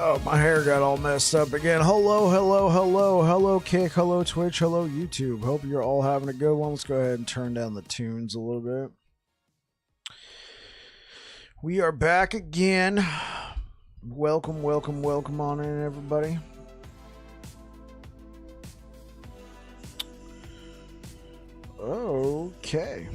Oh, my hair got all messed up again. Hello, Kick, hello, Twitch, hello, YouTube. Hope you're all having a good one. Let's go ahead and turn down the tunes a little bit. We are back again. Welcome on in, everybody. Okay.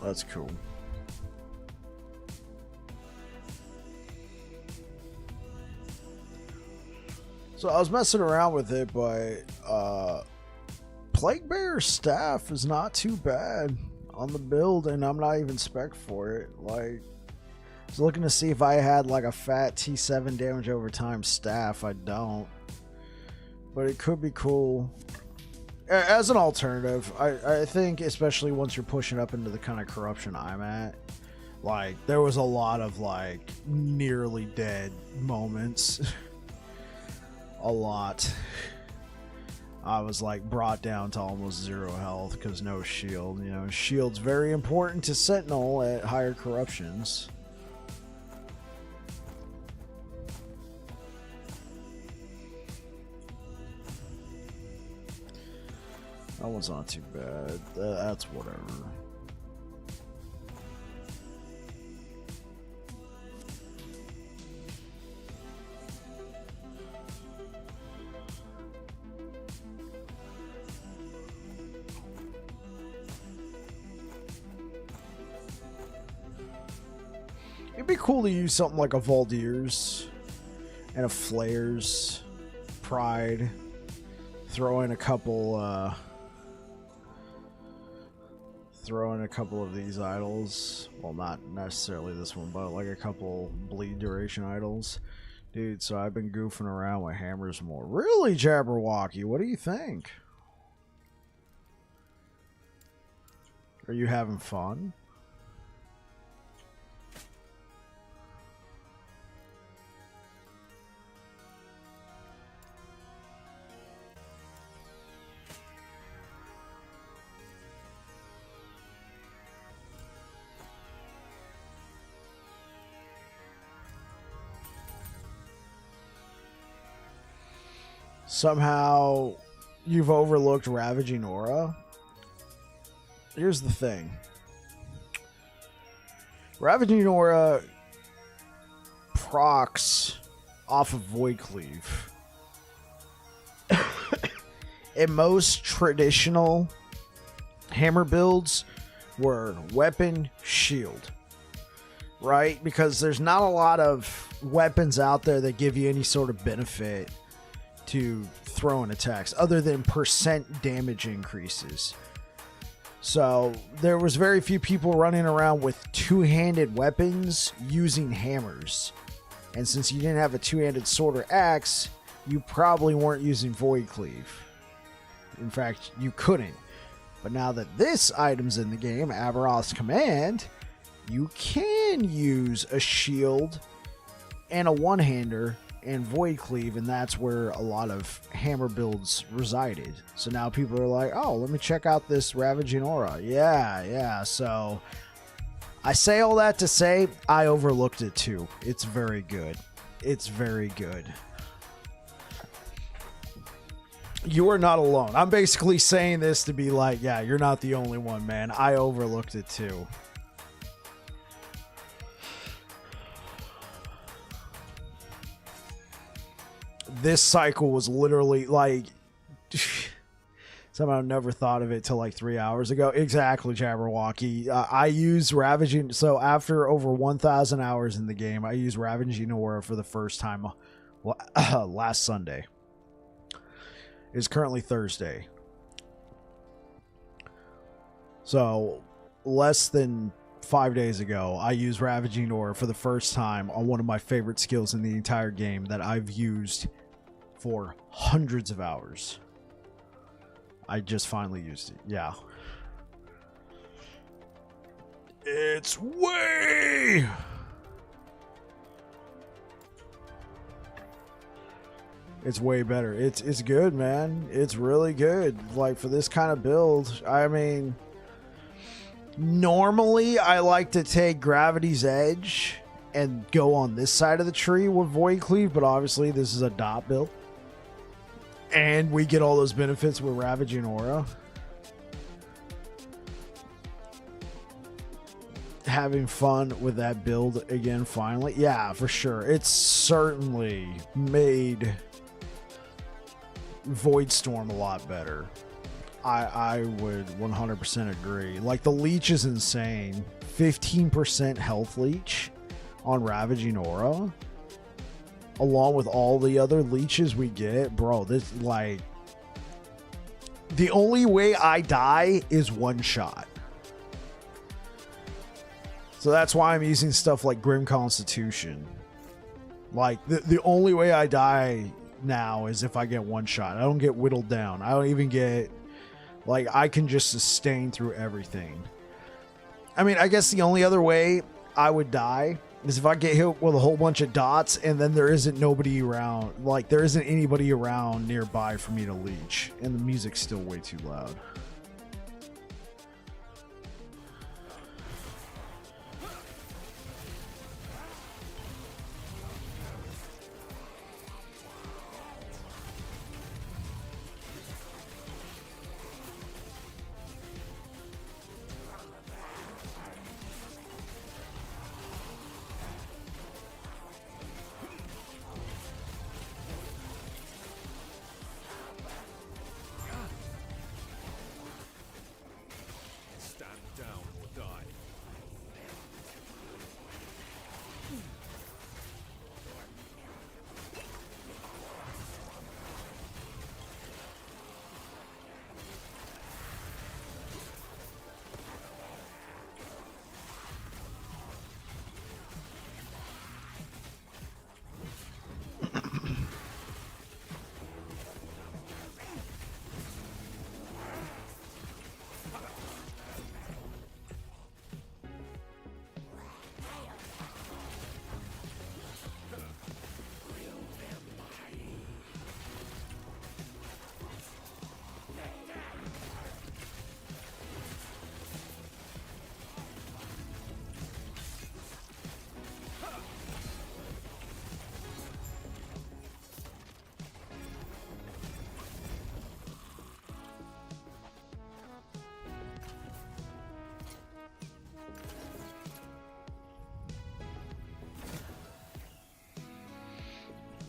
That's cool. So I was messing around with it, but Plague Bear staff is not too bad on the build, and I'm not even spec for it. Like, I was looking to see if I had like a fat T7 damage over time staff. I don't, but it could be cool as an alternative. I think, especially once you're pushing up into the kind of corruption I'm at, like, there was a lot of like nearly dead moments. A lot. I was like brought down to almost 0 health because no shield. You know, shield's very important to Sentinel at higher corruptions. That one's not too bad. That's whatever. It'd be cool to use something like a Valdir's and a Flair's Pride. Throw in a couple of these idols. Well, not necessarily this one, but like a couple bleed duration idols. Dude, so I've been goofing around with hammers more. Really, Jabberwocky? What do you think? Are you having fun? Somehow you've overlooked Ravaging Aura. Here's the thing. Ravaging Aura procs off of Void Cleave. In most traditional hammer builds were weapon, shield. Right? Because there's not a lot of weapons out there that give you any sort of benefit to throwing attacks other than percent damage increases. So there was very few people running around with two-handed weapons using hammers, and since you didn't have a two-handed sword or axe, you probably weren't using Void Cleave. In fact, you couldn't. But now that this item's in the game, Aberoth's Command, you can use a shield and a one-hander and Void Cleave, and that's where a lot of hammer builds resided. So now people are like, oh, let me check out this Ravaging Aura. Yeah, so I say all that to say I overlooked it too. It's very good. It's very good. You are not alone. I'm basically saying this to be like, yeah, you're not the only one, man. I overlooked it too. This cycle was literally like somehow never thought of it till like 3 hours ago. Exactly, Jabberwocky. I use Ravaging. So after over 1,000 hours in the game, I used Ravaging Aura for the first time last Sunday. It's currently Thursday. So less than 5 days ago, I used Ravaging Aura for the first time on one of my favorite skills in the entire game that I've used for hundreds of hours. I just finally used it. Yeah. It's way... It's way better. It's good, man. It's really good. Like, for this kind of build, I mean, normally I like to take Gravity's Edge and go on this side of the tree with Void Cleave, but obviously this is a dot build. And we get all those benefits with Ravaging Aura. Having fun with that build again, finally. Yeah, for sure. It's certainly made Voidstorm a lot better. I would 100% agree. Like, the leech is insane. 15% health leech on Ravaging Aura, along with all the other leeches we get. Bro, this, like, the only way I die is one shot. So that's why I'm using stuff like Grim Constitution. Like, the only way I die now is if I get one shot. I don't get whittled down. I don't even get, like, I can just sustain through everything. I mean, I guess the only other way I would die is if I get hit with a whole bunch of dots and then there isn't nobody around. Like, there isn't anybody around nearby for me to leech, and the music's still way too loud.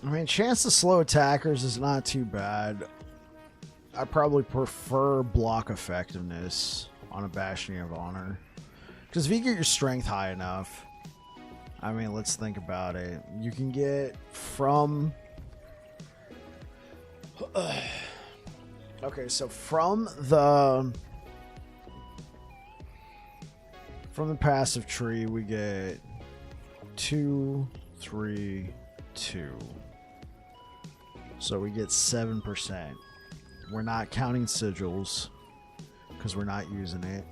I mean, chance to slow attackers is not too bad. I probably prefer block effectiveness on a Bastion of Honor. Because if you get your strength high enough, I mean, let's think about it. You can get from... Okay, so from the passive tree, we get 2, 3, 2. So we get 7%. We're not counting sigils because we're not using it.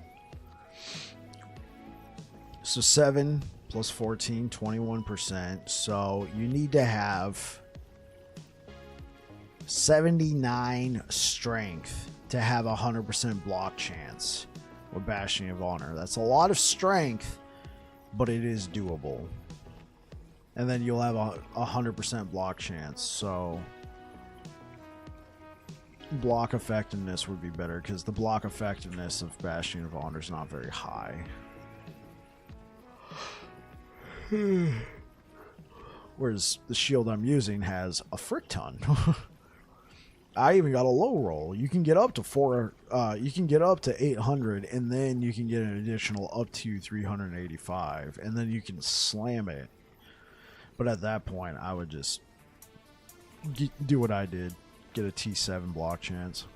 So 7 plus 14, 21%. So you need to have 79 strength to have a 100% block chance with Bastion of Honor. That's a lot of strength, but it is doable. And then you'll have a 100% block chance. So block effectiveness would be better because the block effectiveness of Bastion of Honor is not very high. Whereas the shield I'm using has a frick ton. I even got a low roll. You can get up to you can get up to 800, and then you can get an additional up to 385, and then you can slam it. But at that point, I would just do what I did. Get a T7 block chance.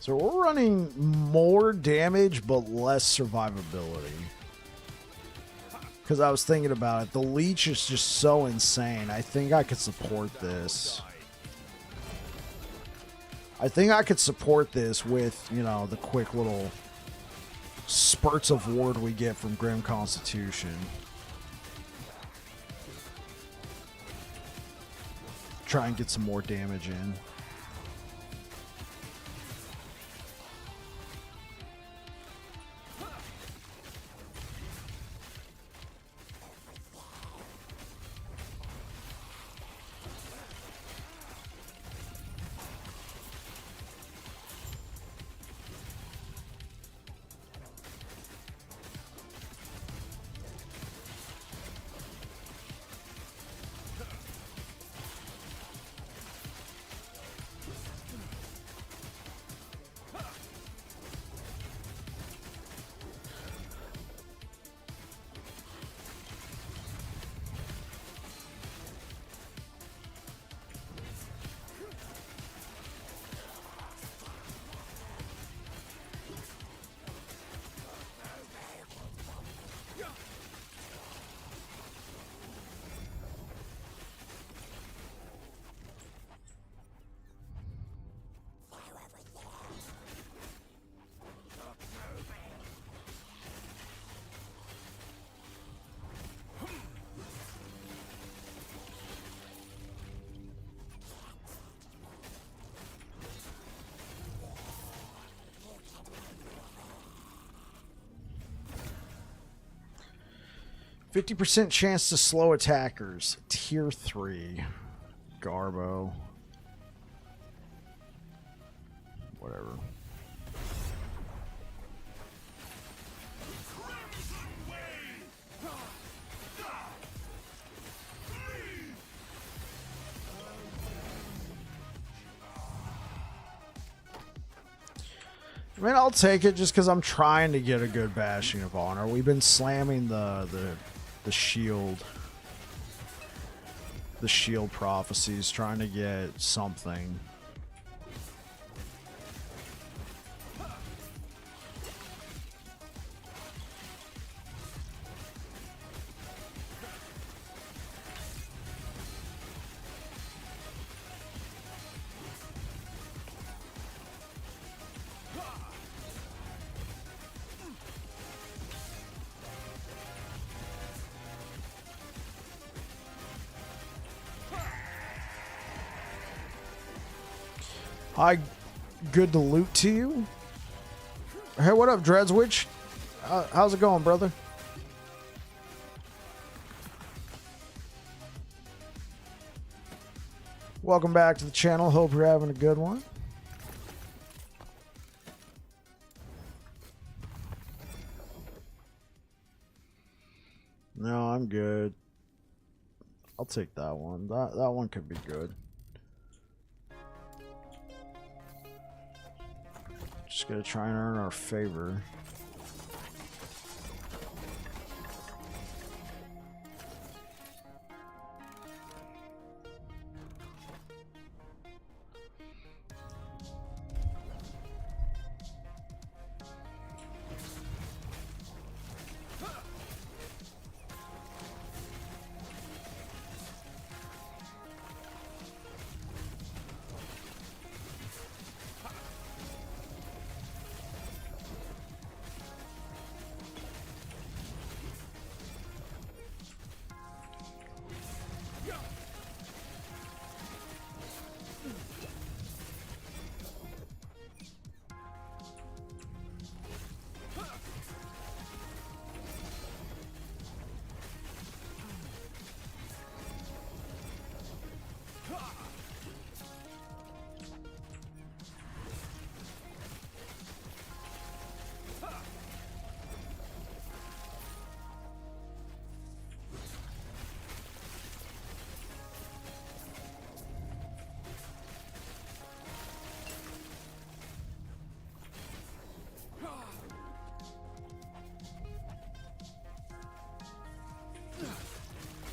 So we're running more damage but less survivability. Because I was thinking about it. The leech is just so insane. I think I could support this. I think I could support this with, you know, the quick little spurts of ward we get from Grim Constitution. Try and get some more damage in. %50 chance to slow attackers. Tier 3. Garbo. Whatever. I mean, I'll take it just because I'm trying to get a good bashing of honor. We've been slamming the shield. The shield prophecies, trying to get something. Hi, good to loot to you. Hey, what up, Dreadswitch? How's it going, brother? Welcome back to the channel. Hope you're having a good one. No, I'm good. I'll take that one. That one could be good. Just gotta try and earn our favor.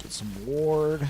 Get some ward.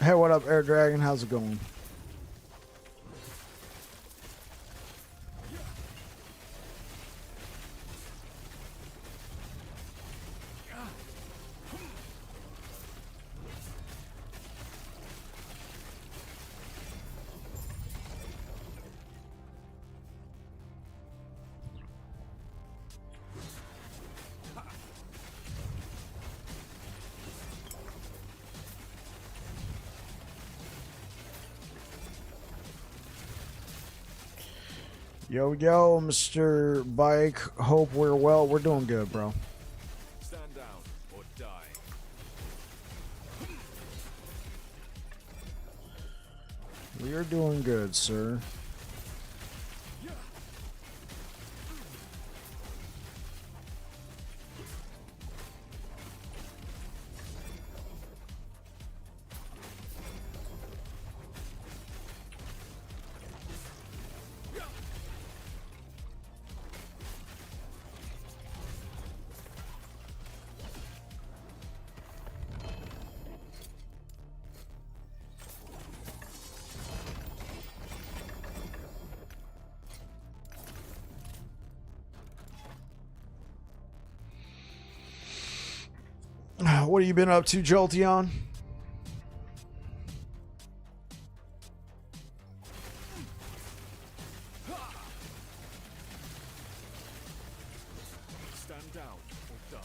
Hey, what up, Air Dragon? How's it going? Yo, yo, Mr. Bike. Hope we're well. We're doing good, bro. Stand down or die. We are doing good, sir. What have you been up to, Jolteon? Stand down or die.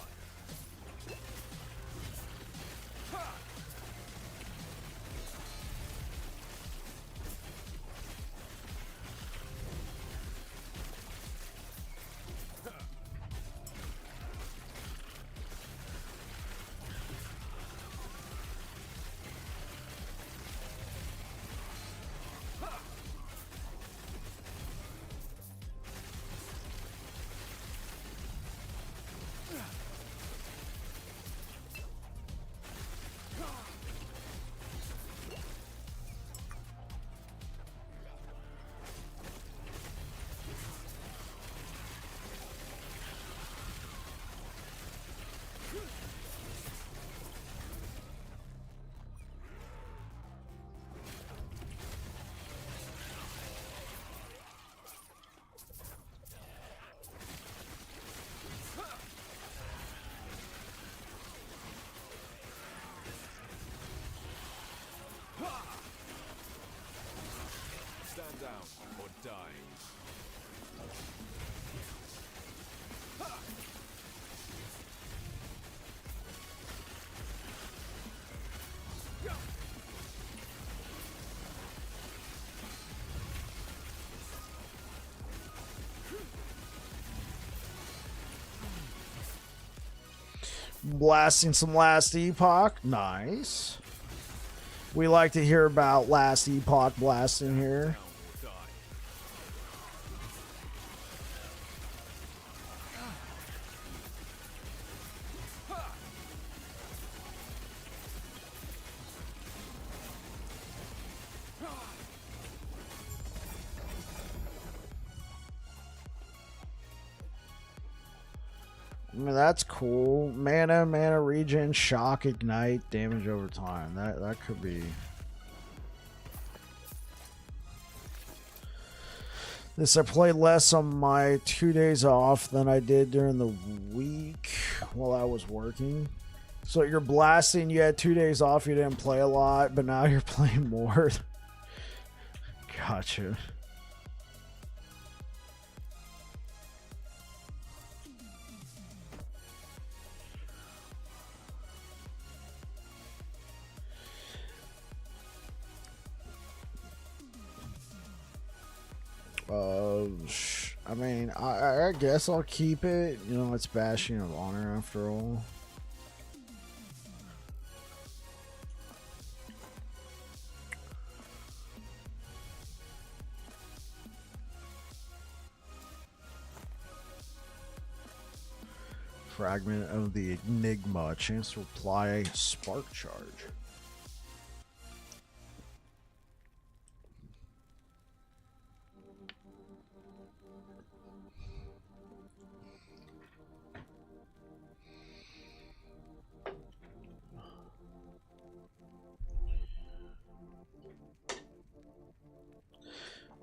Stand down or die. Blasting some last Epoch. Nice. We like to hear about last Epoch blasting here. Down or die. I mean, that's cool. Mana regen, shock, ignite, damage over time. That could be. This I played less on my 2 days off than I did during the week while I was working. So you're blasting, you had 2 days off, you didn't play a lot, but now you're playing more. Gotcha. I mean, I guess I'll keep it. You know, it's Bastion of Honor after all. Fragment of the Enigma. Chance to apply Spark Charge.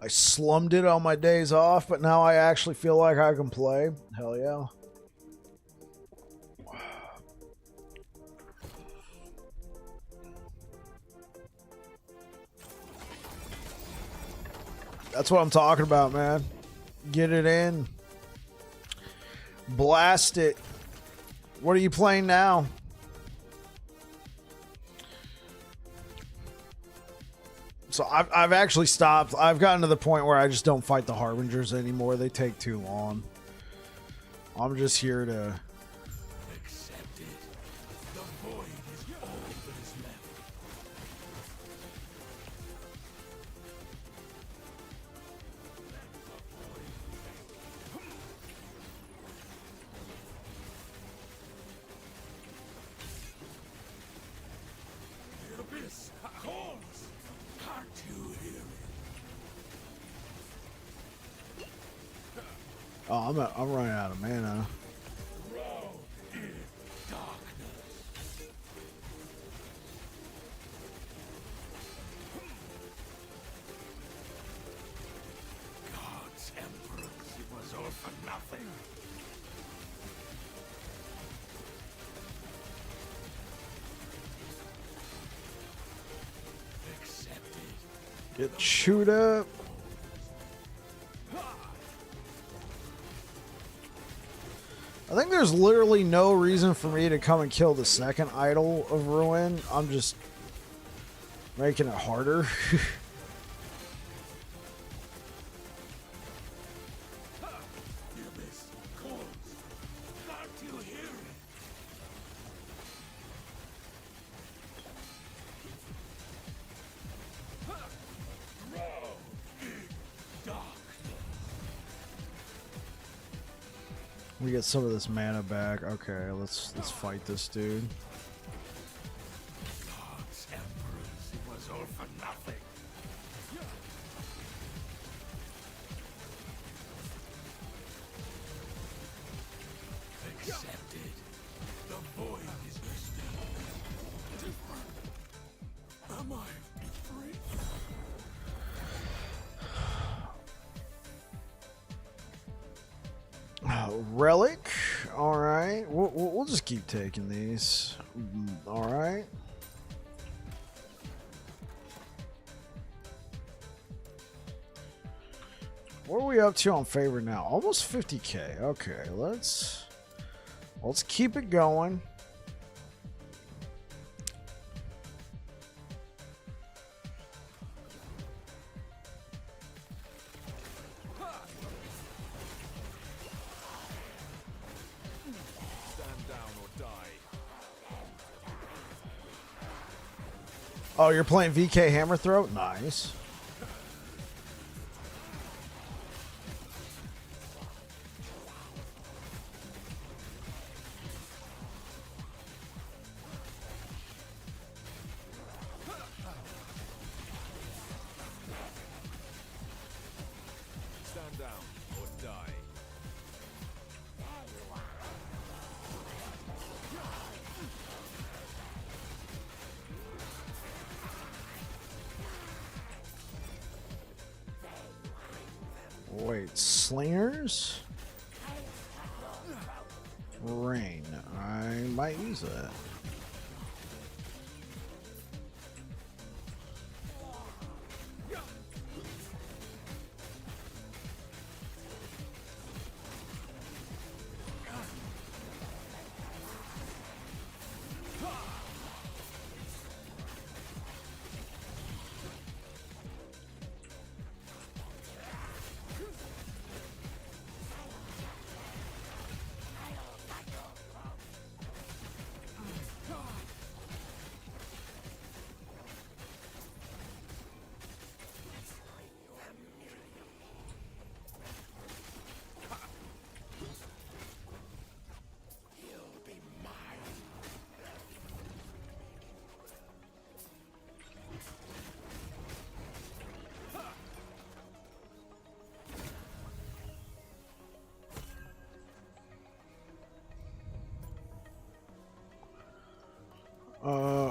I slummed it on my days off, but now I actually feel like I can play. Hell yeah. That's what I'm talking about, man. Get it in. Blast it. What are you playing now? So I've actually stopped. I've gotten to the point where I just don't fight the Harbingers anymore. They take too long. I'm just here to... Accept it. The void is all that is left. The abyss calls. Can't you hear it? Oh, I'm running out of mana. Row in darkness. God's emperors, it was all for nothing. Accept it. Get chewed up. I think there's literally no reason for me to come and kill the second idol of Ruin. I'm just making it harder. The abyss calls. Can't you hear it? Row in darkness. We get some of this mana back. Okay, let's fight this dude. God's emperors, it was all for nothing. Accept it. The void is restored. Am I free? Relic. All right, we'll just keep taking these. All right. What are we up to on favor now? Almost 50k. Okay, let's keep it going. Stand down or die. Oh, you're playing VK Hammer Throat? Nice. Stand down or die. Wait, slingers? Rain. I might use that.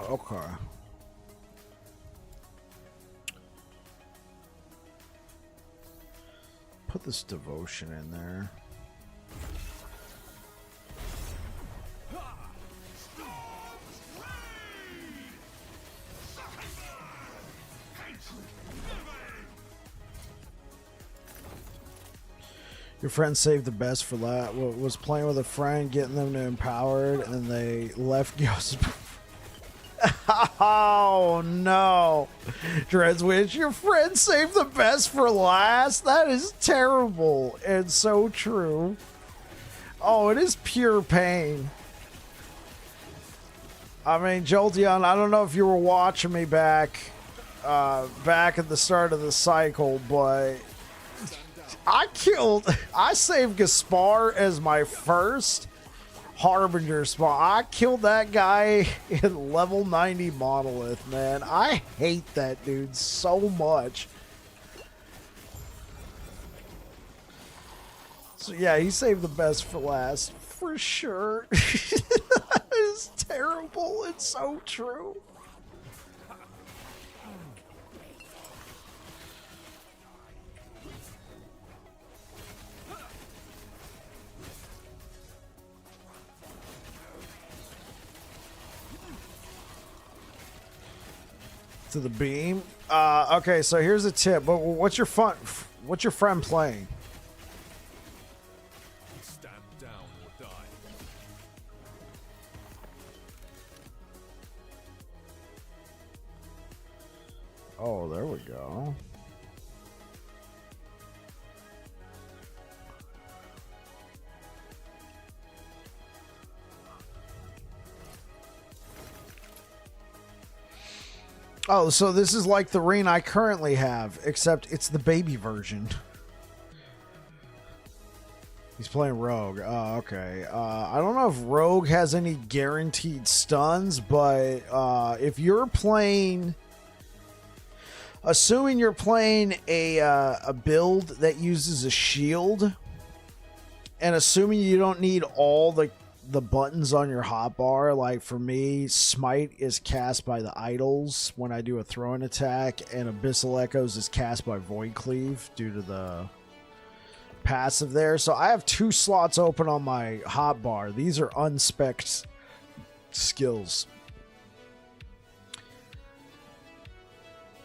Okay. put this devotion in there. Your friend saved the best for last. Was playing with a friend, getting them to empowered, and they left Ghost. Oh no, Dreadswitch, your friend saved the best for last. That is terrible and so true. Oh, it is pure pain. I mean, Jolteon, I don't know if you were watching me back at the start of the cycle, but I saved Gaspar as my first Harbinger spawn. I killed that guy in level 90 Monolith, man. I hate that dude so much. So yeah, he saved the best for last, for sure. That is terrible. It's so true. To the beam. Okay, so here's a tip. But what's your friend playing? Stand down or die. Oh, there we go. Oh, so this is like the ring I currently have, except it's the baby version. He's playing Rogue. Oh, okay. I don't know if Rogue has any guaranteed stuns, but if you're playing... Assuming you're playing a build that uses a shield, and assuming you don't need all the buttons on your hotbar, like for me, Smite is cast by the idols when I do a throwing attack, and Abyssal Echoes is cast by Void Cleave due to the passive there. So I have 2 slots open on my hotbar. These are unspec'd skills.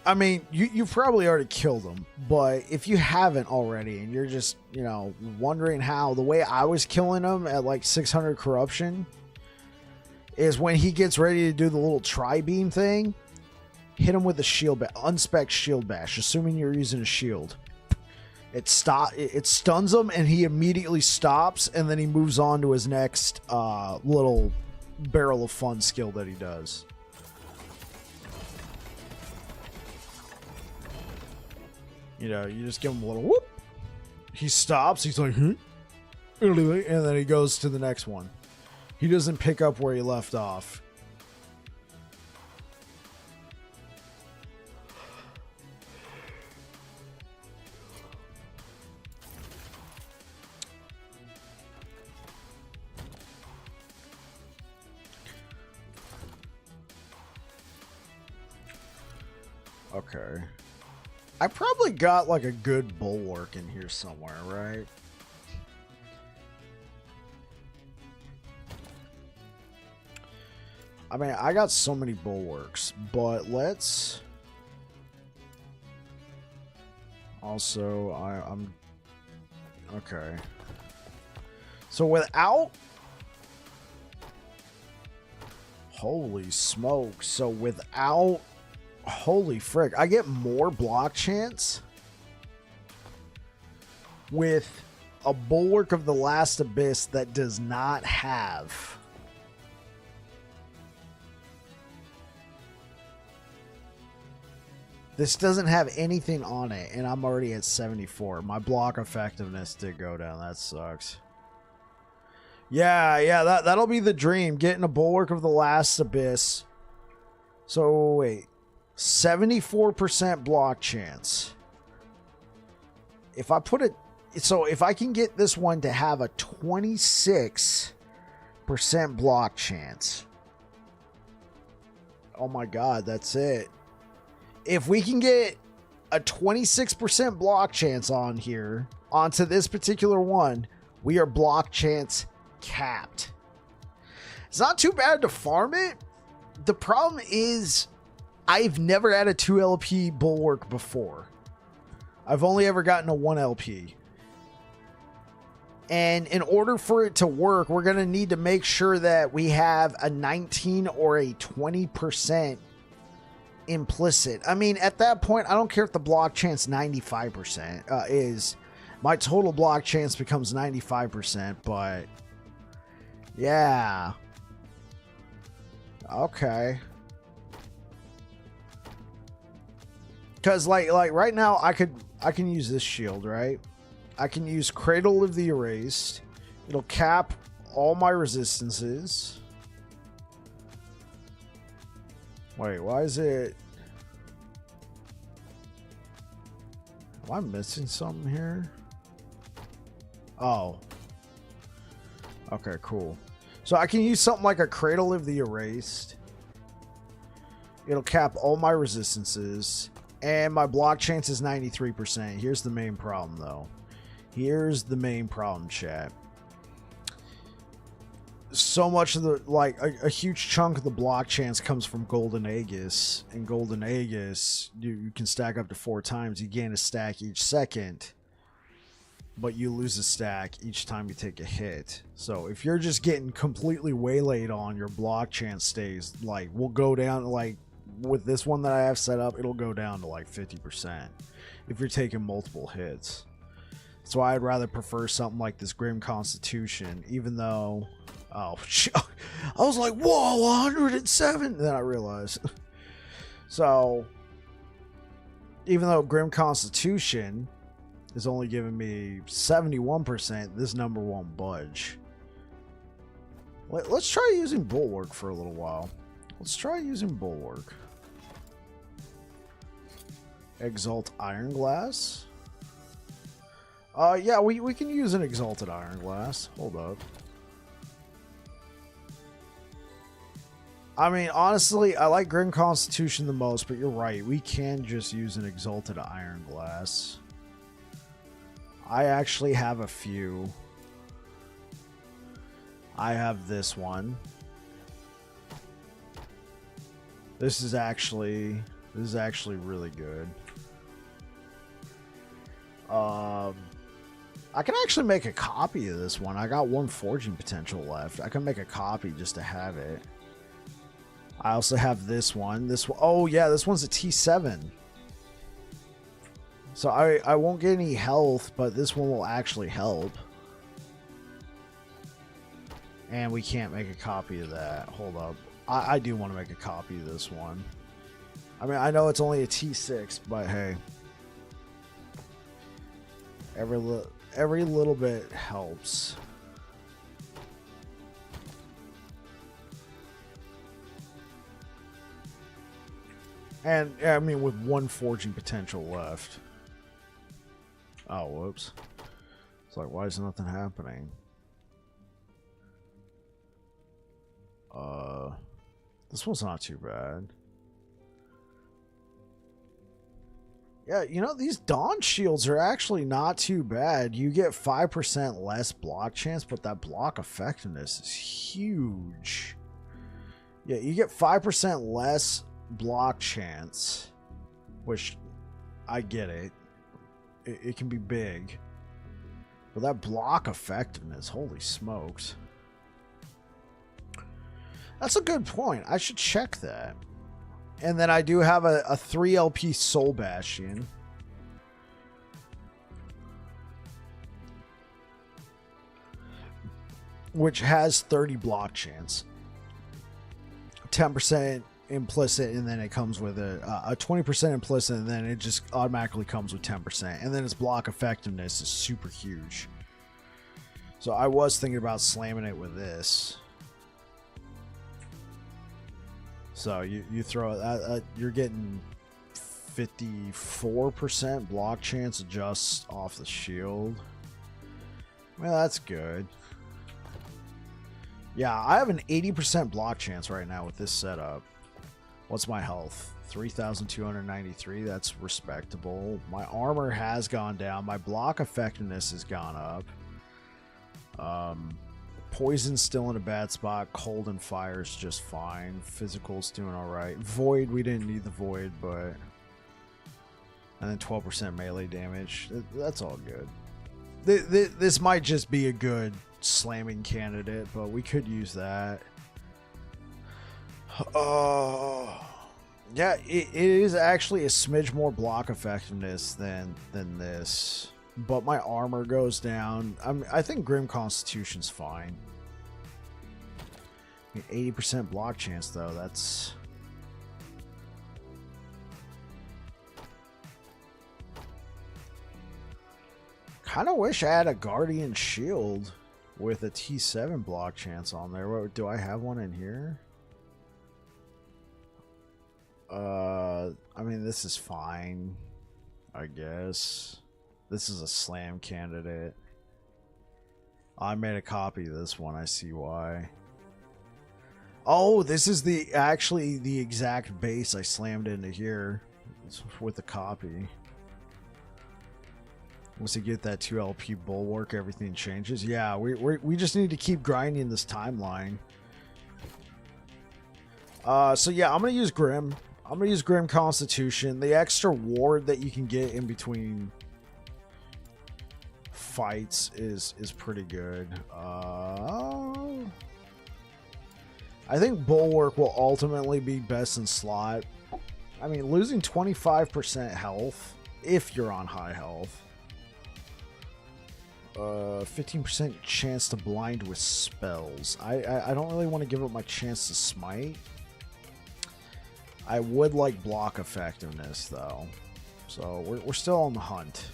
I mean, you've probably already killed him, but if you haven't already and you're just, you know, wondering how, the way I was killing him at like 600 corruption is when he gets ready to do the little tri-beam thing, hit him with a shield, unspec shield bash, assuming you're using a shield. It stuns him and he immediately stops, and then he moves on to his next little barrel of fun skill that he does. You know, you just give him a little whoop. He stops. He's like, and then he goes to the next one. He doesn't pick up where he left off. Okay. I probably got like a good bulwark in here somewhere, right? I mean, I got so many bulwarks, but let's... Also, I'm... Okay. So without... Holy smoke. So without... Holy frick, I get more block chance with a Bulwark of the Last Abyss that does not have this doesn't have anything on it, and I'm already at 74. My block effectiveness did go down. That sucks. Yeah, that'll be the dream, getting a Bulwark of the Last Abyss. So wait, 74% block chance. If I put it, so if I can get this one to have a 26% block chance. Oh my god, that's it. If we can get a 26% block chance on here, onto this particular one, we are block chance capped. It's not too bad to farm it. The problem is I've never had a 2 LP bulwark before. I've only ever gotten a 1 LP. And in order for it to work, we're going to need to make sure that we have a 19 or a 20% implicit. I mean, at that point, I don't care if the block chance 95% is. My total block chance becomes 95%, but yeah. Okay. Because like right now, I can use this shield, right? I can use Cradle of the Erased. It'll cap all my resistances. Wait, why is it... Am I missing something here? Oh. Okay, cool. So I can use something like a Cradle of the Erased. It'll cap all my resistances. And my block chance is 93%. Here's the main problem, though. Here's the main problem, chat. So much of the, like, a huge chunk of the block chance comes from Golden Aegis. And Golden Aegis, you can stack up to 4 times. You gain a stack each second, but you lose a stack each time you take a hit. So if you're just getting completely waylaid on, your block chance stays, like, will go down, like, with this one that I have set up, it'll go down to like 50% if you're taking multiple hits. So I'd rather prefer something like this Grim Constitution, even though, oh, I was like, whoa, 107. Then I realized. So even though Grim Constitution is only giving me 71%, this number won't budge. Let's try using Bulwark for a little while. Let's try using Bulwark. Exalt Iron Glass. Yeah, we can use an Exalted Iron Glass. Hold up. I mean, honestly, I like Grim Constitution the most, but you're right. We can just use an Exalted Iron Glass. I actually have a few. I have this one. This is actually really good. I can actually make a copy of this one. I got 1 forging potential left. I can make a copy just to have it. I also have this one. Oh yeah, this one's a T7. So I won't get any health, but this one will actually help. And we can't make a copy of that. Hold up. I do want to make a copy of this one. I mean, I know it's only a T6, but hey. Every little bit helps. And, I mean, with 1 forging potential left. Oh, whoops. It's like, why is nothing happening? This one's not too bad. Yeah, you know, these Dawn Shields are actually not too bad. You get 5% less block chance, but that block effectiveness is huge. Yeah, you get 5% less block chance, which I get it. It can be big. But that block effectiveness, holy smokes. That's a good point. I should check that. And then I do have a 3 LP Soul Bastion. Which has 30 block chance. 10% implicit, and then it comes with a 20% implicit, and then it just automatically comes with 10%. And then its block effectiveness is super huge. So I was thinking about slamming it with this. So you throw it, you're getting 54% block chance just off the shield. Well, that's good. Yeah, I have an 80% block chance right now with this setup. What's my health? 3,293. That's respectable. My armor has gone down. My block effectiveness has gone up. Poison's still in a bad spot. Cold and fire's just fine. Physical's doing alright. Void, we didn't need the void, but... And then 12% melee damage. That's all good. This might just be a good slamming candidate, but we could use that. Yeah, it is actually a smidge more block effectiveness than this. But my armor goes down. I think Grim Constitution's fine. 80% block chance, though. That's... Kind of wish I had a Guardian Shield with a T7 block chance on there. Do I have one in here? I mean, this is fine, I guess. This is a slam candidate. I made a copy of this one. I see why. Oh, this is actually the exact base I slammed into here with the copy. Once you get that 2 LP bulwark, everything changes. Yeah, we just need to keep grinding this timeline. So yeah, I'm gonna use Grim. I'm gonna use Grim Constitution. The extra ward that you can get in between fights is pretty good. I think Bulwark will ultimately be best in slot. I mean, losing 25% health if you're on high health. 15% chance to blind with spells. I don't really want to give up my chance to smite. I would like block effectiveness though, so we're still on the hunt.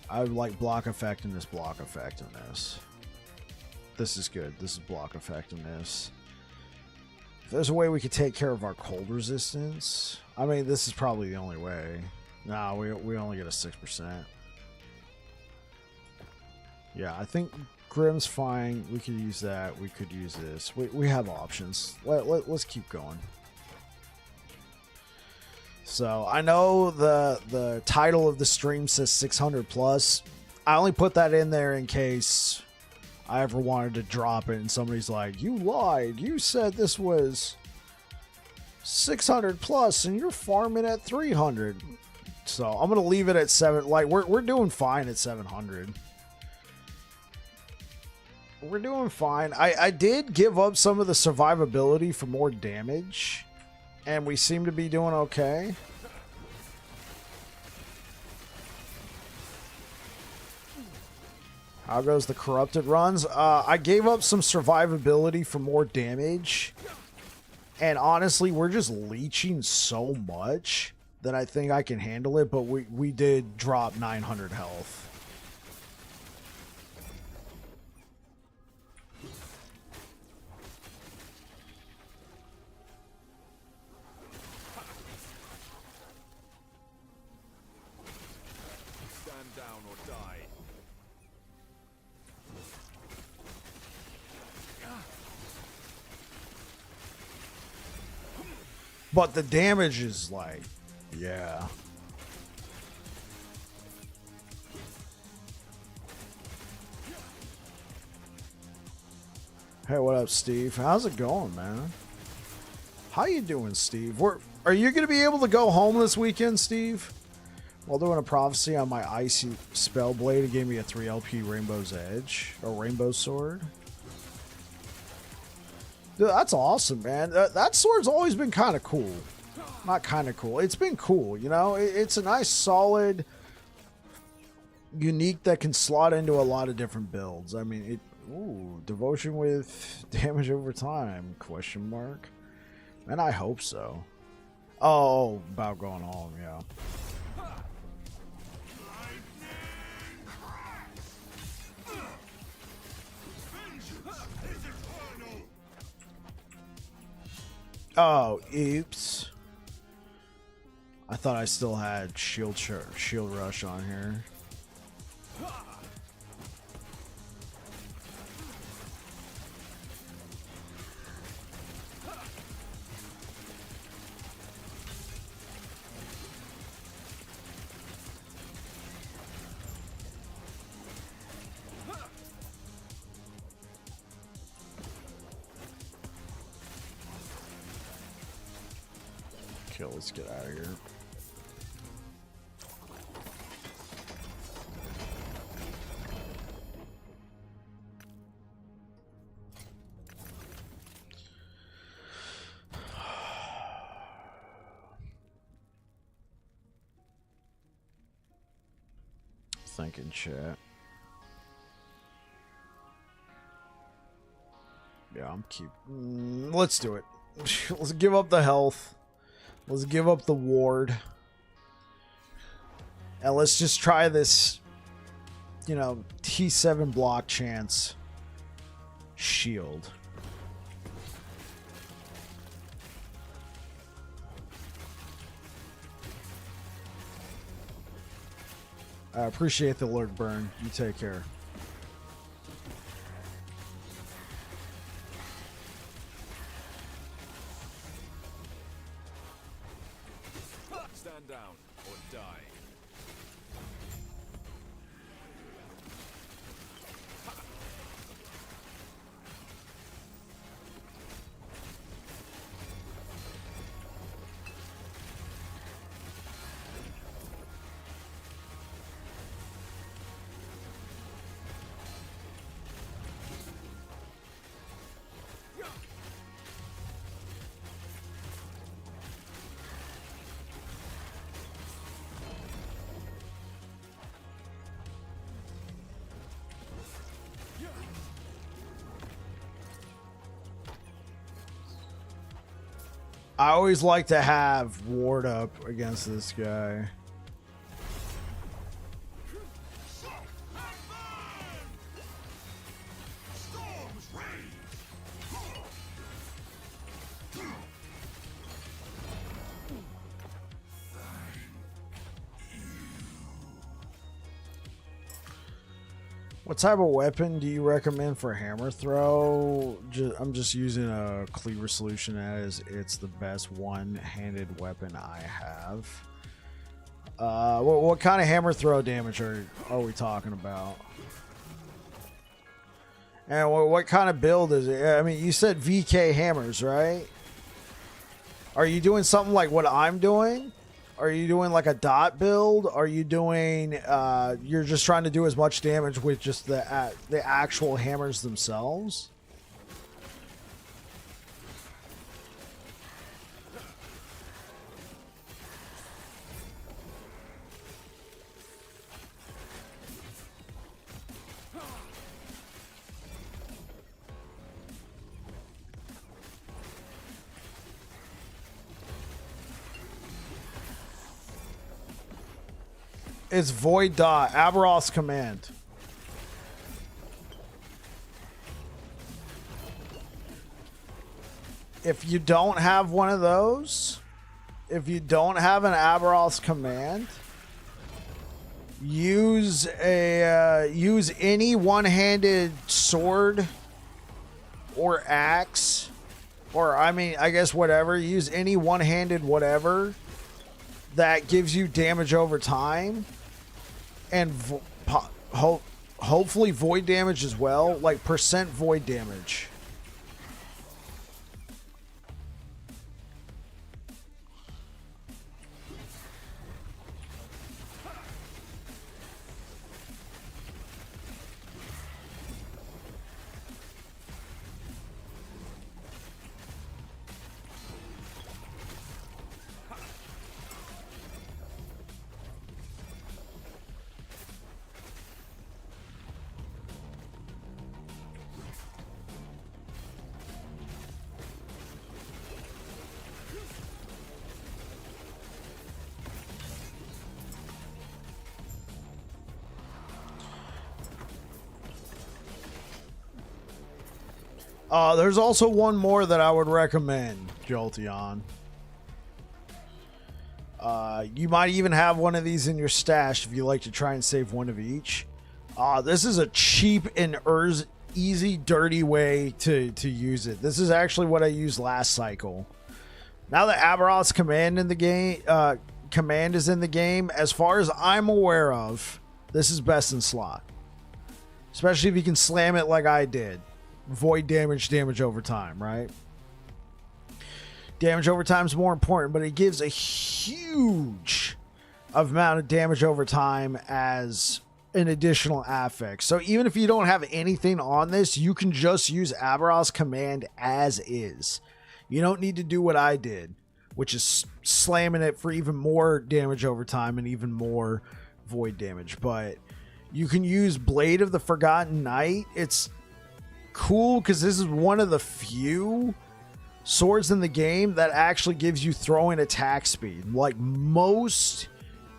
I would like block effectiveness, block effectiveness. This is good. This is block effectiveness. If there's a way we could take care of our cold resistance, I mean, this is probably the only way. Nah, we only get a 6%. Yeah, I think Grim's fine. We could use that. We could use this. We have options. Let's keep going. So I know the title of the stream says 600 plus. I only put that in there in case I ever wanted to drop it and somebody's like, you lied. You said this was 600 plus and you're farming at 300. So I'm going to leave it at 7. Like we're doing fine at 700. We're doing fine. I did give up some of the survivability for more damage. And we seem to be doing okay. How goes the corrupted runs? I gave up some survivability for more damage. And honestly, we're just leeching so much that I think I can handle it. But we did drop 900 health. But the damage is like, yeah. Hey, what up, Steve? How's it going, man? How you doing, Steve? Are you going to be able to go home this weekend, Steve? While doing a prophecy on my icy spell blade, it gave me a 3 LP Rainbow's Edge, or Rainbow Sword. Dude, that's awesome, man. That sword's always been kind of cool. Not kind of cool. It's been cool, you know? It's a nice, solid, unique that can slot into a lot of different builds. I mean, ooh, devotion with damage over time, question mark. And I hope so. Oh, about going home, yeah. Oh, oops. I thought I still had shield rush on here. Okay, let's get out of here. Thinking, chat. Yeah, let's do it. Let's give up the health. Let's give up the ward. And let's just try this, you know, T7 block chance shield. I appreciate the lurk burn. You take care. Stand down or die. I always like to have ward up against this guy. What type of weapon do you recommend for hammer throw? I'm just using a cleaver solution as it's the best one-handed weapon I have. What kind of hammer throw damage are we talking about? And what kind of build is it? I mean, you said VK hammers, right? Are you doing something like what I'm doing? Are you doing like a dot build? Are you doing you're just trying to do as much damage with just the actual hammers themselves? It's Void Dot, Aberoth's command. If you don't have one of those, if you don't have an Aberoth's command, use any one-handed sword or axe, or I mean, I guess whatever. Use any one-handed whatever that gives you damage over time. And hopefully void damage as well, like percent void damage. There's also one more that I would recommend, Jolteon. You might even have one of these in your stash if you like to try and save one of each. This is a cheap and easy, dirty way to use it. This is actually what I used last cycle. Now that Aberoth's command in the game, command is in the game, as far as I'm aware of, this is best in slot. Especially if you can slam it like I did. Void damage over time, right? Damage over time is more important, but it gives a huge amount of damage over time as an additional affix. So even if you don't have anything on this, you can just use Aberos command as is. You don't need to do what I did, which is slamming it for even more damage over time and even more void damage. But you can use Blade of the Forgotten Knight. It's cool because this is one of the few swords in the game that actually gives you throwing attack speed. Like, most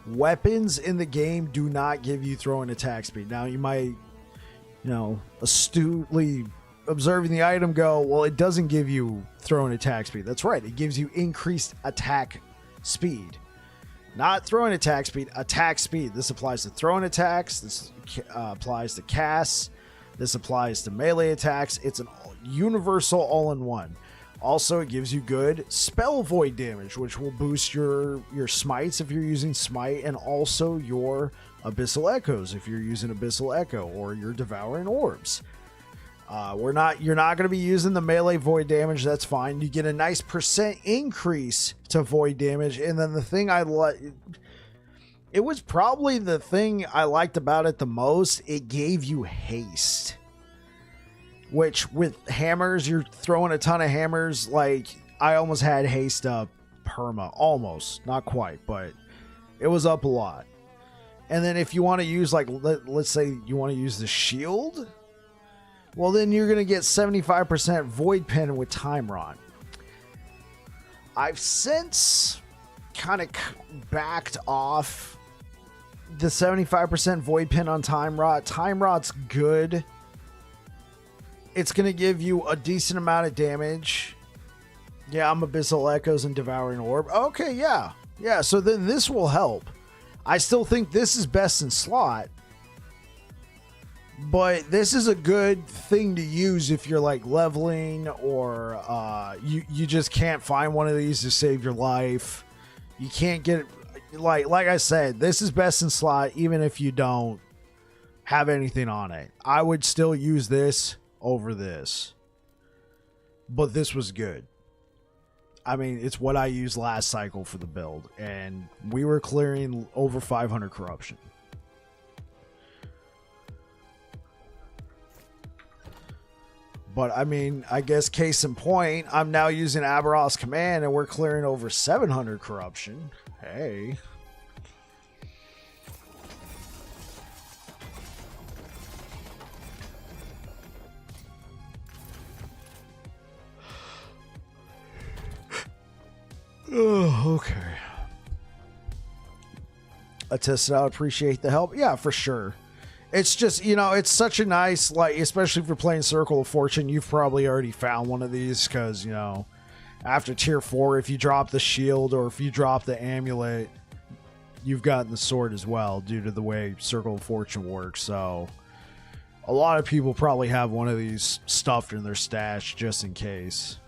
weapons in the game do not give you throwing attack speed. Now you might, astutely observing the item go, well, it doesn't give you throwing attack speed. That's right, it gives you increased attack speed. Not throwing attack speed, attack speed. This applies to throwing attacks. This applies to casts. This applies to melee attacks. It's a universal all-in-one. Also, it gives you good spell void damage, which will boost your smites if you're using smite, and also your abyssal echoes if you're using abyssal echo, or your devouring orbs. You're not going to be using the melee void damage. That's fine. You get a nice percent increase to void damage, and then the thing it was probably the thing I liked about it the most. It gave you haste. Which, with hammers, you're throwing a ton of hammers. Like, I almost had haste up perma. Almost. Not quite, but it was up a lot. And then if you want to use, like, let's say you want to use the shield, well, then you're going to get 75% void pen with Time Rot. I've since kind of backed off the 75% void pen on Time Rot. Time Rot's good. It's going to give you a decent amount of damage. Yeah, I'm Abyssal Echoes and Devouring Orb. Okay, yeah. Yeah, so then this will help. I still think this is best in slot. But this is a good thing to use if you're like leveling, or you just can't find one of these to save your life. You can't get, like I said, this is best in slot even if you don't have anything on it. I would still use this over this, but this was good. I mean, it's what I used last cycle for the build, and we were clearing over 500 corruption. But I mean, I guess case in point, I'm now using Aberos command and we're clearing over 700 corruption. Hey. Oh, okay. I tested out. Appreciate the help. Yeah, for sure. It's just, it's such a nice, like, especially if you're playing Circle of Fortune, you've probably already found one of these because, after tier 4, if you drop the shield or if you drop the amulet, you've gotten the sword as well due to the way Circle of Fortune works. So a lot of people probably have one of these stuffed in their stash just in case.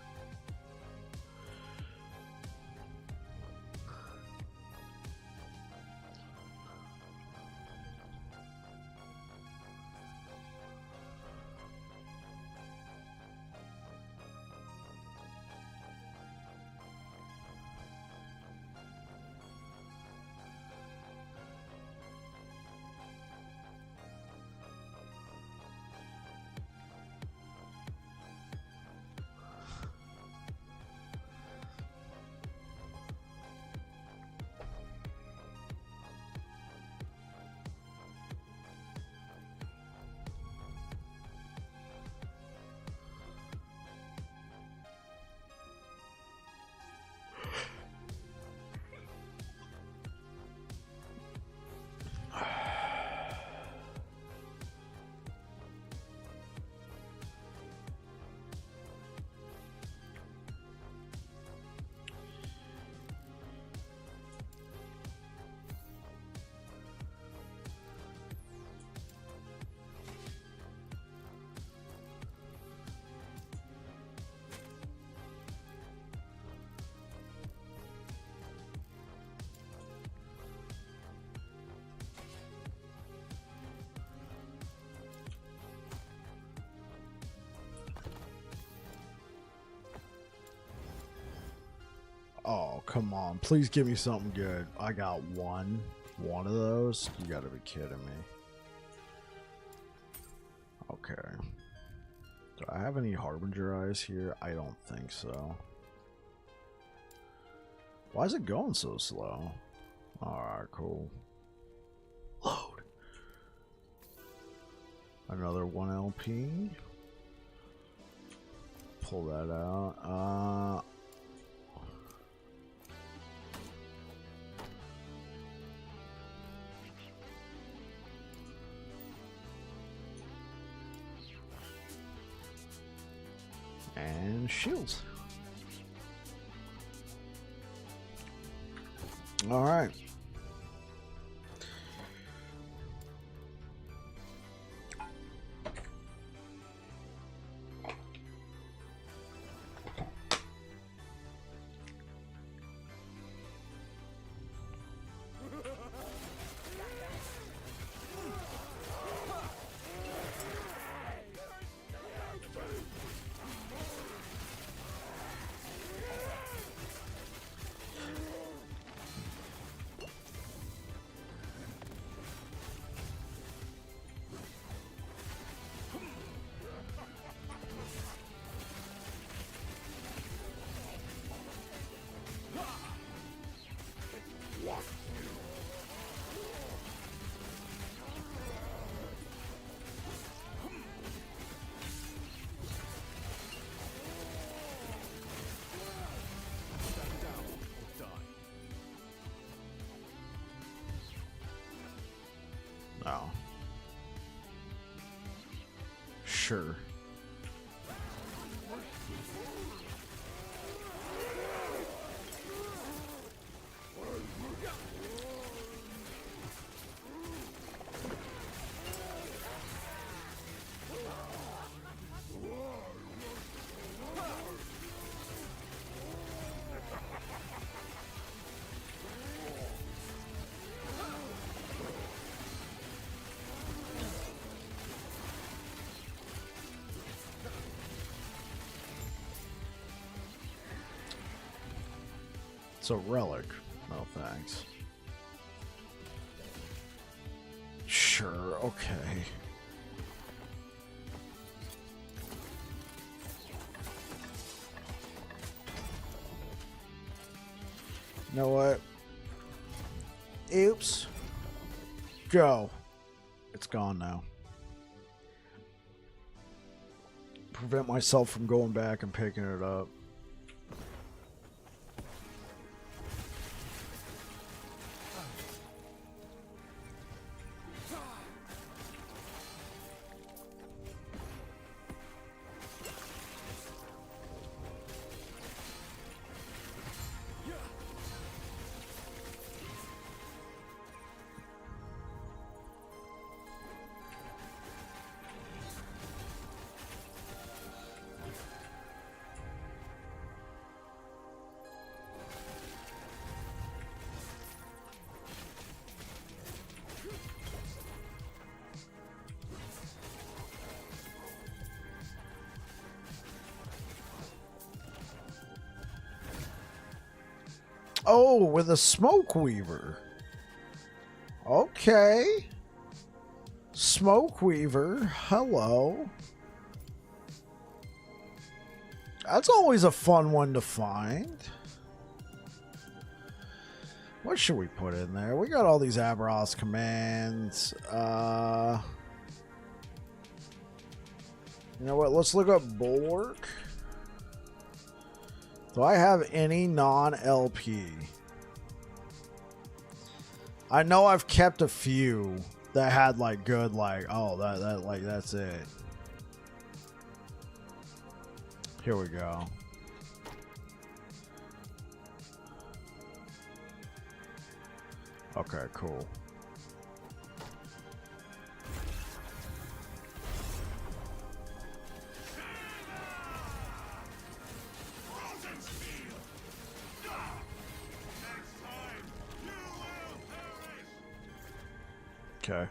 Come on, please give me something good. I got one of those. You gotta be kidding me. Okay. Do I have any Harbinger eyes here? I don't think so. Why is it going so slow? Alright, cool. Load. Another 1 LP. Pull that out. And shields. All right. No. Sure. It's a relic. No thanks. Sure, okay. You know what? Oops. Go. It's gone now. Prevent myself from going back and picking it up. Oh, with a smoke weaver. Okay. Smoke weaver. Hello. That's always a fun one to find. What should we put in there? We got all these Aberos commands. You know what? Let's look up Bulwark. Do I have any non-LP? I know I've kept a few that had like good, like, oh, that like that's it. Here we go. Okay, cool. Okay.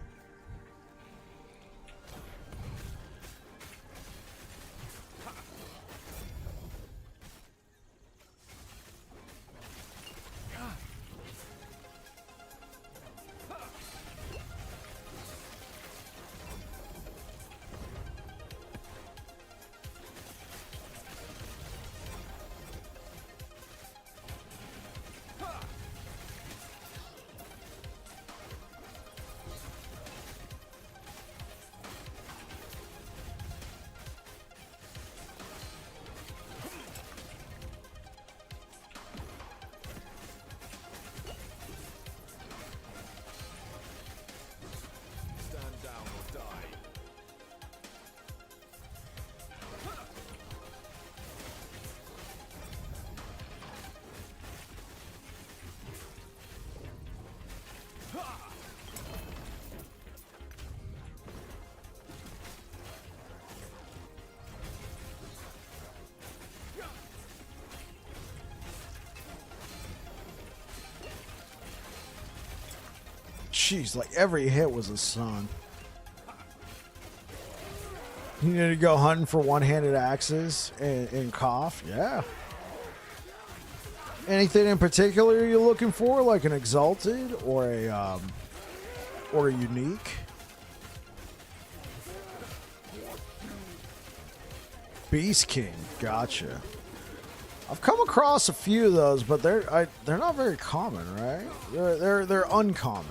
Jeez, like every hit was a son. You need to go hunting for one-handed axes and cough? Yeah. Anything in particular you're looking for, like an exalted or a unique? Beast King, gotcha. I've come across a few of those, but they're not very common, right? They're uncommon.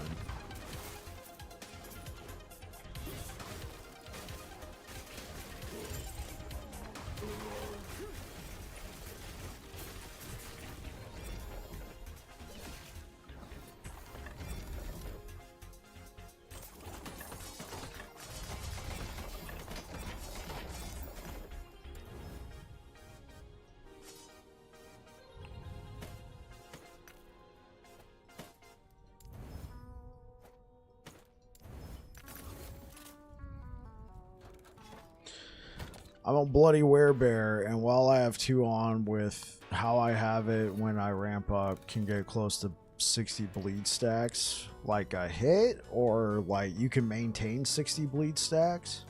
I'm a bloody werebear, and while I have 2 on with how I have it when I ramp up, can get close to 60 bleed stacks, like a hit, or like you can maintain 60 bleed stacks.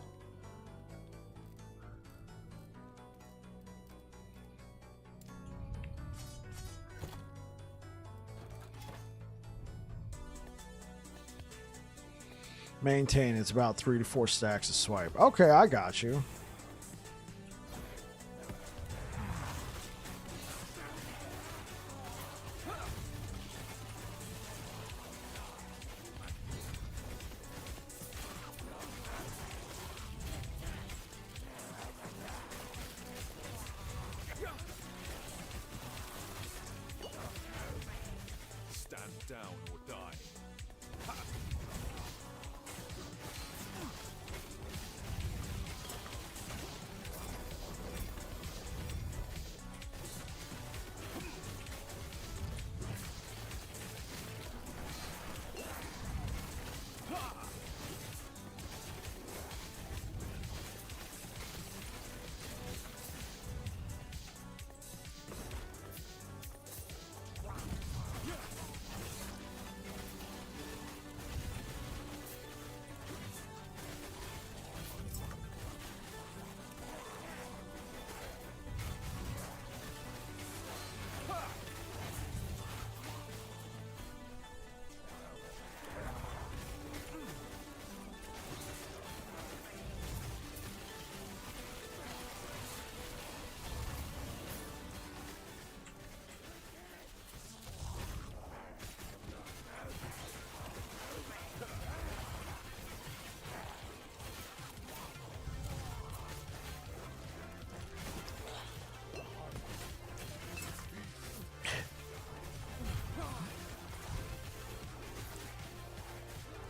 Maintain, it's about 3 to 4 stacks a swipe. Okay, I got you. Stand down or die.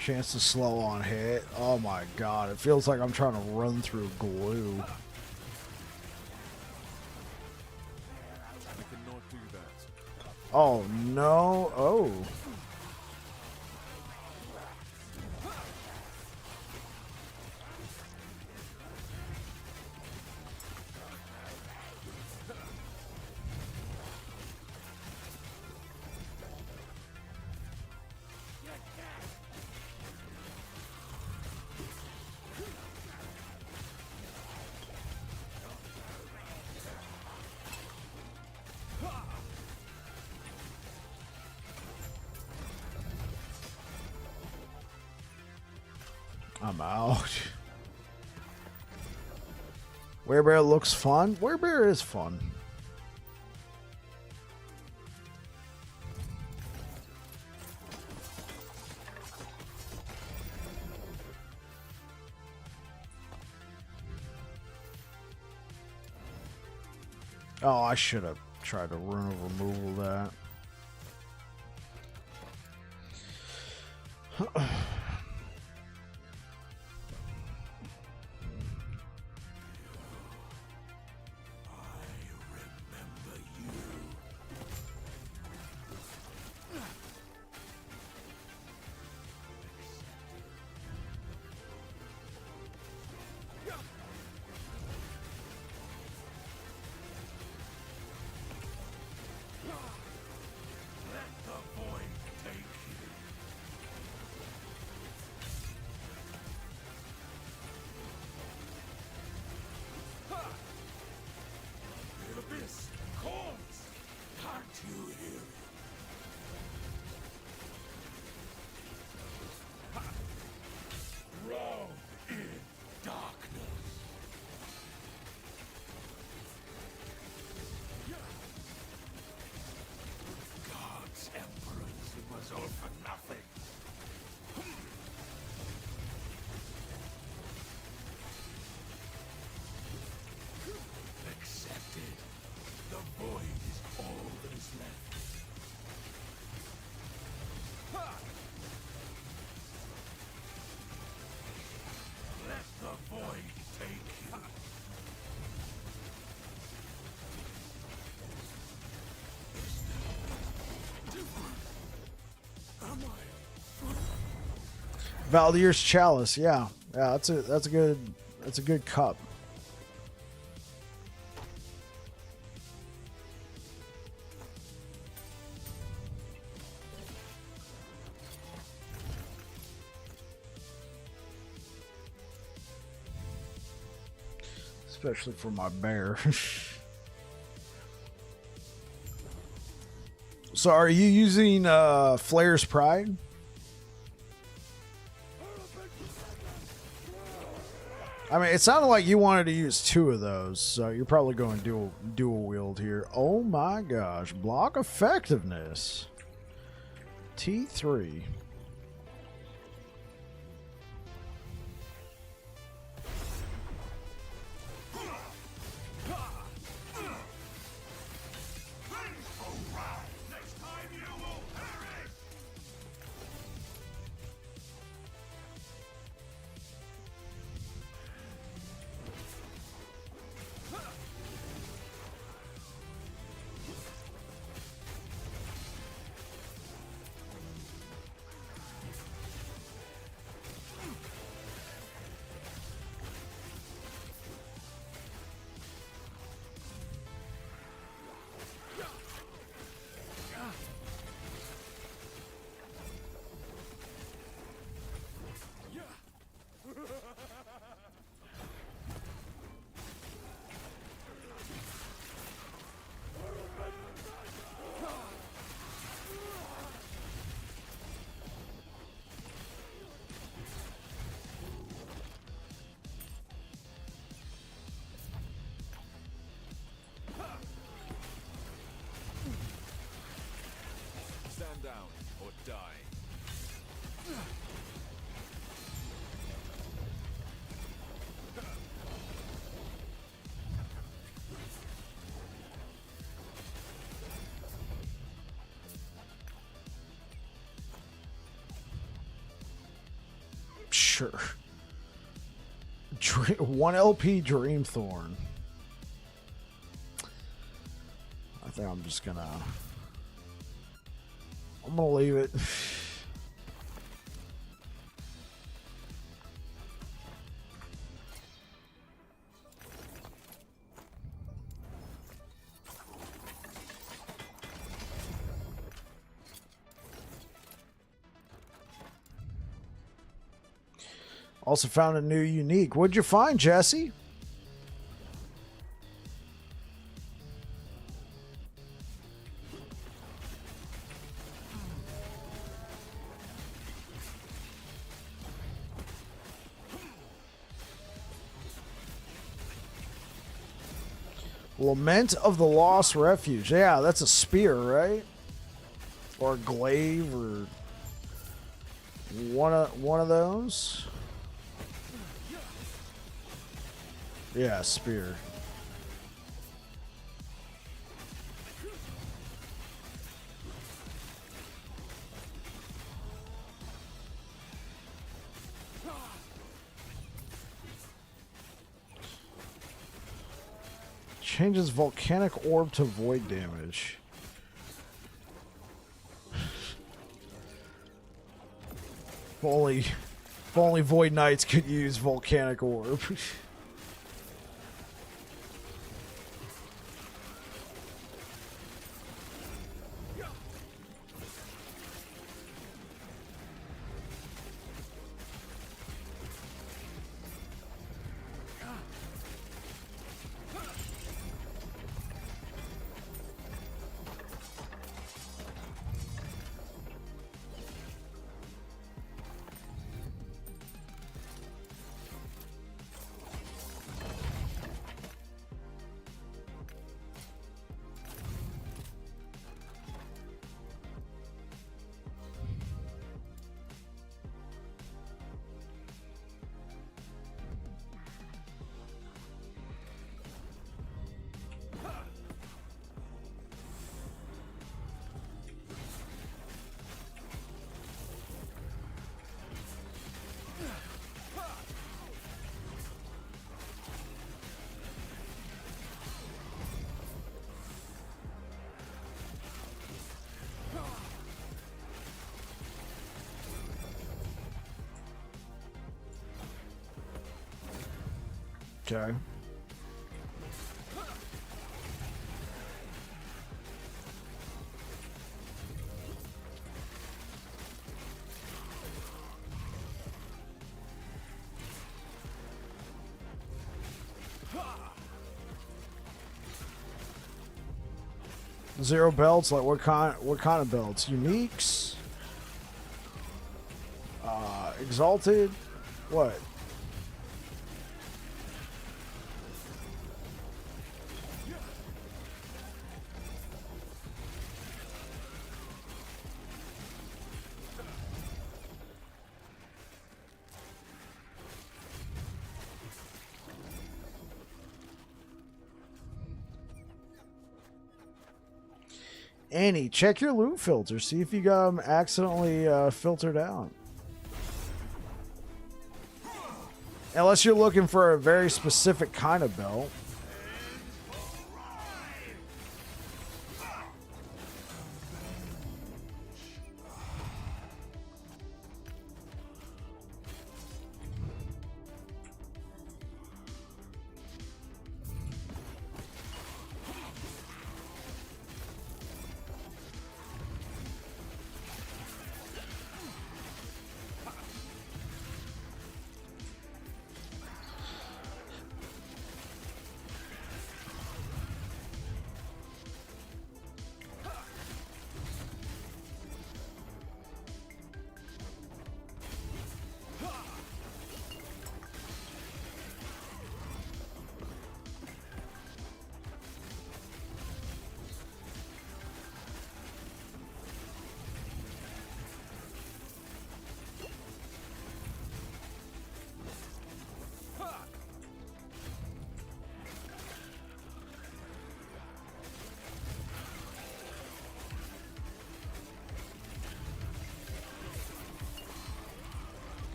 Chance to slow on hit. Oh my god, it feels like I'm trying to run through glue. I cannot do that. Oh no. Oh. I'm out. Werebear looks fun. Werebear is fun. Oh, I should have tried to rune of removal that. Valdir's Chalice, yeah. Yeah, that's a good cup. Especially for my bear. So are you using Flair's Pride? I mean, it sounded like you wanted to use 2 of those, so you're probably going dual wield here. Oh my gosh, block effectiveness. T3. Stand down or die. Sure. 1 LP Dreamthorn. I think I'm just gonna... I'm gonna leave it. Also found a new unique. What'd you find, Jesse? Lament of the Lost Refuge. Yeah, that's a spear, right? Or a glaive, or one of those. Yeah, spear. Changes volcanic orb to void damage. If only Void Knights could use volcanic orb. Okay. Zero belts, like what kind of belts? Uniques? Exalted? What? Annie, check your loot filter. See if you got them accidentally filtered out. Unless you're looking for a very specific kind of belt.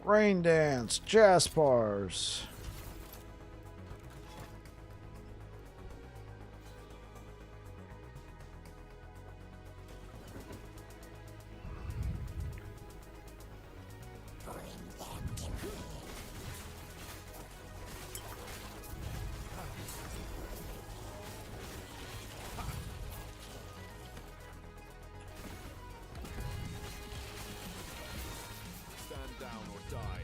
Rain Dance, Jaspars. Stand down or die.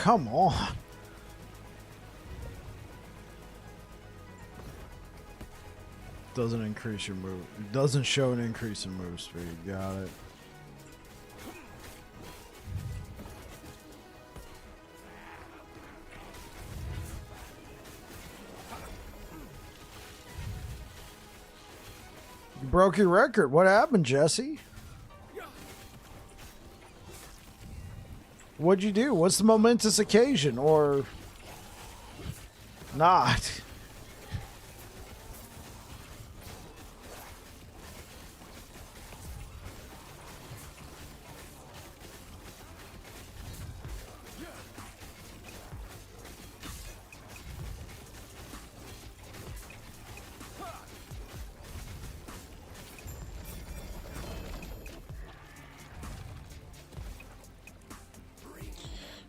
come on. Doesn't increase your move. It doesn't show an increase in move speed. Got it. You broke your record. What happened, Jesse? What'd you do? What's the momentous occasion? Or not?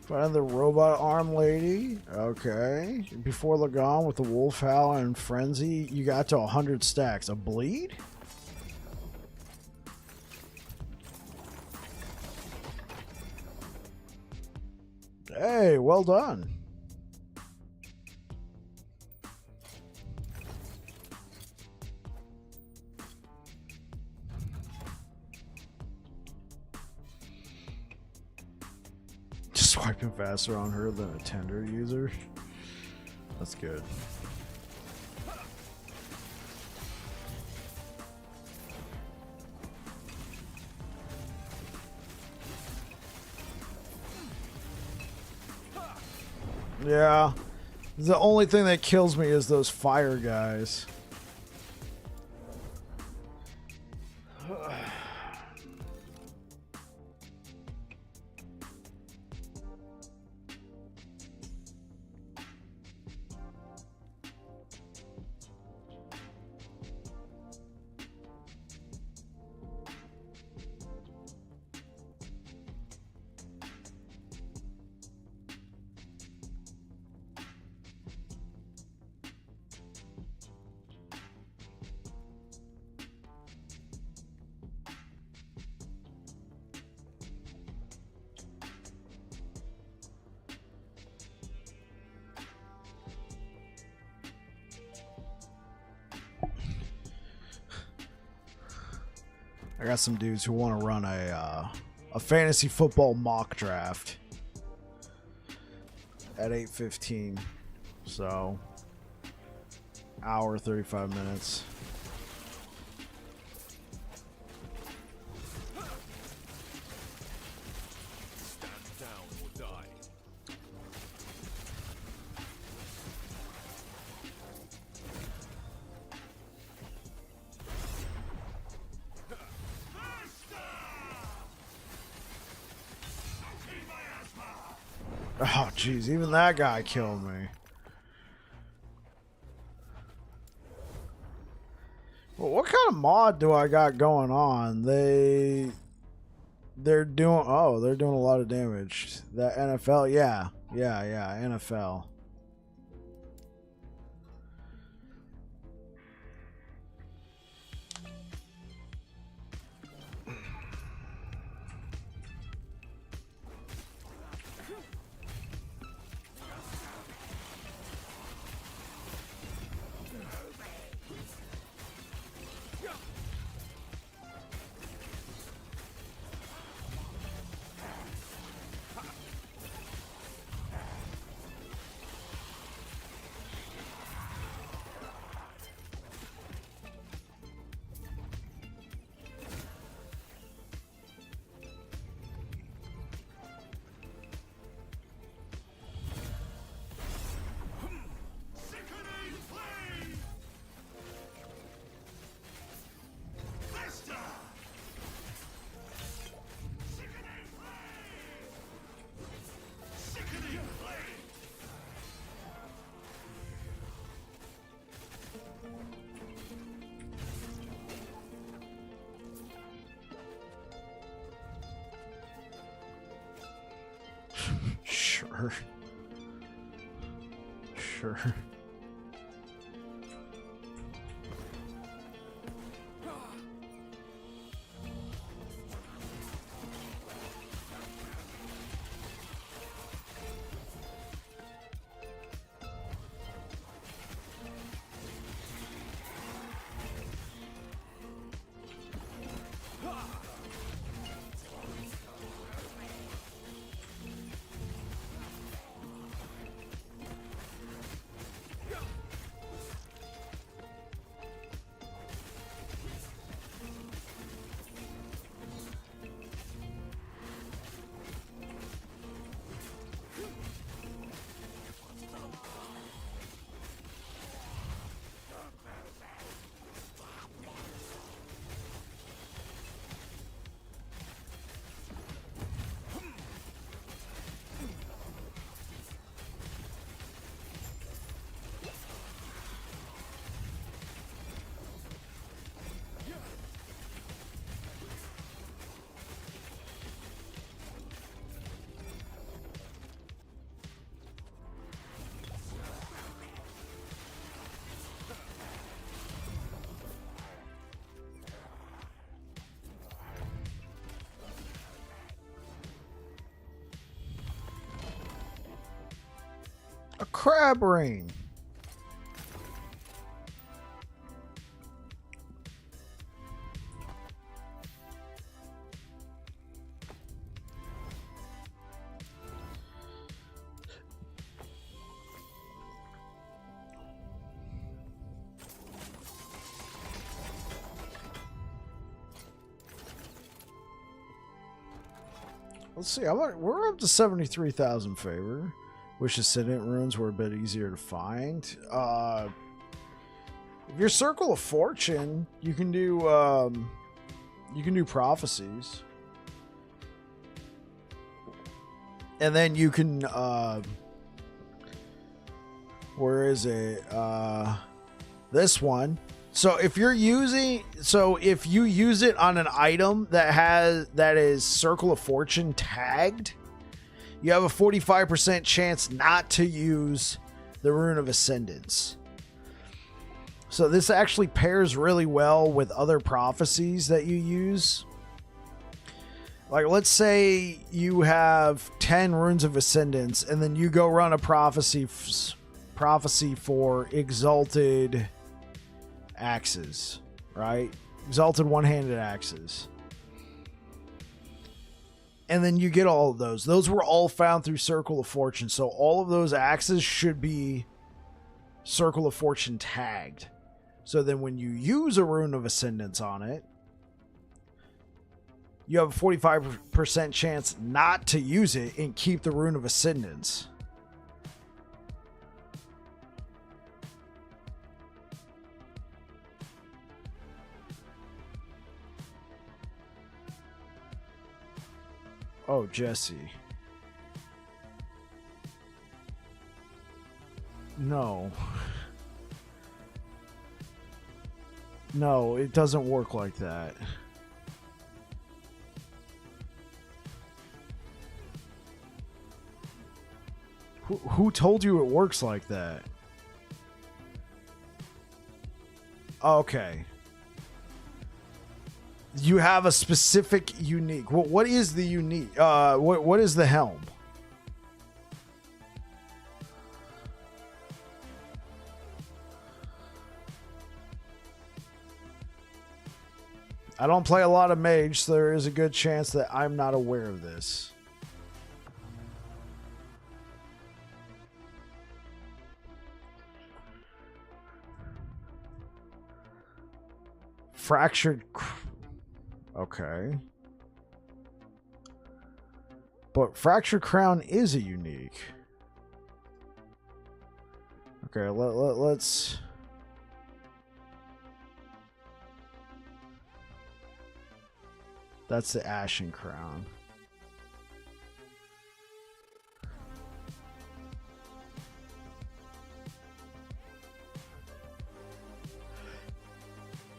Find the robot arm lady. Okay. Before Lagon with the wolf howl and frenzy, you got to 100 stacks. A bleed? Hey, well done. Swiping faster on her than a tender user. That's good. Yeah. The only thing that kills me is those fire guys. I got some dudes who want to run a fantasy football mock draft at 8:15. So, hour 35 minutes. Stand down or die. Oh, jeez, even that guy killed me. Well, what kind of mod do I got going on? They're doing they're doing a lot of damage. That NFL, yeah, NFL. Sure. Sure. crab rain. Let's see. We're up to 73,000 favor. Wish Ascendant runes were a bit easier to find. If your Circle of Fortune, you can do prophecies, and then you can where is it? This one. So if you use it on an item that is Circle of Fortune tagged, you have a 45% chance not to use the Rune of Ascendance. So this actually pairs really well with other prophecies that you use. Like, let's say you have 10 Runes of Ascendance, and then you go run a prophecy for Exalted Axes, right? Exalted one-handed axes. And then you get all of those. Those were all found through Circle of Fortune. So all of those axes should be Circle of Fortune tagged. So then when you use a Rune of Ascendance on it, you have a 45% chance not to use it and keep the Rune of Ascendance. Oh, Jesse. No. No, it doesn't work like that. Who told you it works like that? Okay. You have a specific unique. What is the unique? What is the helm? I don't play a lot of mage, so there is a good chance that I'm not aware of this. Fractured. Okay. But Fractured Crown is a unique. Okay, let's... That's the Ashen Crown.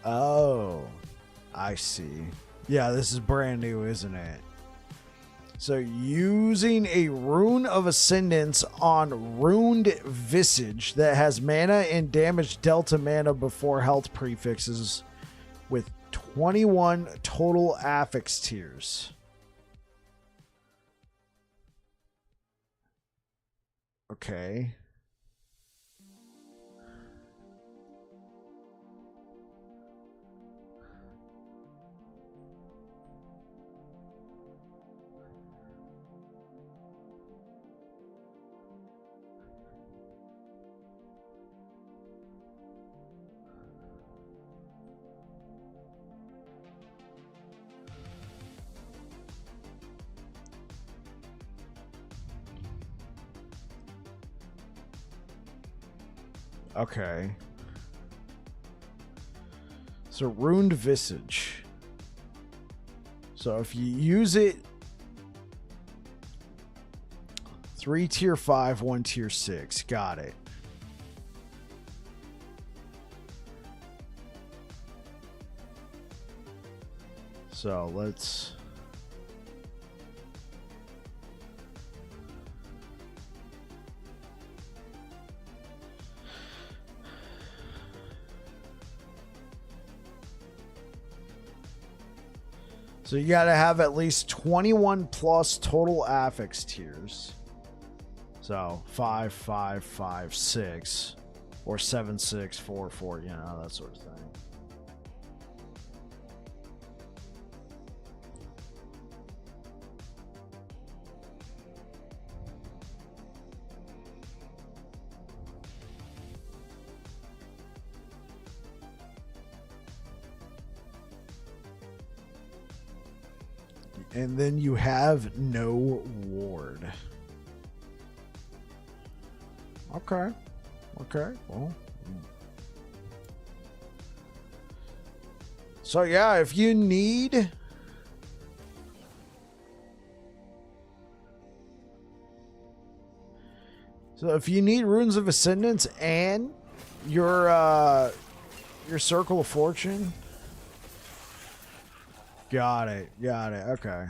Oh, I see. Yeah, this is brand new, isn't it? So using a Rune of Ascendance on Ruined Visage that has mana and damage delta mana before health prefixes with 21 total affix tiers. Okay. Okay. So Ruined Visage. So if you use it 3 tier 5, 1 tier 6. Got it. So let's... So you got to have at least 21 plus total affix tiers. So 5, 5, 5, 6, or 7, 6, 4, 4. You know, that sort of thing. And then you have no ward. Okay. Okay. Well. So yeah, if you need Runes of Ascendance and your Circle of Fortune. Got it. Got it. Okay.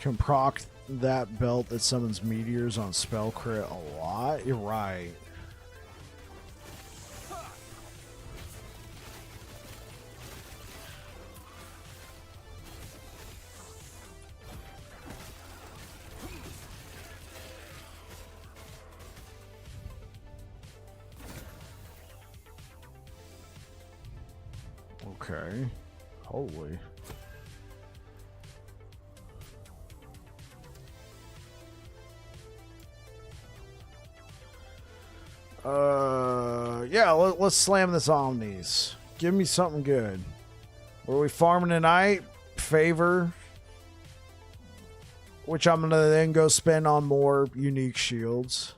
Can proc that belt that summons meteors on spell crit a lot? You're right. Okay. Holy. Yeah, let's slam this Omnis. Give me something good. Were we farming tonight? Favor. Which I'm going to then go spend on more unique shields.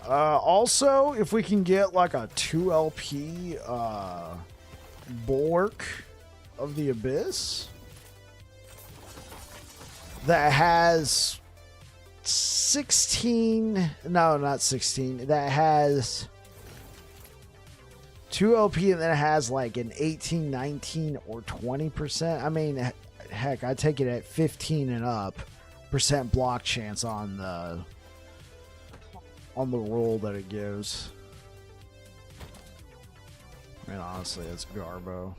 Also, if we can get like a 2 LP Bulwark of the Abyss that has 16, no, not 16, that has 2 LP and then it has like an 18, 19, or 20%. I mean, heck, I take it at 15 and up percent block chance on the roll that it gives. I mean, honestly, it's Garbo.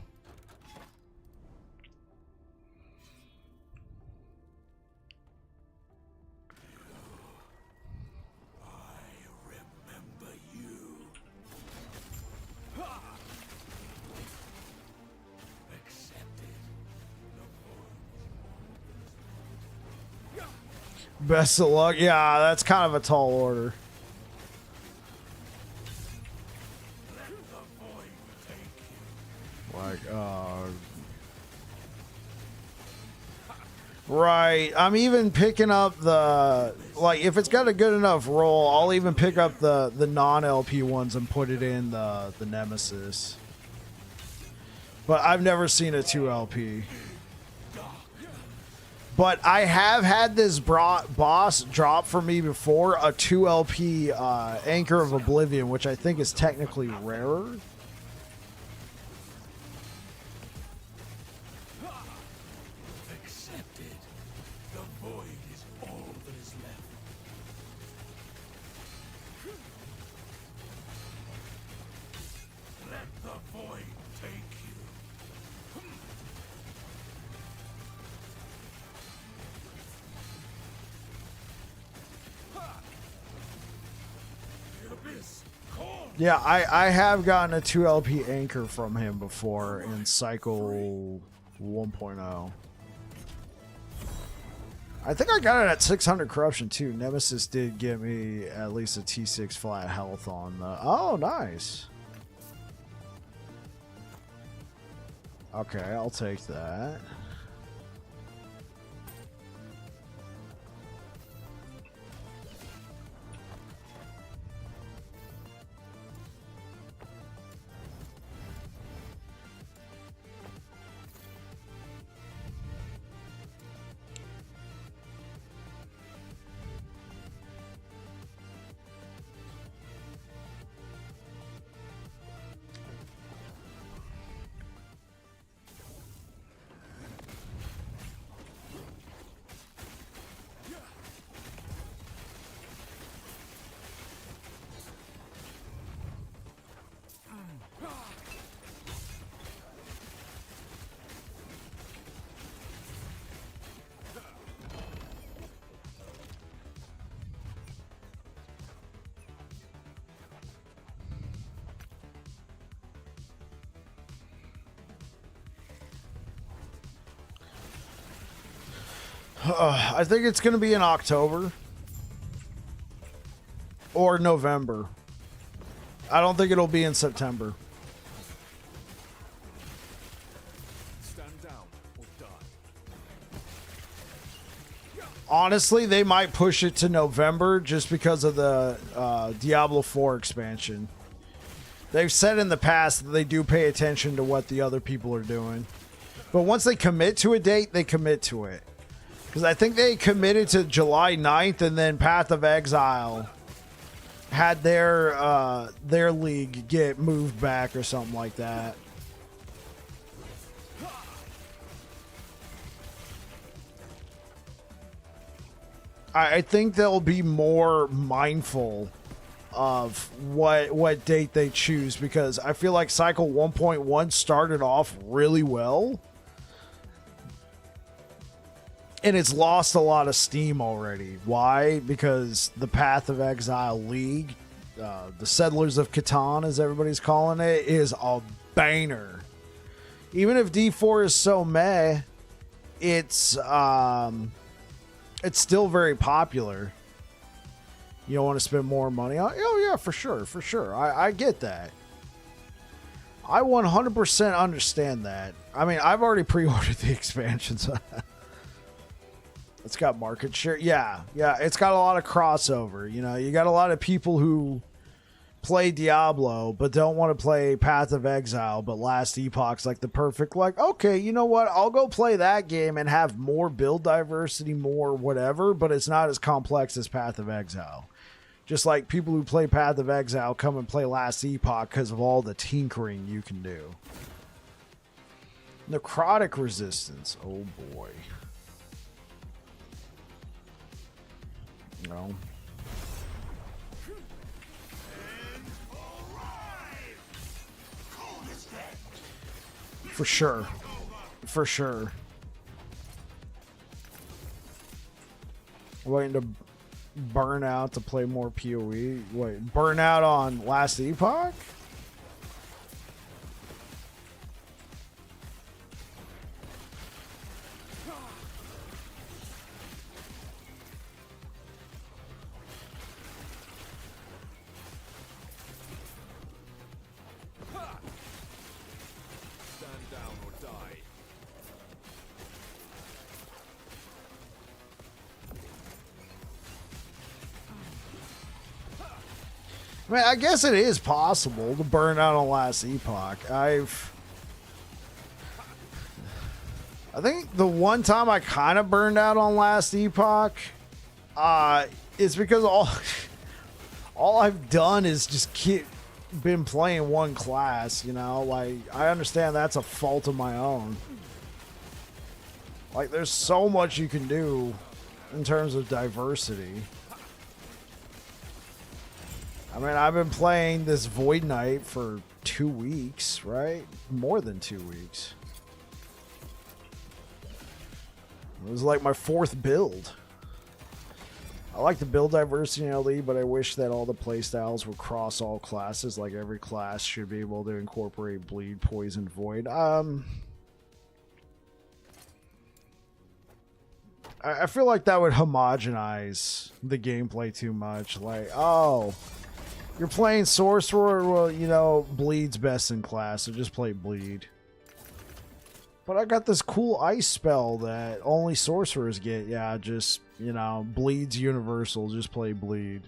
Best of luck. Yeah, that's kind of a tall order. Like, right. I'm even picking up the, like, if it's got a good enough roll, I'll even pick up the non-LP ones and put it in the Nemesis. But I've never seen a 2 LP. But I have had this boss drop for me before, a 2 LP Anchor of Oblivion, which I think is technically rarer. Accepted. The void is all that is left. Let the void take you. Yeah, I have gotten a 2 LP Anchor from him before in Cycle 1.0. I think I got it at 600 Corruption too. Nemesis did give me at least a T6 flat health on the... Oh, nice. Okay, I'll take that. I think it's going to be in October or November. I don't think it'll be in September. Stand down or die. Honestly, they might push it to November just because of the Diablo 4 expansion. They've said in the past that they do pay attention to what the other people are doing. But once they commit to a date, they commit to it. Because I think they committed to July 9th, and then Path of Exile had their league get moved back or something like that. I think they'll be more mindful of what date they choose, because I feel like Cycle 1.1 started off really well. And it's lost a lot of steam already. Why? Because the Path of Exile League, the Settlers of Catan, as everybody's calling it, is a banger. Even if D4 is so meh, it's still very popular. You don't want to spend more money on? Oh yeah, for sure. I get that. I 100% understand that. I mean, I've already pre-ordered the expansions. It's got market share. Yeah, it's got a lot of crossover. You know, you got a lot of people who play Diablo but don't want to play Path of Exile, but Last Epoch's like the perfect, like, okay, you know what? I'll go play that game and have more build diversity, more whatever, but it's not as complex as Path of Exile. Just like people who play Path of Exile come and play Last Epoch because of all the tinkering you can do. Necrotic resistance. Oh boy. No. For sure. For sure. Waiting to burn out to play more PoE. Wait, burn out on Last Epoch? Stand down or die. I mean, I guess it is possible to burn out on Last Epoch. I think the one time I kind of burned out on Last Epoch is because all I've done is just been playing one class, you know? Like, I understand that's a fault of my own. Like, there's so much you can do in terms of diversity. I mean, I've been playing this Void Knight for 2 weeks, right? More than 2 weeks. It was like my 4th build. I like the build diversity in LE, but I wish that all the playstyles would cross all classes. Like, every class should be able to incorporate bleed, poison, void. I feel like that would homogenize the gameplay too much. Like, oh, you're playing Sorcerer, well, you know, Bleed's best in class, so just play Bleed. But I got this cool ice spell that only Sorcerers get. Yeah, just, you know, Bleed's universal, just play Bleed.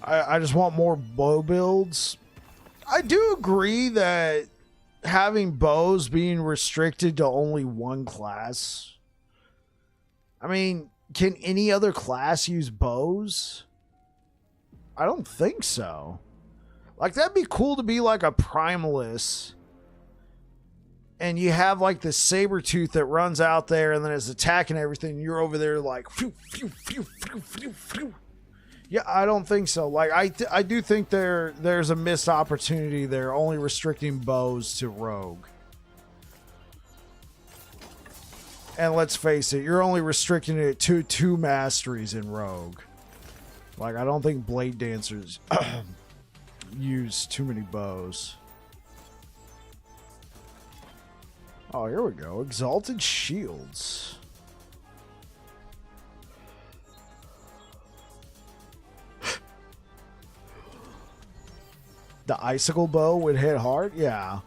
I just want more bow builds. I do agree that having bows being restricted to only one class. I mean, can any other class use bows? I don't think so. Like, that'd be cool to be like a primalist. And you have like this saber tooth that runs out there and then is attacking everything. You're over there like, phew, phew, phew, phew, phew, phew. Yeah, I don't think so. Like, I do think there's a missed opportunity there, only restricting bows to rogue. And let's face it, you're only restricting it to 2 masteries in rogue. Like, I don't think blade dancers use too many bows. Oh, here we go. Exalted shields. The icicle bow would hit hard? Yeah.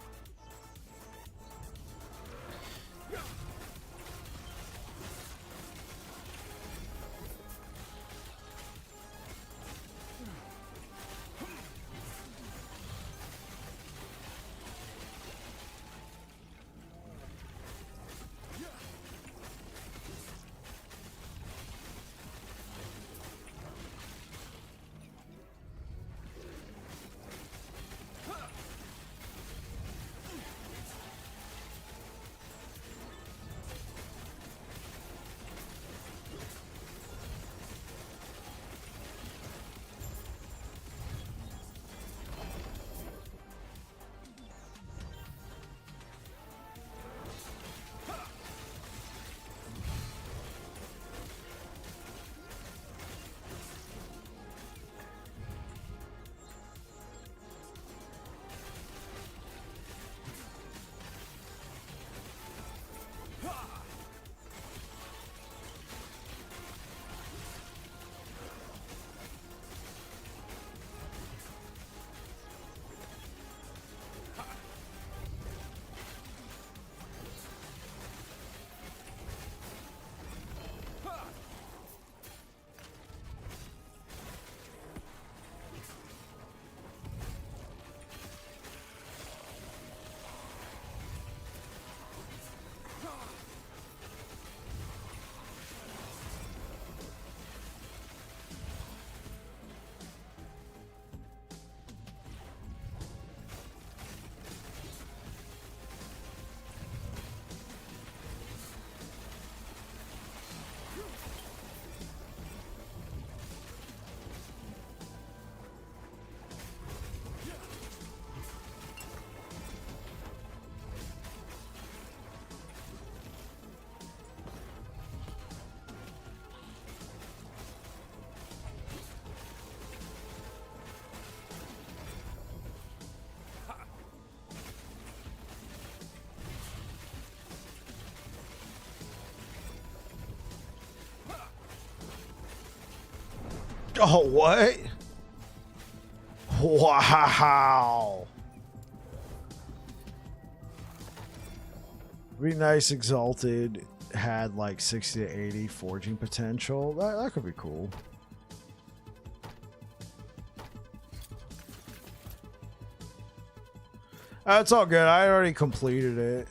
Oh, what? Wow. Be nice Exalted had like 60 to 80 forging potential. That could be cool. It's all good. I already completed it.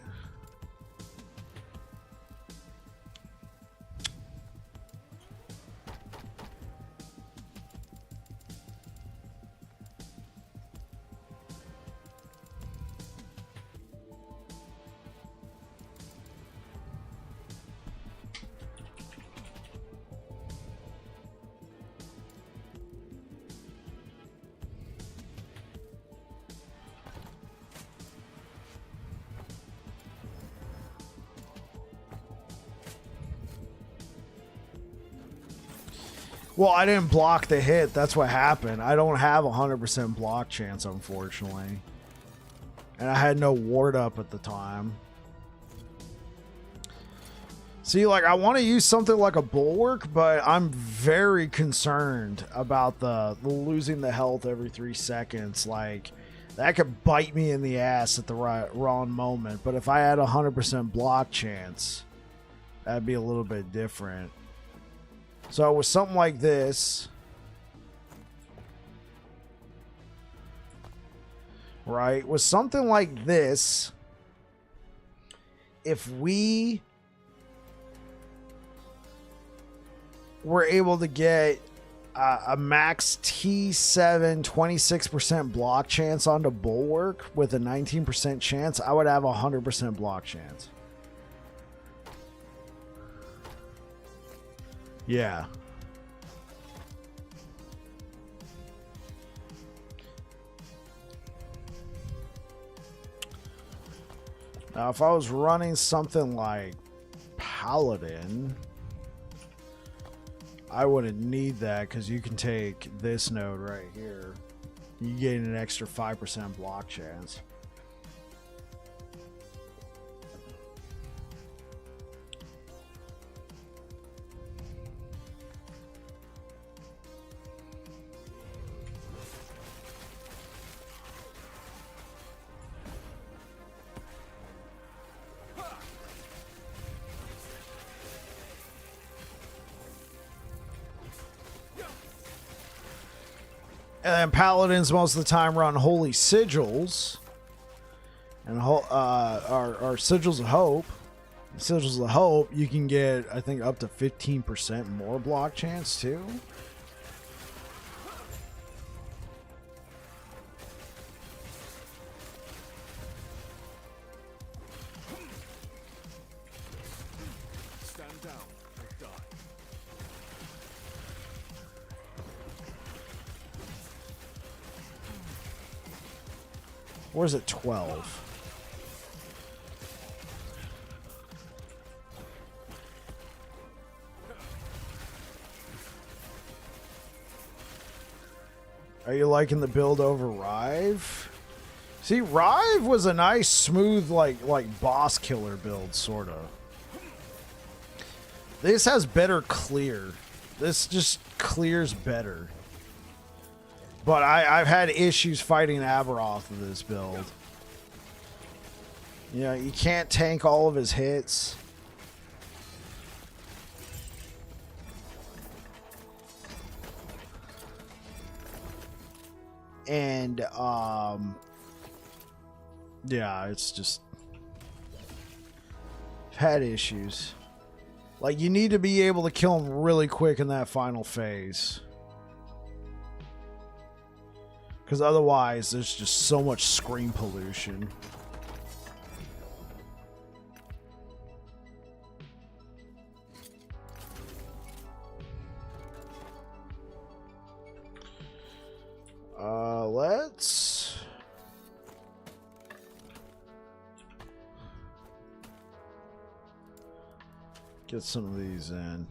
Well, I didn't block the hit. That's what happened. I don't have a 100% block chance, unfortunately. And I had no ward up at the time. See, like, I want to use something like a bulwark, but I'm very concerned about the losing the health every 3 seconds. Like, that could bite me in the ass at the wrong moment. But if I had a 100% block chance, that'd be a little bit different. So with something like this, right? With something like this, if we were able to get a max T7 26% block chance onto Bulwark with a 19% chance, I would have a 100% block chance. Yeah. Now, if I was running something like Paladin, I wouldn't need that because you can take this node right here. You gain an extra 5% block chance. And then Paladins most of the time run Holy Sigils. And are Sigils of Hope. Sigils of Hope, you can get, I think, up to 15% more block chance, too. Stand down or die. Where's it? 12. Are you liking the build over Rive? See, Rive was a nice, smooth, like boss killer build, sort of. This has better clear. This just clears better. But I've had issues fighting Aberoth with this build. You know, you can't tank all of his hits. And, yeah, it's just... I've had issues. Like, you need to be able to kill him really quick in that final phase. Because otherwise, there's just so much screen pollution. Let's... get some of these in.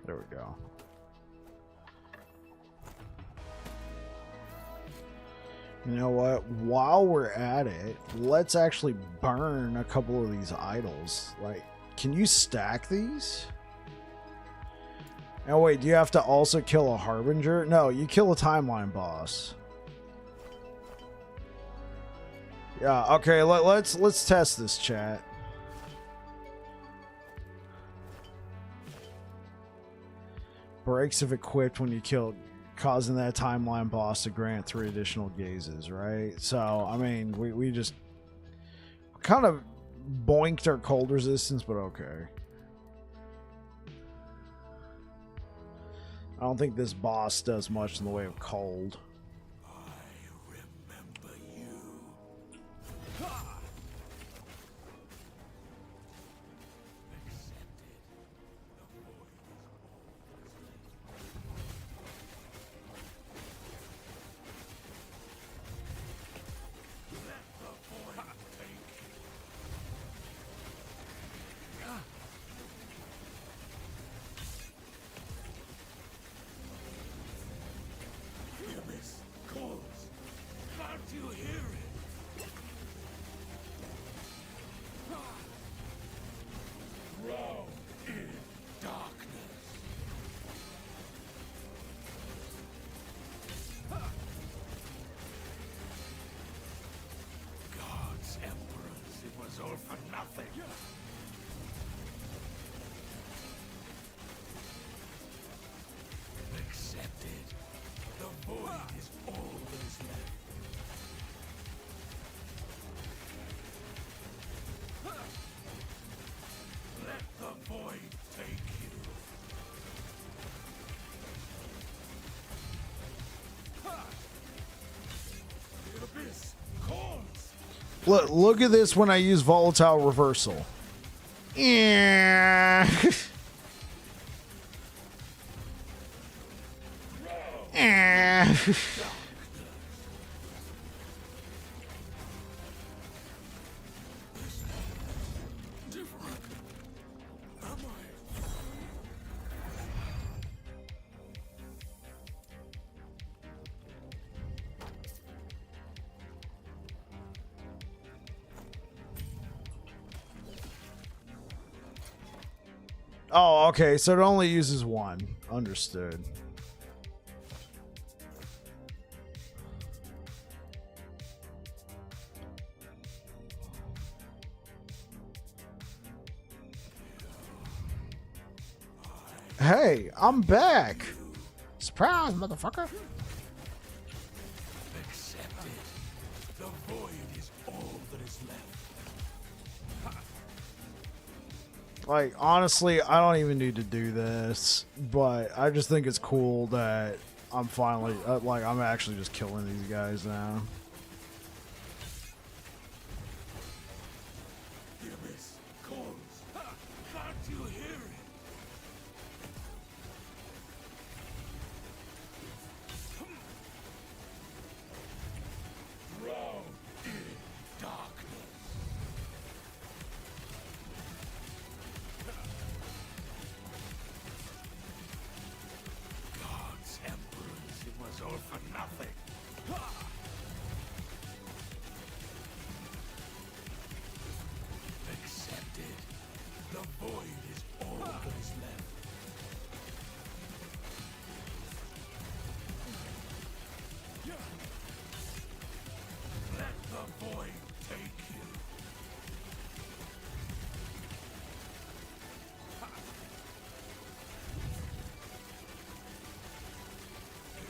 There we go. You know what? While we're at it, let's actually burn a couple of these idols. Like, can you stack these? Oh wait, do you have to also kill a Harbinger? No, you kill a timeline boss. Yeah, okay, let's test this, chat. Breaks if equipped when you kill, causing that timeline boss to grant 3 additional gazes, right? So, I mean, we just kind of boinked our cold resistance, but okay. I don't think this boss does much in the way of cold. I remember you. Look at this when I use volatile reversal. Yeah. Oh, okay, so it only uses one. Understood. Hey, I'm back. Surprise, motherfucker. Accept it. The void is all that is left. Like, honestly, I don't even need to do this, but I just think it's cool that I'm finally, like, I'm actually just killing these guys now. The abyss calls. Can't you hear it? Drown in darkness. God's emperors, it was all for nothing. Accept it. The void is all that is left. Let the void take you.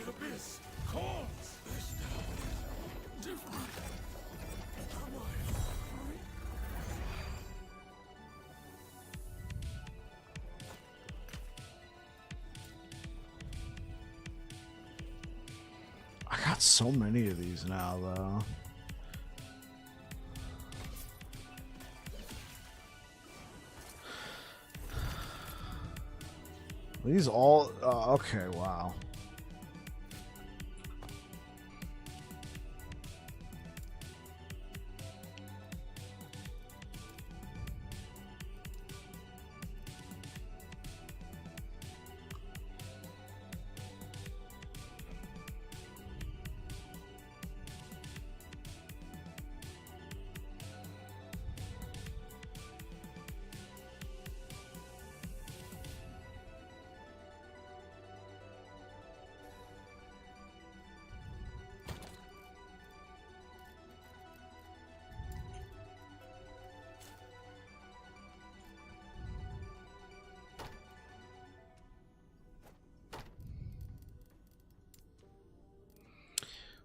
The abyss calls. This now is different. Am I free? I got so many of these now, though. These all, okay, wow.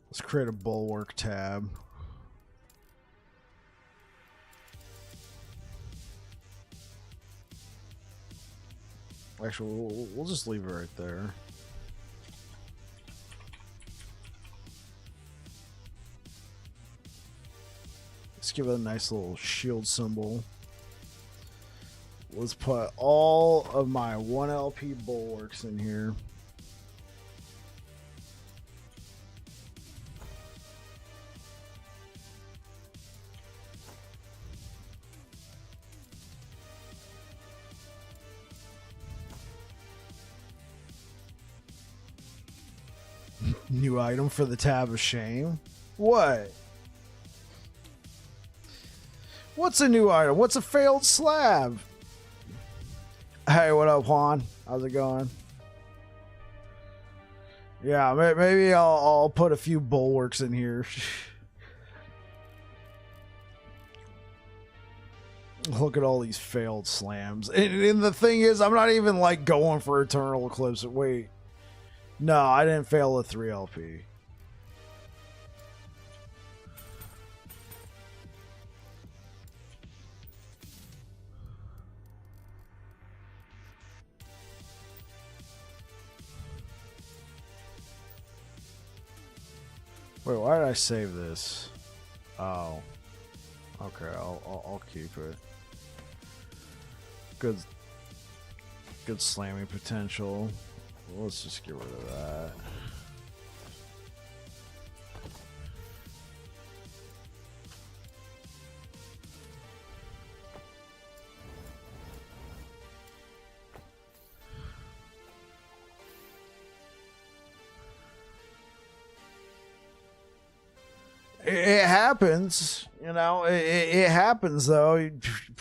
Let's create a bulwark tab. Actually, we'll just leave it right there. Let's give it a nice little shield symbol. Let's put all of my 1 LP bulwarks in here. New item for the tab of shame? What? What's a new item? What's a failed slab? Hey, what up, Juan? How's it going? Yeah, maybe I'll put a few bulwarks in here. Look at all these failed slams. And the thing is, I'm not even like going for Eternal Eclipse. Wait. No, I didn't fail a 3 LP. Wait, why did I save this? Oh. Okay, I'll keep it. Good slamming potential. Let's just get rid of that. It happens, you know. It happens though.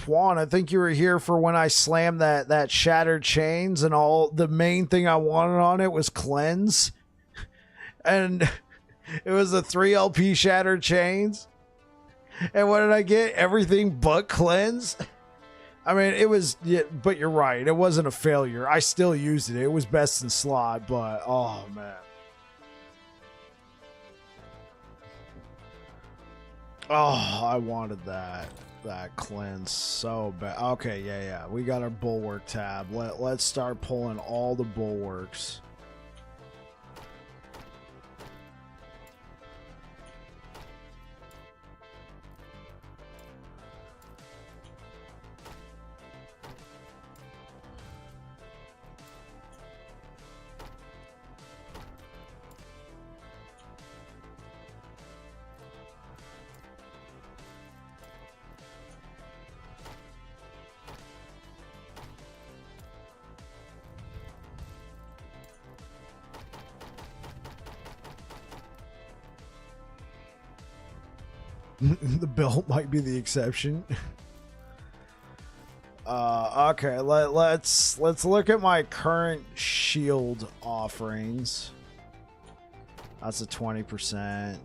Juan, I think you were here for when I slammed that shattered chains, and all the main thing I wanted on it was cleanse, and it was a 3 LP shattered chains. And what did I get? Everything but cleanse. I mean, it was, yeah, but you're right. It wasn't a failure. I still used it. It was best in slot, but oh man. Oh, I wanted that cleanse so bad. Okay, yeah. We got our bulwark tab. Let's start pulling all the bulwarks. The belt might be the exception. Okay, let's look at my current shield offerings. That's a 20%.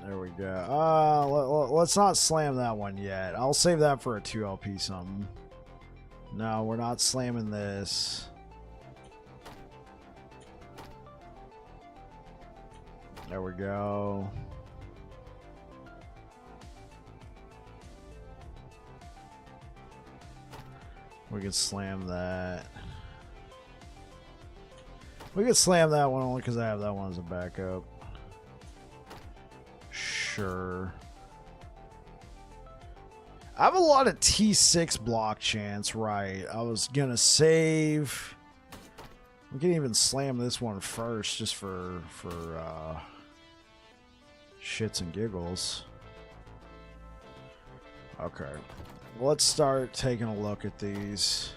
There we go. Let's not slam that one yet. I'll save that for a 2 LP something. No, we're not slamming this. There we go. We can slam that. We can slam that one only because I have that one as a backup. Sure. I have a lot of T6 block chance, right? I was gonna save. We can even slam this one first just for shits and giggles. Okay. Let's start taking a look at these.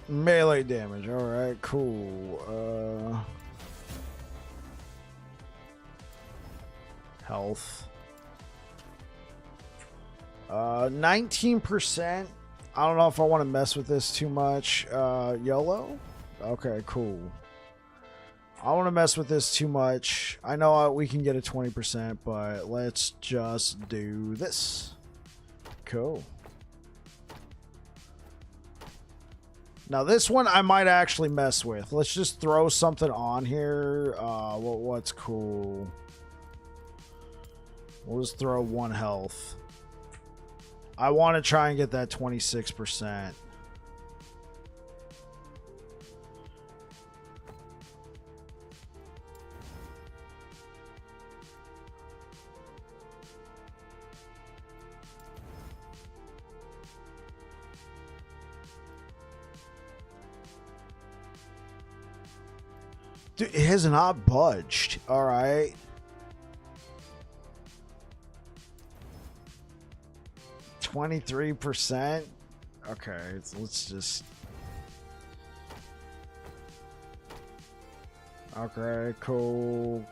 Melee damage. All right, cool. Health. 19%. I don't know if I want to mess with this too much. YOLO? Okay, cool. I don't want to mess with this too much. I know we can get a 20%, but let's just do this. Cool. Now this one I might actually mess with. Let's just throw something on here. What's cool? We'll just throw 1 health. I want to try and get that 26%. Dude, it has not budged. All right. %. Okay, let's just. Okay, cool.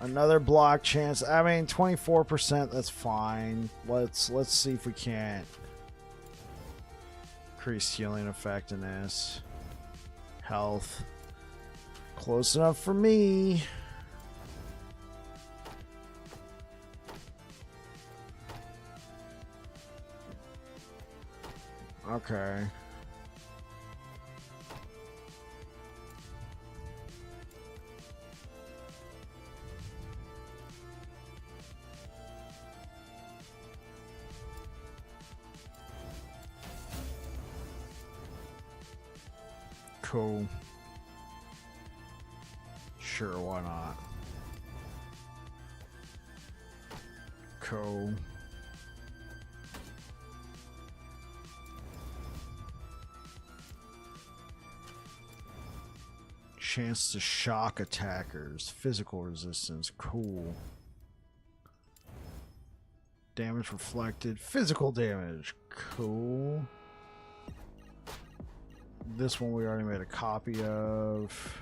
Another block chance. I mean, 24%. That's fine. Let's see if we can't increase healing effectiveness. Health. Close enough for me. Okay. Cool. Sure, why not? Cool. Chance to shock attackers. Physical resistance. Cool. Damage reflected. Physical damage. Cool. This one we already made a copy of.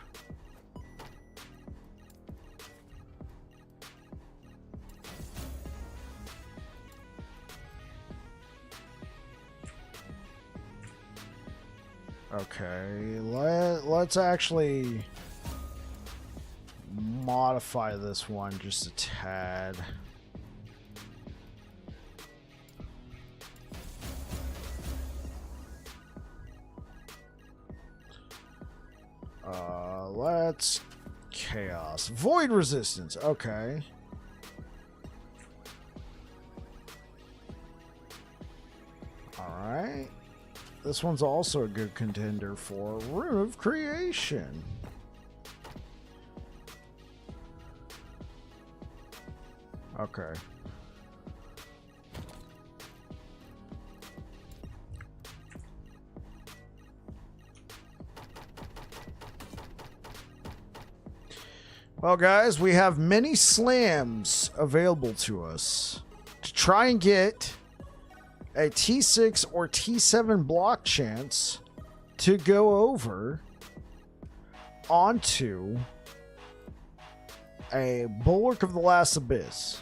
Okay, let's actually modify this one just a tad. Let's chaos. Void resistance. Okay. Alright. This one's also a good contender for Rune of Creation. Okay. Well, guys, we have many slams available to us to try and get a T6 or T7 block chance to go over onto a Bulwark of the Last Abyss.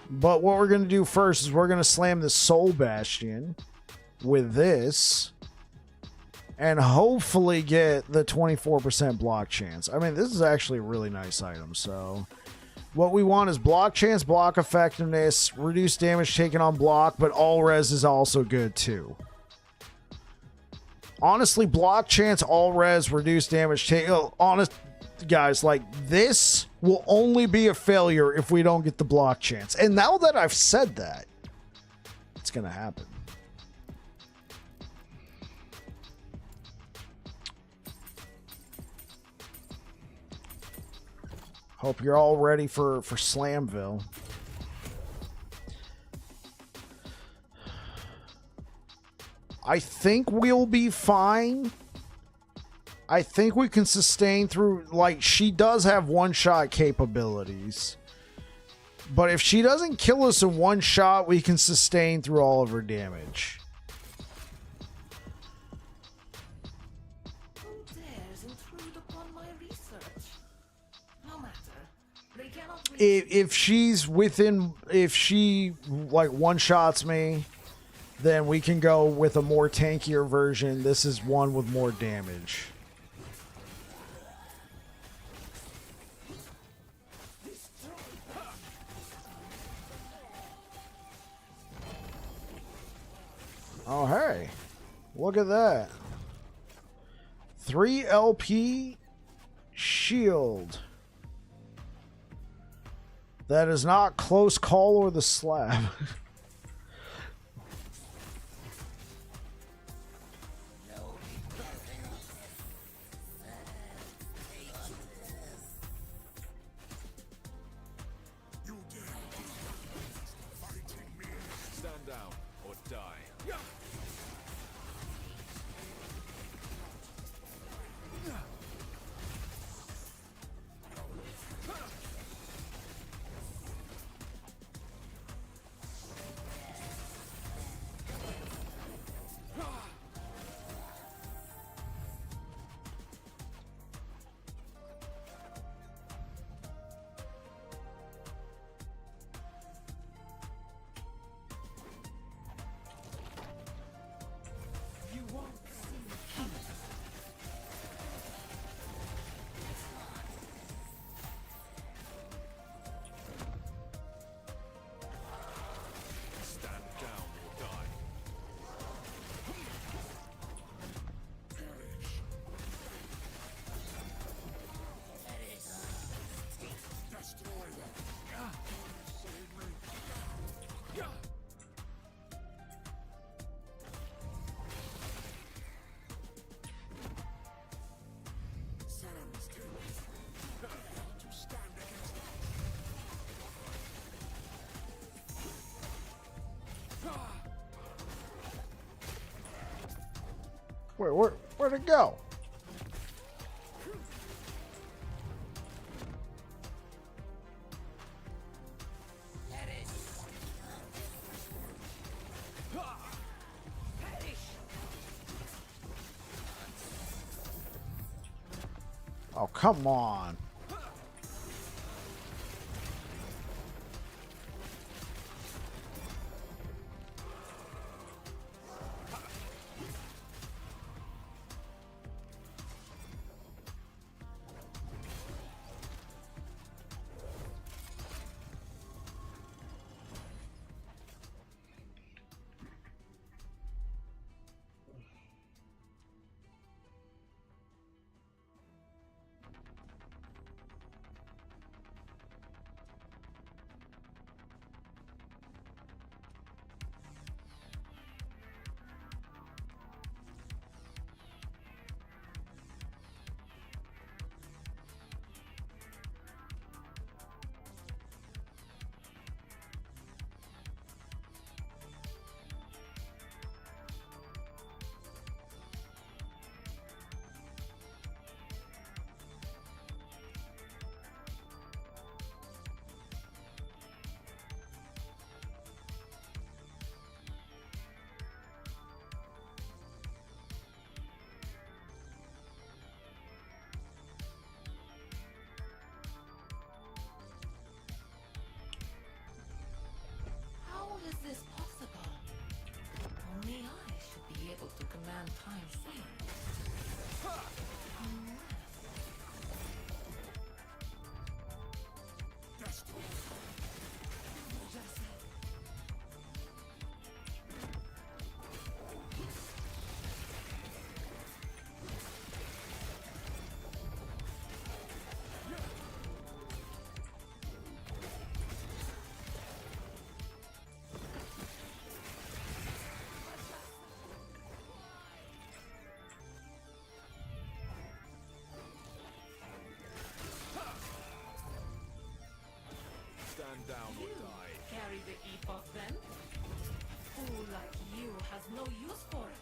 But what we're going to do first is we're going to slam the Soul Bastion with this and hopefully get the 24% block chance. I mean, this is actually a really nice item, so what we want is block chance, block effectiveness, reduce damage taken on block, but all res is also good too. Honestly, block chance, all res, reduce damage taken. Honest, guys, like this will only be a failure if we don't get the block chance. And now that I've said that, it's going to happen. Hope you're all ready for Slamville. I think we'll be fine. I think we can sustain through, like, she does have one-shot capabilities. But if she doesn't kill us in one shot, we can sustain through all of her damage. If she's within, if she like one-shots me, then we can go with a more tankier version. This is one with more damage. Oh, hey. Look at that. 3 LP shield. That is not close call or the slab. Stand down or die. Where'd it go? Oh, come on. Is this possible? Only I should be able to command time safe. Stand down or die. Carry the Epoch then? Fool like you has no use for it.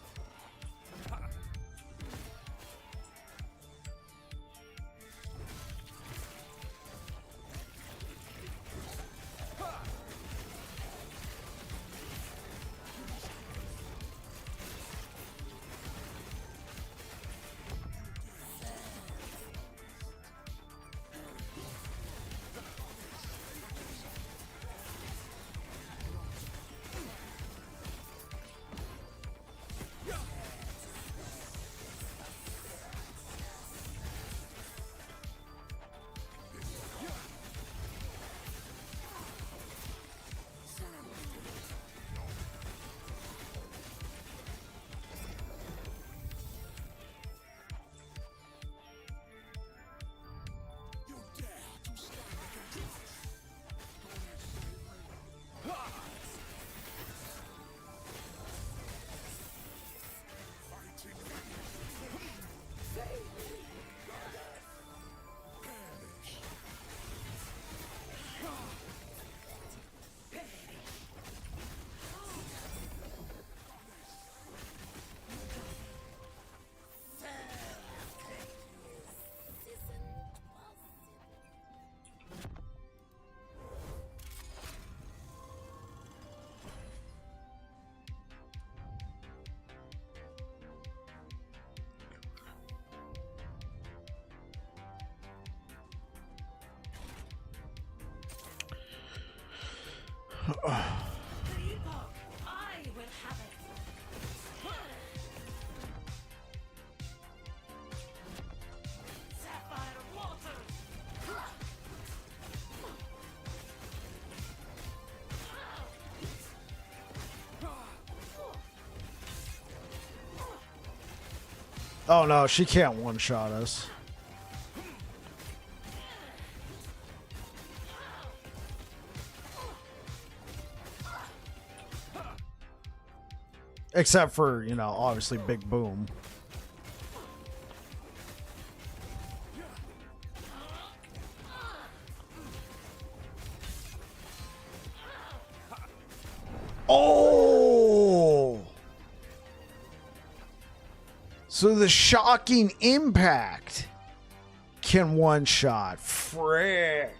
The Epoch, I will have it. Sapphire water. Oh no, she can't one-shot us. Except for, you know, obviously Big Boom. Oh! So the shocking impact can one shot. Frick.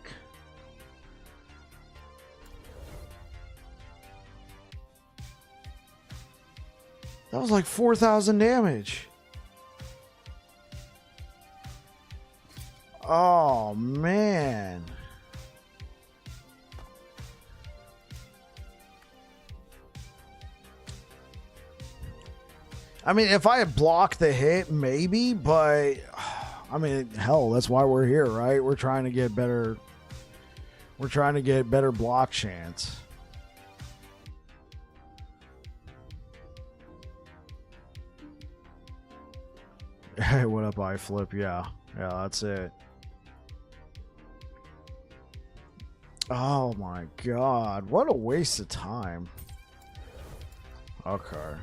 That was like 4,000 damage. Oh, man. I mean, if I had blocked the hit, maybe, but I mean, hell, that's why we're here, right? We're trying to get better. We're trying to get better block chance. Hey, what up, iFlip? Yeah, that's it. Oh my god, what a waste of time. Okay.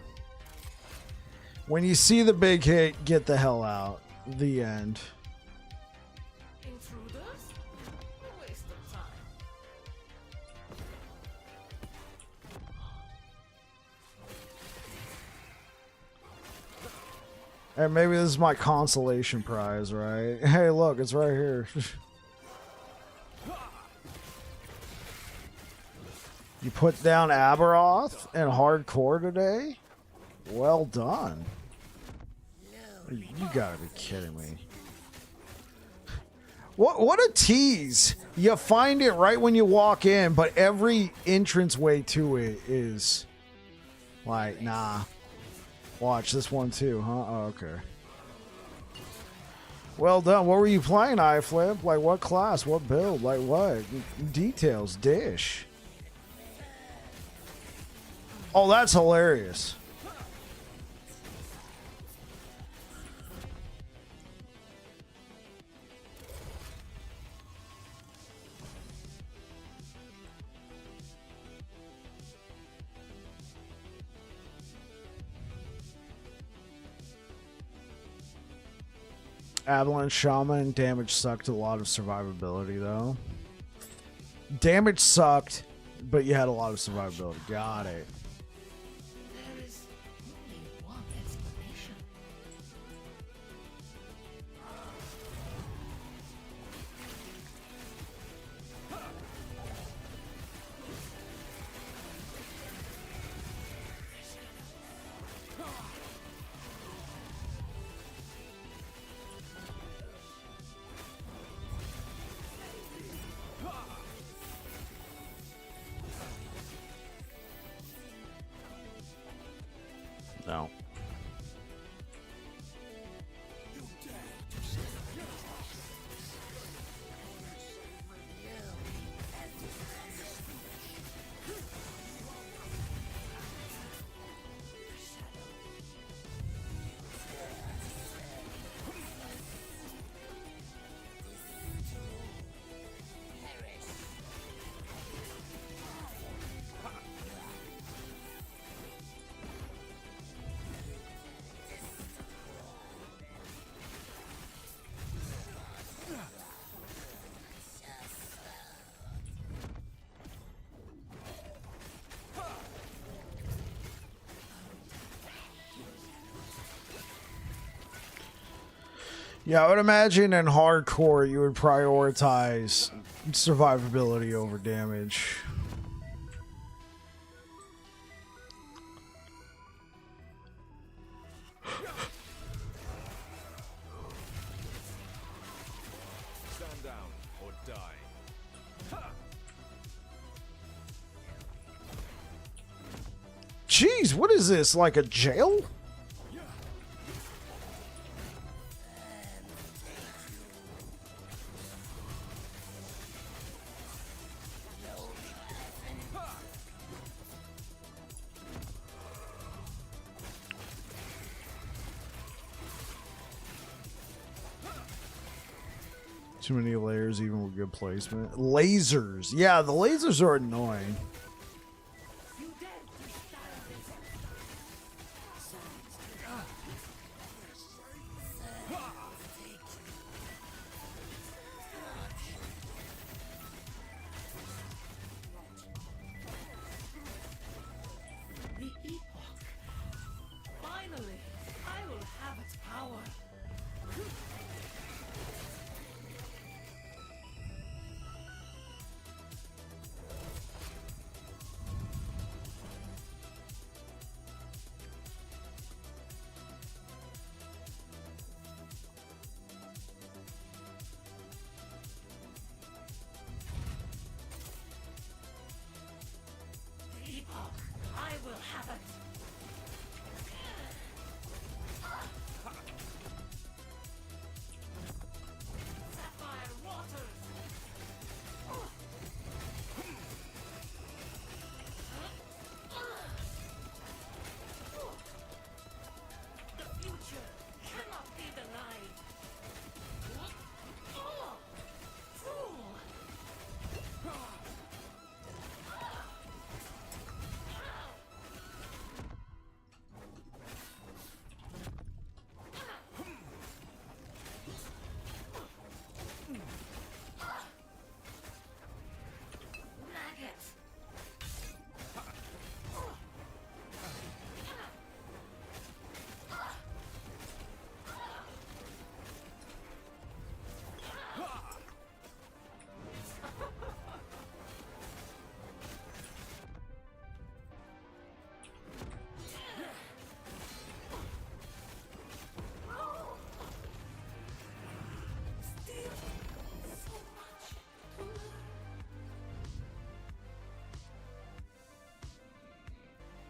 When you see the big hit, get the hell out. The end. Intruders? A waste of time. And maybe this is my consolation prize, right? Hey, look, it's right here. You put down Aberoth in hardcore today? Well done. You gotta be kidding me. What a tease. You find it right when you walk in, but every entranceway to it is like, nah. Watch this one too, huh? Oh, okay. Well done. What were you playing, iFlip? Like what class? What build? Like what? Details. Dish. Oh, that's hilarious. Avalanche Shaman damage sucked a lot of survivability though. Damage sucked, but you had a lot of survivability. Got it. There is only one explanation. No. Yeah, I would imagine in hardcore you would prioritize survivability over damage. Stand down or die. Jeez, what is this? Like a jail? Too many layers, even with good placement. Lasers. Yeah, the lasers are annoying. The Epoch. Finally, I will have its power.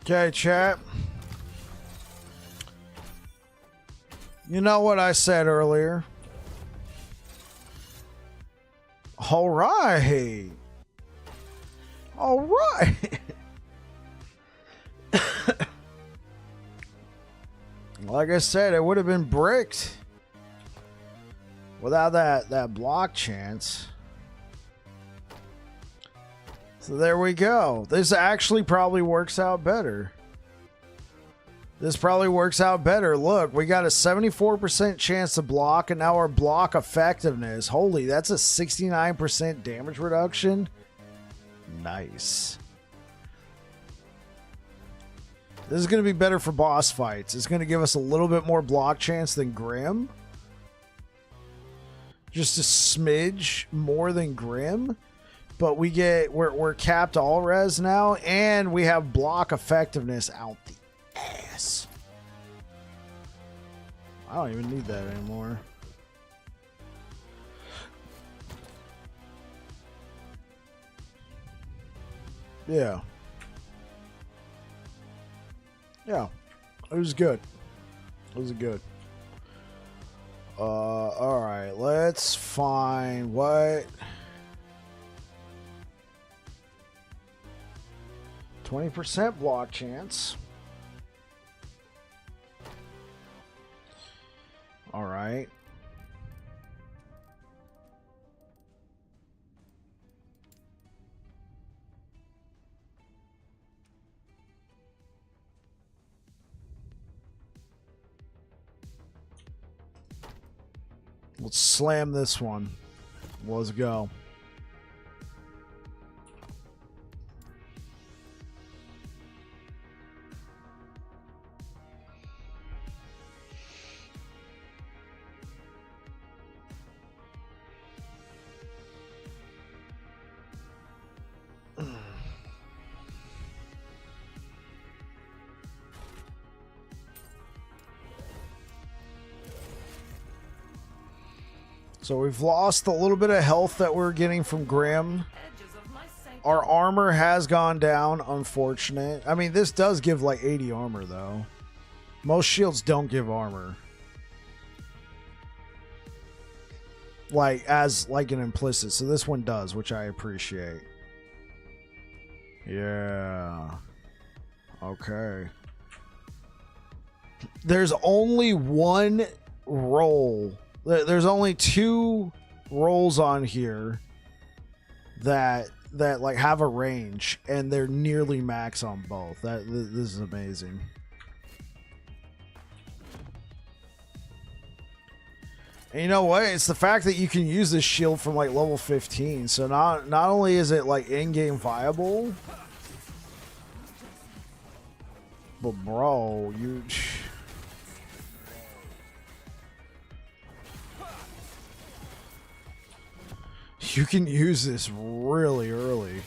Okay, chat. You know what I said earlier. All right. All right. Like I said, it would have been bricked without that block chance. So there we go. This actually probably works out better. This probably works out better. Look, we got a 74% chance to block, and now our block effectiveness. Holy, that's a 69% damage reduction. Nice. This is going to be better for boss fights. It's going to give us a little bit more block chance than Grim. Just a smidge more than Grim. But we're capped all res now, and we have block effectiveness out the ass. I don't even need that anymore. Yeah. Yeah. It was good. It was good. Alright, let's find what 20% block chance. All right. Let's slam this one. Let's go. So we've lost a little bit of health that we're getting from Grim. Our armor has gone down, unfortunate. I mean, this does give like 80 armor, though. Most shields don't give armor. Like, as like an implicit. So this one does, which I appreciate. Yeah. Okay. There's only one roll. There's only 2 rolls on here that like have a range, and they're nearly max on both. This is amazing. And you know what? It's the fact that you can use this shield from like level 15. So not only is it like in-game viable, but bro, you can use this really early.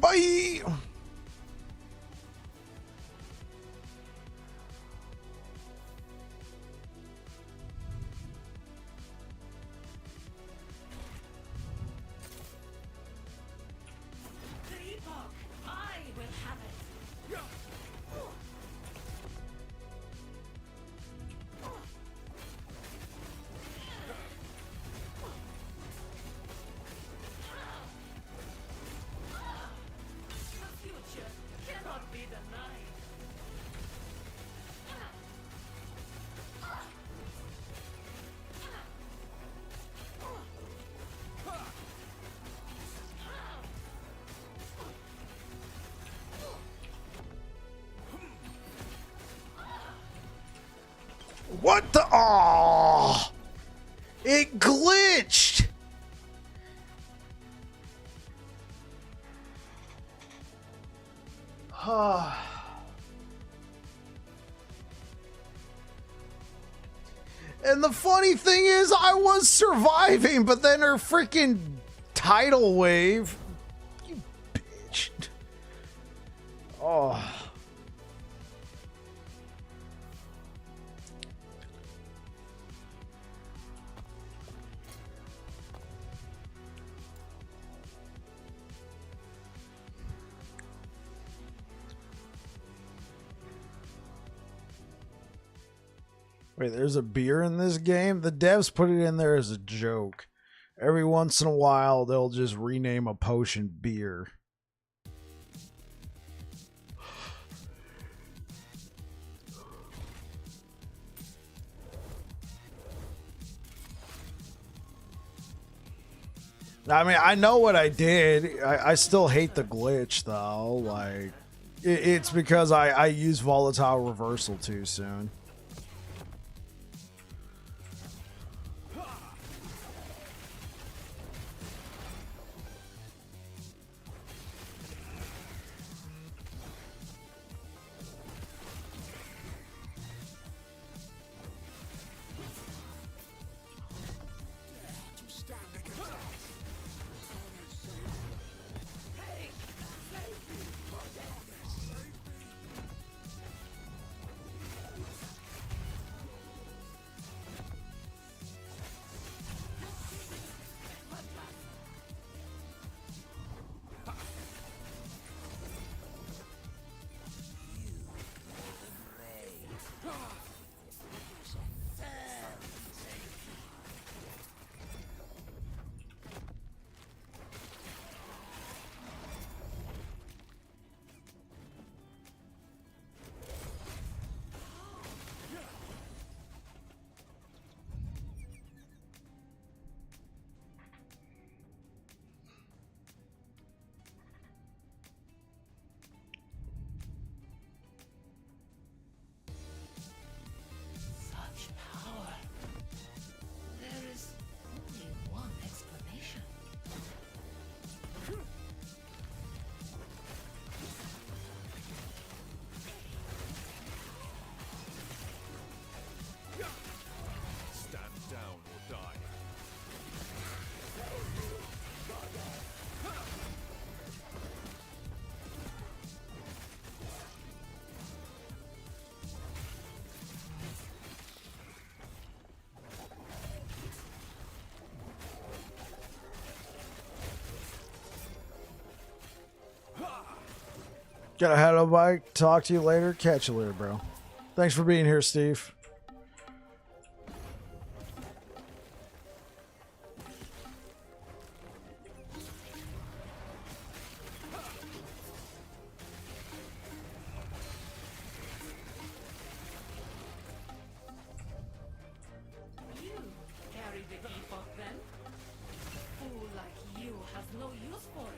Bye. The Epoch! I will have it! The future cannot be denied. What the? Oh, it glitched. And the funny thing is, I was surviving, but then her freaking tidal wave. You bitch. Oh. Wait, there's a beer in this game? The devs put it in there as a joke. Every once in a while, they'll just rename a potion beer. I mean, I know what I did. I still hate the glitch, though. Like, it's because I use volatile reversal too soon. Such power. There is only one explanation. Stand down or die. Gotta head up, Mike. Talk to you later. Catch you later, bro. Thanks for being here, Steve. You carry the Epoch then? Fool like you has no use for it.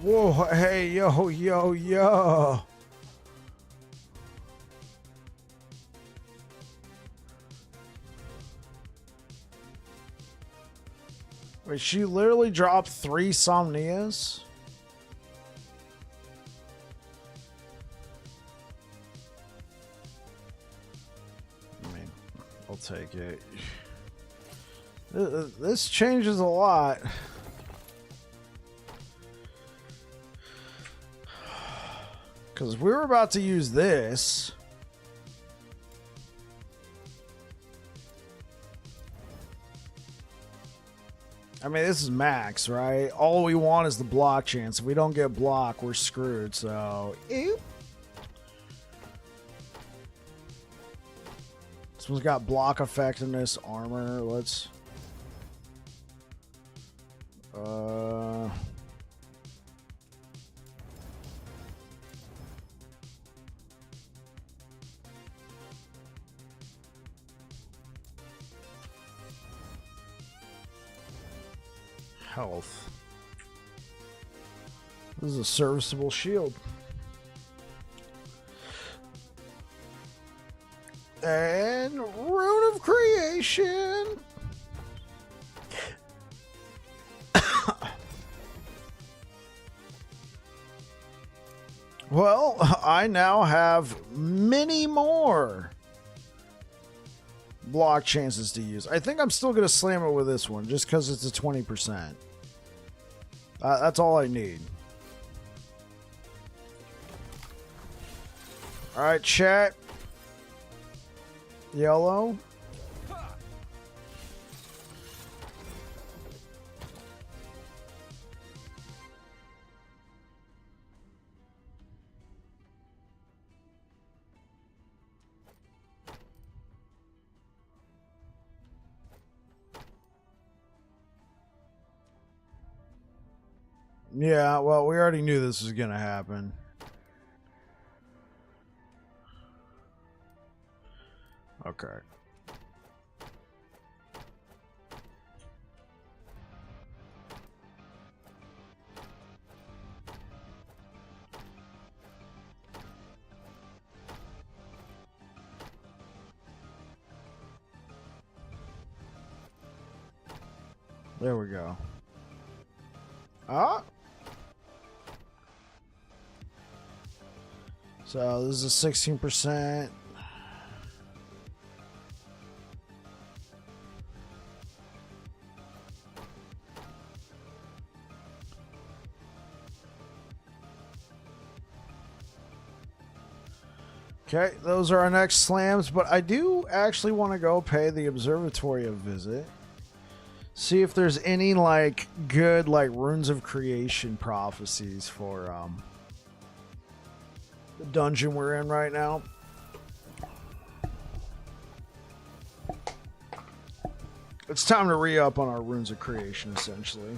Whoa, hey, yo, yo, yo. Wait, she literally dropped 3 Somnias? I mean, I'll take it. This changes a lot. Because we were about to use this. I mean, this is max, right? All we want is the block chance. If we don't get block, we're screwed, so... Ew. This one's got block effectiveness, armor. Let's... Health. This is a serviceable shield. And Rune of Creation. Well, I now have many more block chances to use. I think I'm still going to slam it with this one just because it's a 20%. That's all I need. All right, chat. Yellow. Yeah, well, we already knew this was going to happen. Okay. There we go. Ah. So this is a 16%. Okay, those are our next slams, but I do actually want to go pay the observatory a visit. See if there's any like good like runes of creation prophecies for the dungeon we're in right now. It's time to re-up on our runes of creation, essentially.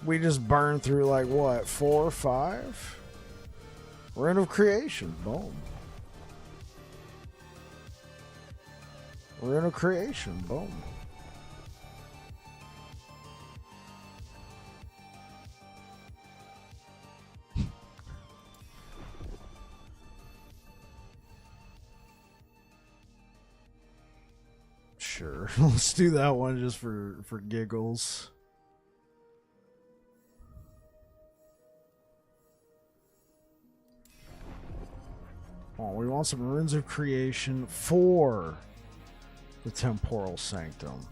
We just burned through like what, 4 or 5? Rune of creation, boom. Rune of creation, boom. Sure, let's do that one just for giggles. Oh, we want some runes of creation for the temporal sanctum.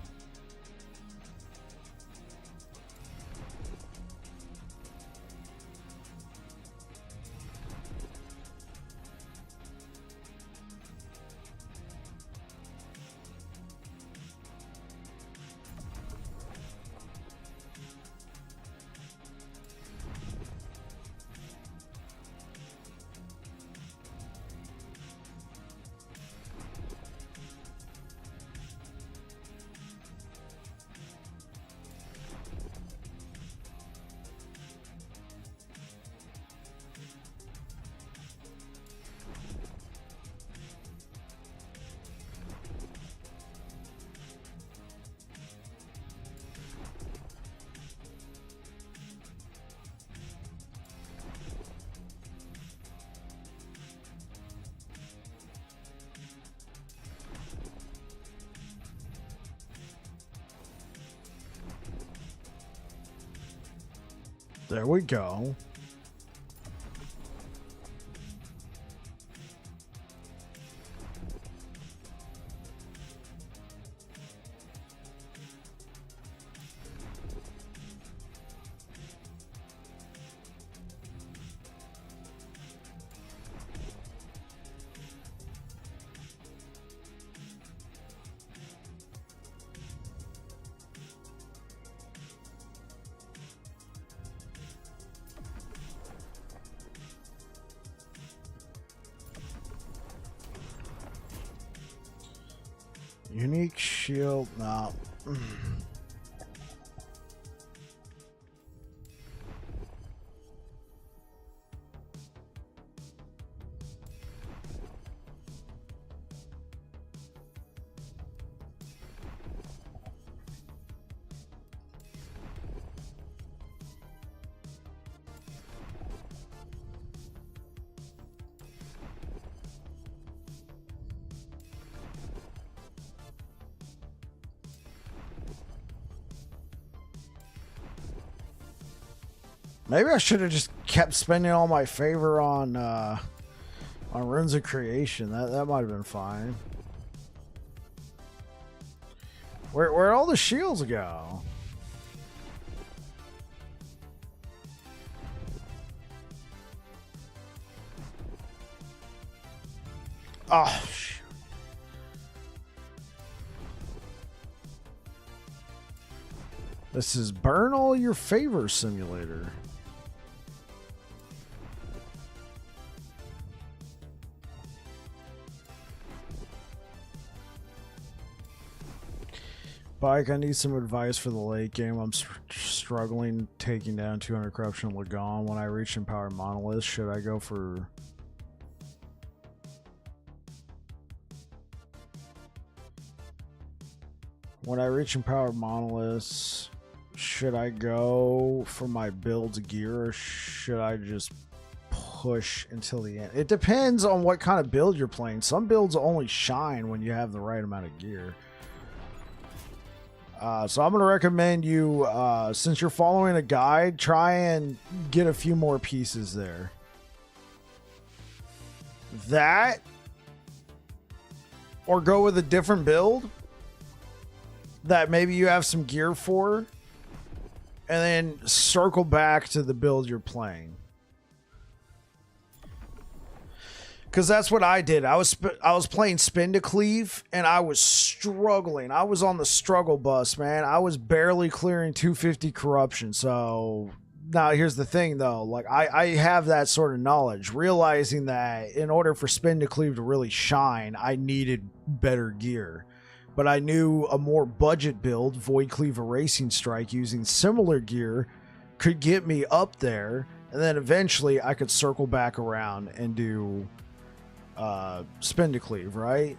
There we go. Unique shield. No. Maybe I should have just kept spending all my favor on Runes of Creation. That might have been fine. Where'd all the shields go? Oh, shoot. This is Burn All Your Favor Simulator. Bike, I need some advice for the late game. I'm struggling taking down 200 Corruption Lagon. When I reach Empowered Monolith, should I go for... When I reach Empowered Monoliths, should I go for my build's gear or should I just push until the end? It depends on what kind of build you're playing. Some builds only shine when you have the right amount of gear. So I'm going to recommend you, since you're following a guide, try and get a few more pieces there. That, or go with a different build that maybe you have some gear for, and then circle back to the build you're playing. Because that's what I did. I was playing Spin to Cleave, and I was struggling. I was on the struggle bus, man. I was barely clearing 250 corruption. So now here's the thing, though. Like I have that sort of knowledge, realizing that in order for Spin to Cleave to really shine, I needed better gear. But I knew a more budget build, Void Cleave Erasing Strike, using similar gear could get me up there, and then eventually I could circle back around and do Spin to Cleave, right?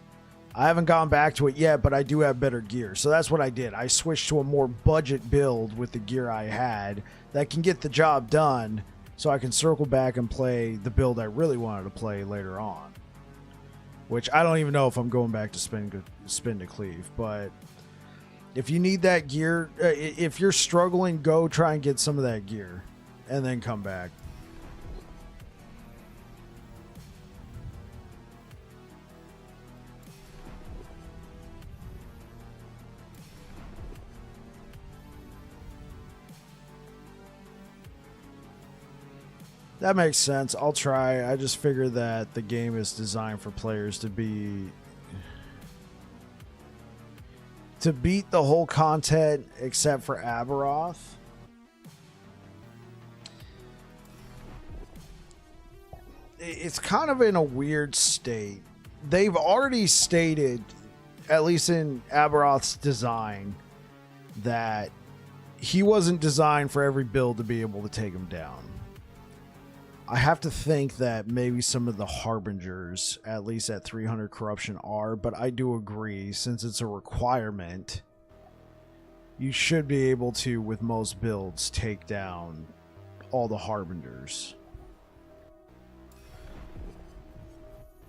I haven't gone back to it yet, but I do have better gear. So that's what I did. I switched to a more budget build with the gear I had that can get the job done, so I can circle back and play the build I really wanted to play later on. Which I don't even know if I'm going back to Spin to Cleave, but if you need that gear, if you're struggling, go try and get some of that gear and then come back. That makes sense. I'll try. I just figure that the game is designed for players to beat the whole content except for Aberoth. It's kind of in a weird state. They've already stated, at least in Aberoth's design, that he wasn't designed for every build to be able to take him down. I have to think that maybe some of the Harbingers, at least at 300 corruption, are, but I do agree, since it's a requirement, you should be able to, with most builds, take down all the Harbingers.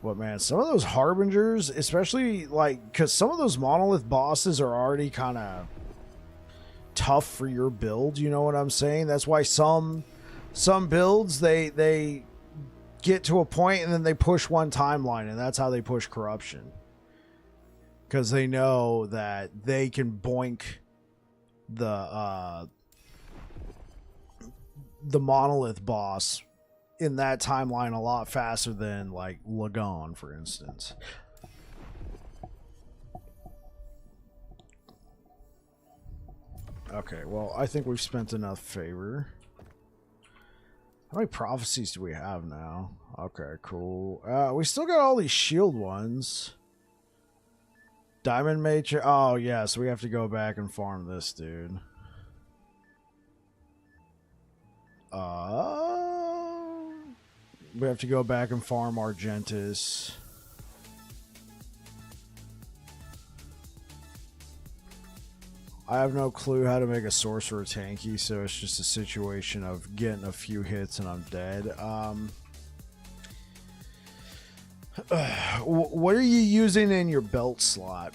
But man, some of those Harbingers, especially like, because some of those Monolith bosses are already kind of tough for your build. You know what I'm saying? That's why some builds they get to a point and then they push one timeline, and that's how they push corruption, because they know that they can boink the monolith boss in that timeline a lot faster than like Lagon, for instance. Okay, well, I think we've spent enough favor. How many prophecies do we have now? Okay, cool. We still got all these shield ones. Diamond Matrix. Oh, yeah, so we have to go back and farm this dude. We have to go back and farm Argentus. I have no clue how to make a sorcerer tanky, so it's just a situation of getting a few hits and I'm dead. What are you using in your belt slot?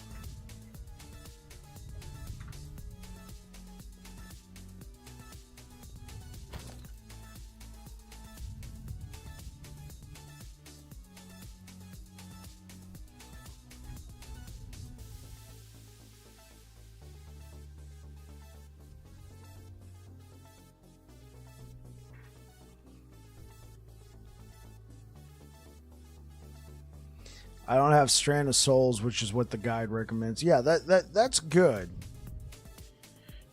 I don't have Strand of Souls, which is what the guide recommends. Yeah, that's good.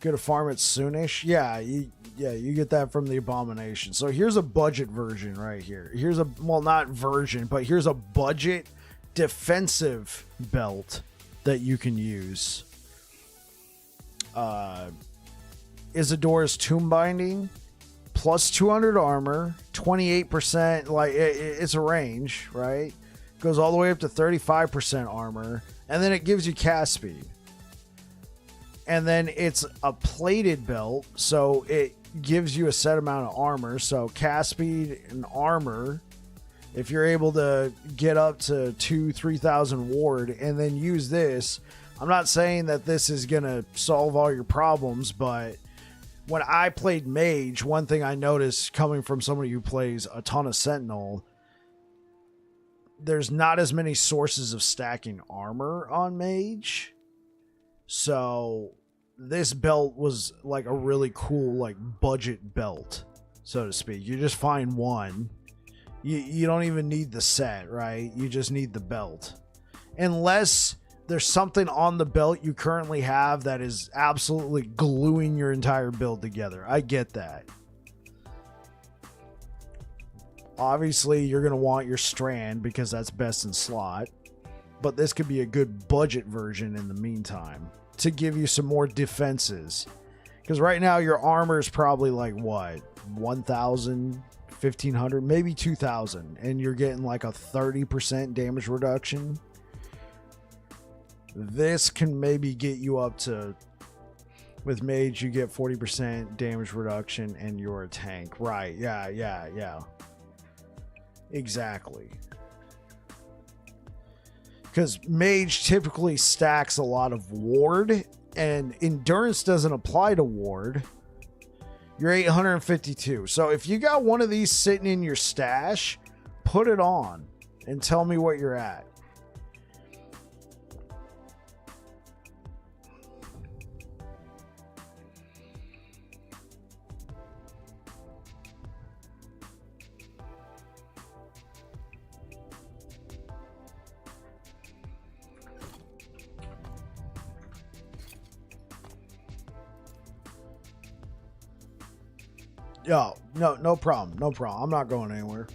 Good to farm it soonish. Yeah, you get that from the Abomination. So here's a budget version right here. Here's a, well, not version, but here's a budget defensive belt that you can use. Isidora's Tomb Binding, plus 200 armor, 28%. Like it's a range, right? Goes all the way up to 35% armor, and then it gives you cast speed. And then it's a plated belt, so it gives you a set amount of armor. So cast speed and armor, if you're able to get up to 2,000-3,000 ward and then use this, I'm not saying that this is gonna solve all your problems, but when I played mage, one thing I noticed coming from somebody who plays a ton of Sentinel, there's not as many sources of stacking armor on mage. So this belt was like a really cool, like, budget belt, so to speak. You just find one. You don't even need the set, right? You just need the belt. Unless there's something on the belt you currently have that is absolutely gluing your entire build together. I get that. Obviously, you're going to want your Strand because that's best in slot. But this could be a good budget version in the meantime to give you some more defenses. Because right now, your armor is probably like, what? 1,000, 1,500, maybe 2,000. And you're getting like a 30% damage reduction. This can maybe get you up to... With mage, you get 40% damage reduction and you're a tank. Right, yeah. Exactly. Because mage typically stacks a lot of ward, and endurance doesn't apply to ward. You're 852. So if you got one of these sitting in your stash, put it on and tell me what you're at. Yo, no problem. No problem. I'm not going anywhere.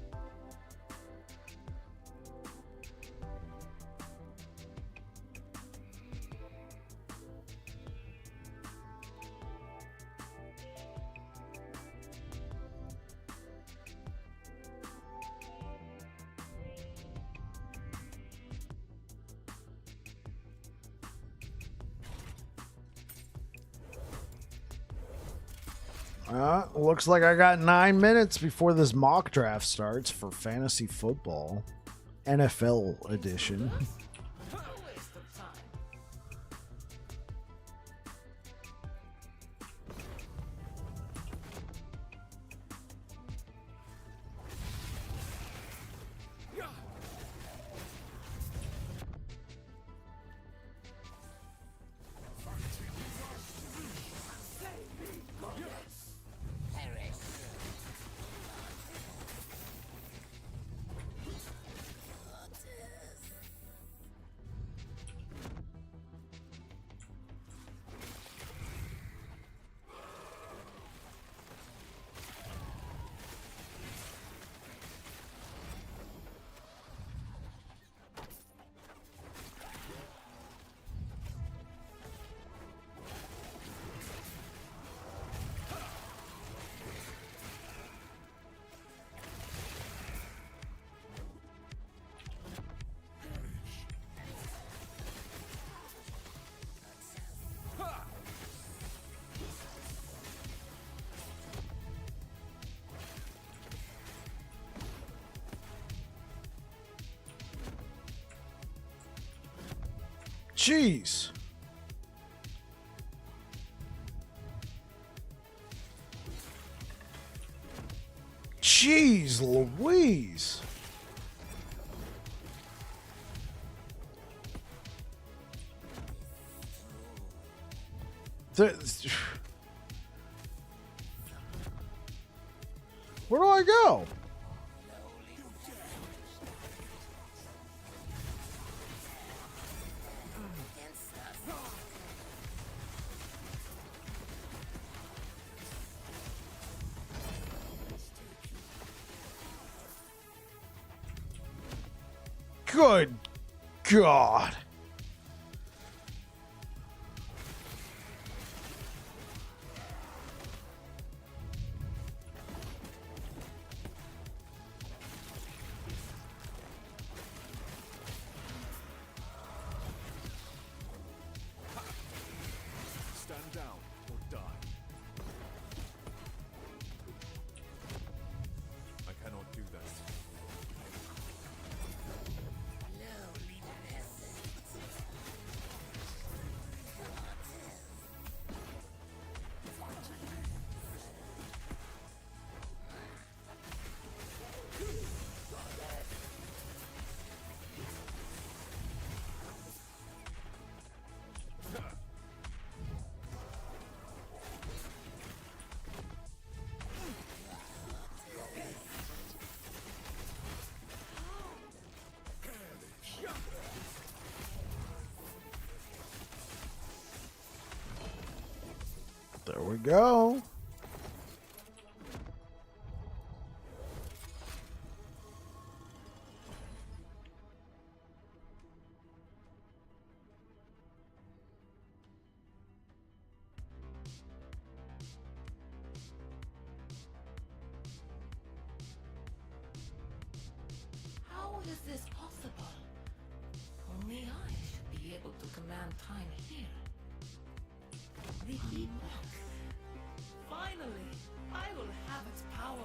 Looks like I got 9 minutes before this mock draft starts for fantasy football, NFL edition. A waste of time. Jeez. Jeez Louise. Where do I go? Good God. Stand down or die. I cannot do that. There we go. How is this possible? Only I should be able to command time here. The Epoch. Finally, I will have its power.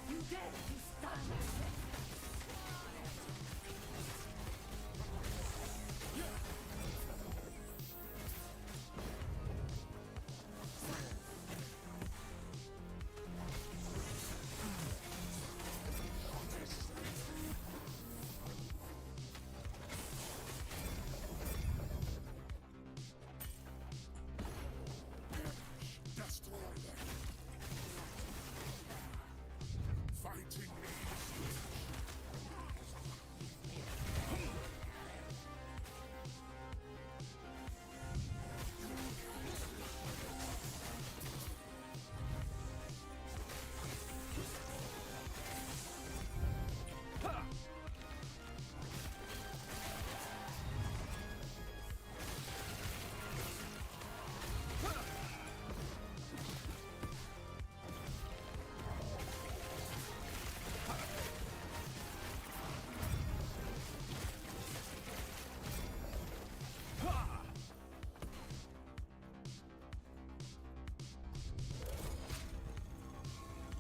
You dare to stand? Fighting me.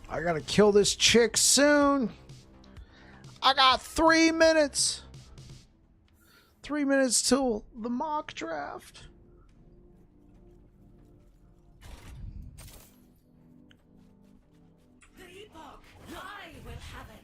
I gotta kill this chick soon. I got 3 minutes. 3 minutes till the mock draft. The Epoch! I will have it!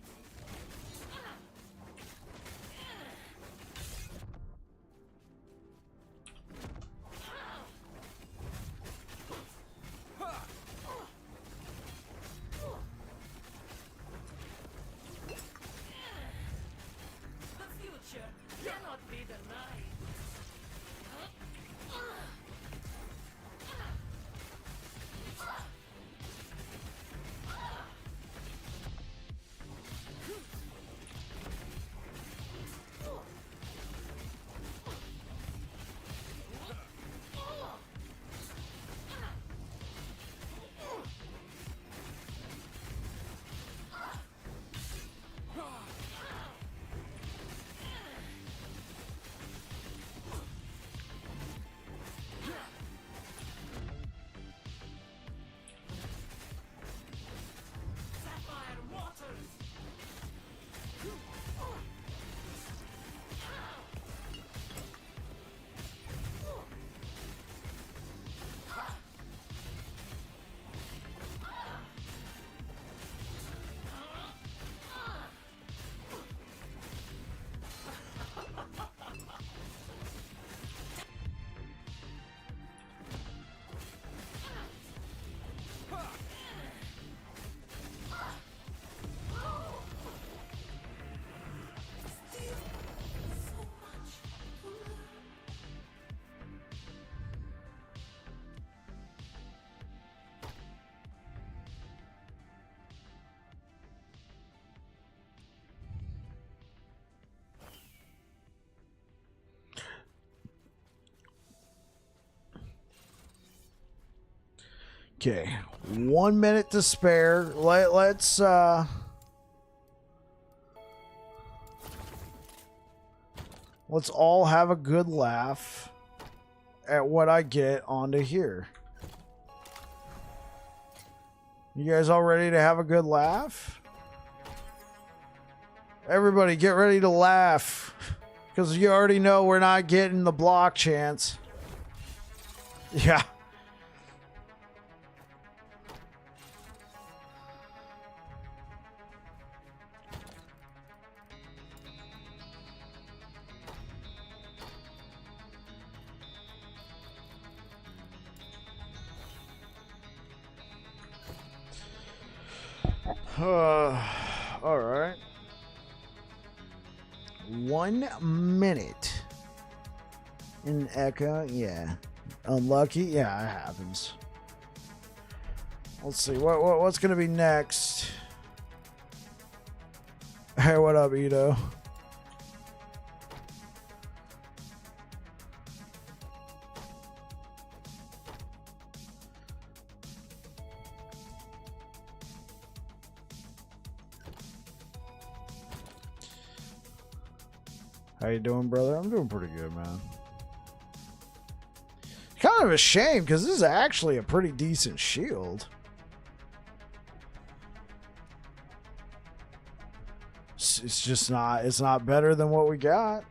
The future cannot be denied. Okay, 1 minute to spare. Let's all have a good laugh at what I get onto here. You guys all ready to have a good laugh? Everybody get ready to laugh, because you already know we're not getting the block chance. Yeah. All right. 1 minute. In Echo, yeah. Unlucky, yeah, it happens. Let's see what's gonna be next. Hey, what up, Ito? How you doing, brother? I'm doing pretty good, man. Kind of a shame, because this is actually a pretty decent shield. It's just not, it's not better than what we got.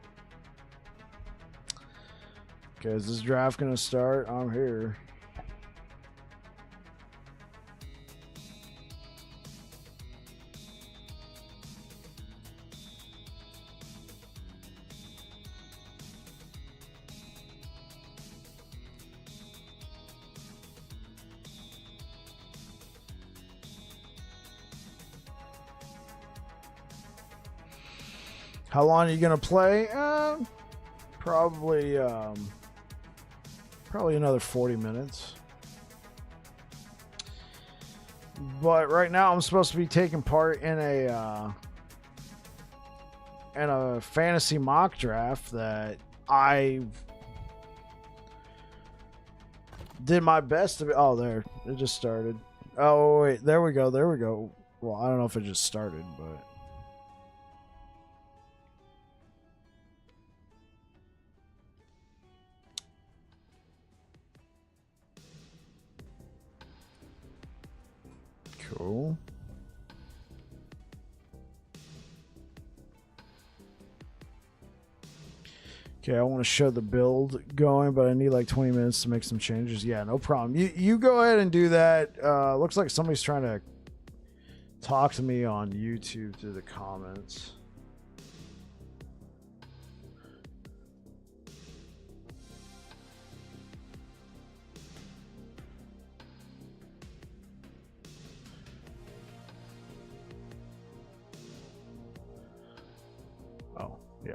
Okay, is this draft gonna start? I'm here. How long are you gonna play? Probably another 40 minutes. But right now I'm supposed to be taking part in a fantasy mock draft that I did my best to be. Oh, there it just started. Oh wait, there we go. Well, I don't know if it just started, but. Cool. Okay, I want to show the build going, but I need like 20 minutes to make some changes. Yeah, no problem. You go ahead and do that. Looks like somebody's trying to talk to me on YouTube through the comments. Oh, yeah.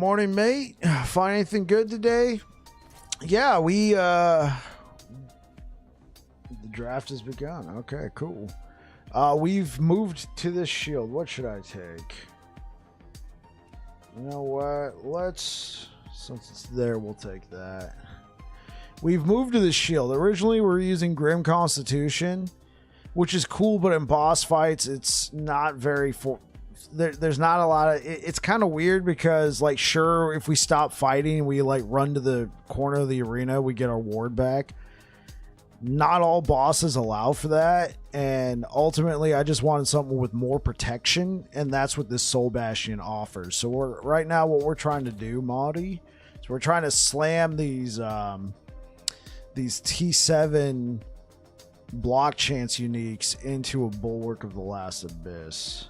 morning, mate. Find anything good today? Yeah, the draft has begun. Okay, cool. We've moved to this shield. What should I take? You know what? Since it's there, we'll take that. We've moved to the shield. Originally, we were using Grim Constitution, which is cool, but in boss fights, it's not very there's not a lot of it's kind of weird because, like, sure, if we stop fighting, we like run to the corner of the arena, we get our ward back. Not all bosses allow for that, and ultimately I just wanted something with more protection, and that's what this Soul Bastion offers. So right now what we're trying to do, Maudie, is we're trying to slam these T7 block chance uniques into a Bulwark of the Last Abyss.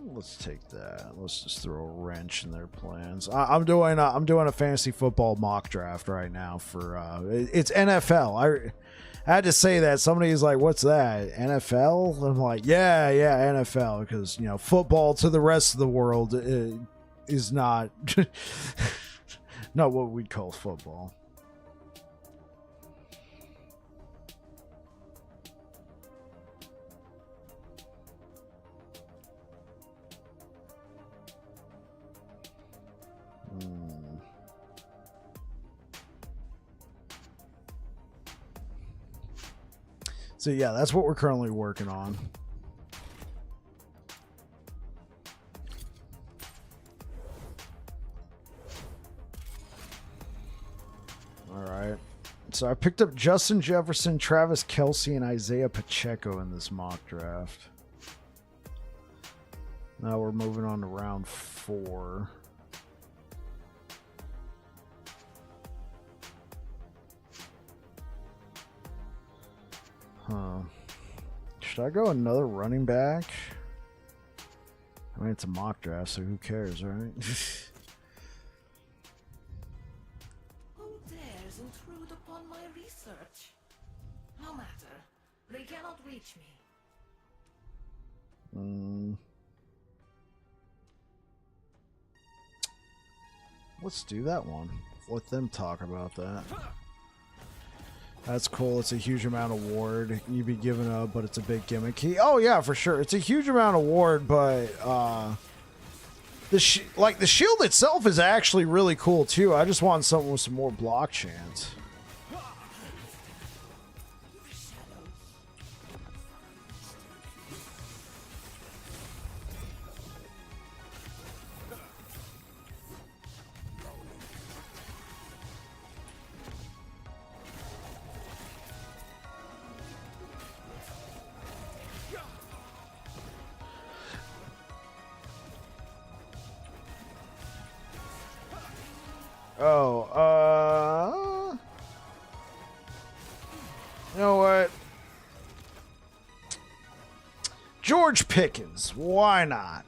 Let's take that. Let's just throw a wrench in their plans. I'm doing a fantasy football mock draft right now for it's NFL. I had to say that. Somebody's like, "What's that? NFL?" I'm like, "Yeah, NFL," because you know football to the rest of the world is not not what we'd call football. So yeah, that's what we're currently working on. All right. So I picked up Justin Jefferson, Travis Kelce, and Isaiah Pacheco in this mock draft. Now we're moving on to round 4. Should I go another running back? I mean, it's a mock draft, so who cares, right? Who dares intrude upon my research? No matter. They cannot reach me. Let's do that one. Let them talk about that. That's cool. It's a huge amount of ward you'd be giving up, but it's a big gimmicky. Oh yeah, for sure. It's a huge amount of ward, but the shield itself is actually really cool too. I just want something with some more block chance. You know what? George Pickens, why not?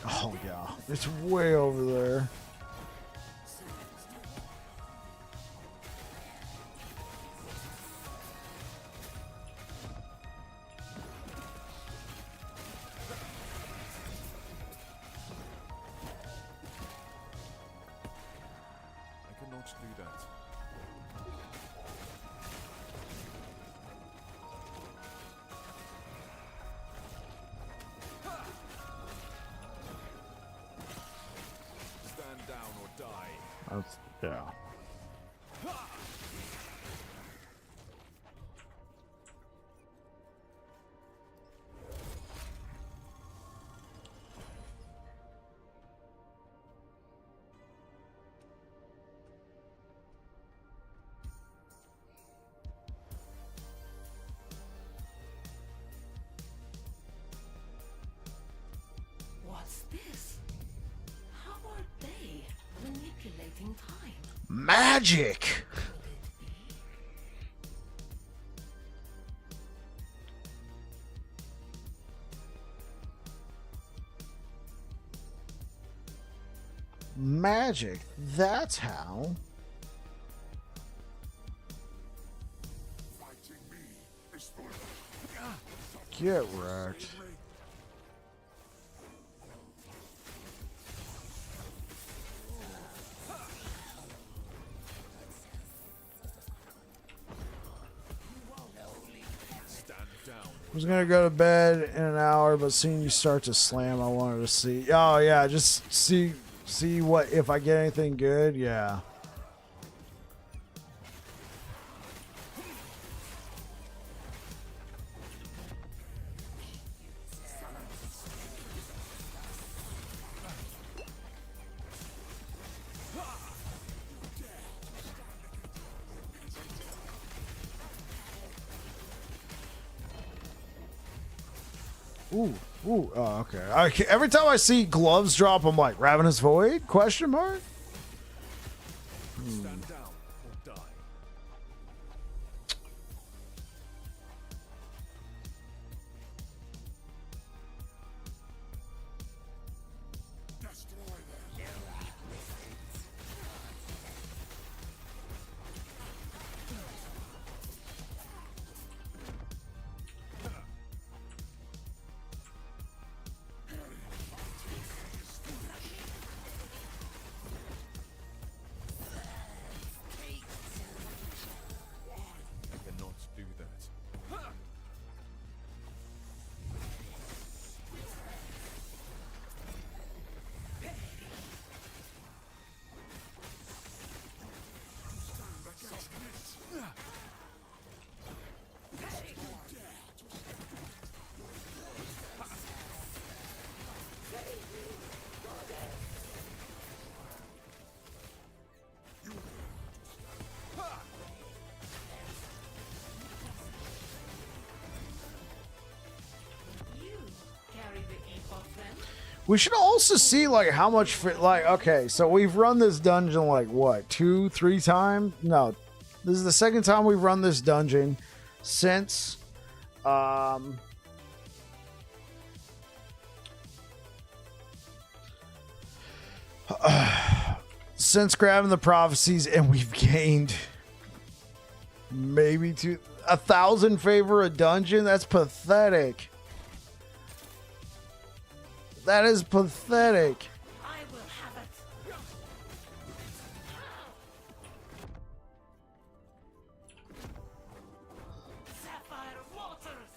Oh yeah, it's way over there. I cannot do that. That's, yeah. What's this? How are they manipulating time? Magic. Could it be? Magic. That's how. Fighting me is for Get wrecked. stand down. I was gonna go to bed in an hour, but seeing you start to slam, I wanted to see. Oh yeah, just see what if I get anything good. Yeah. Ooh, ooh, oh, okay. Every time I see gloves drop, I'm like, Ravenous Void? Question mark? Stand down or die. Destroy them. I cannot do that. You carry the Epoch then? We should also see like how much like okay, so we've run this dungeon like what, 2-3 times? No. This is the second time we've run this dungeon since since grabbing the prophecies, and we've gained maybe 1,000 favor a dungeon. That's pathetic. That is pathetic. I will have it. Sapphire waters.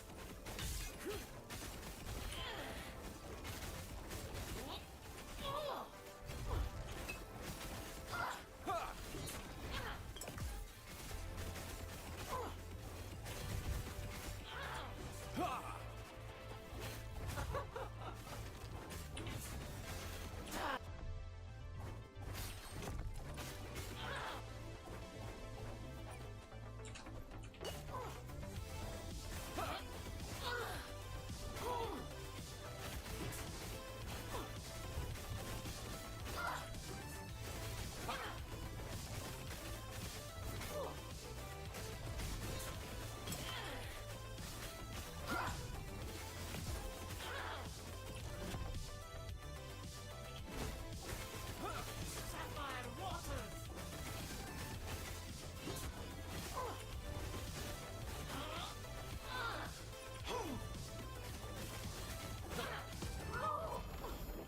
Sapphire waters.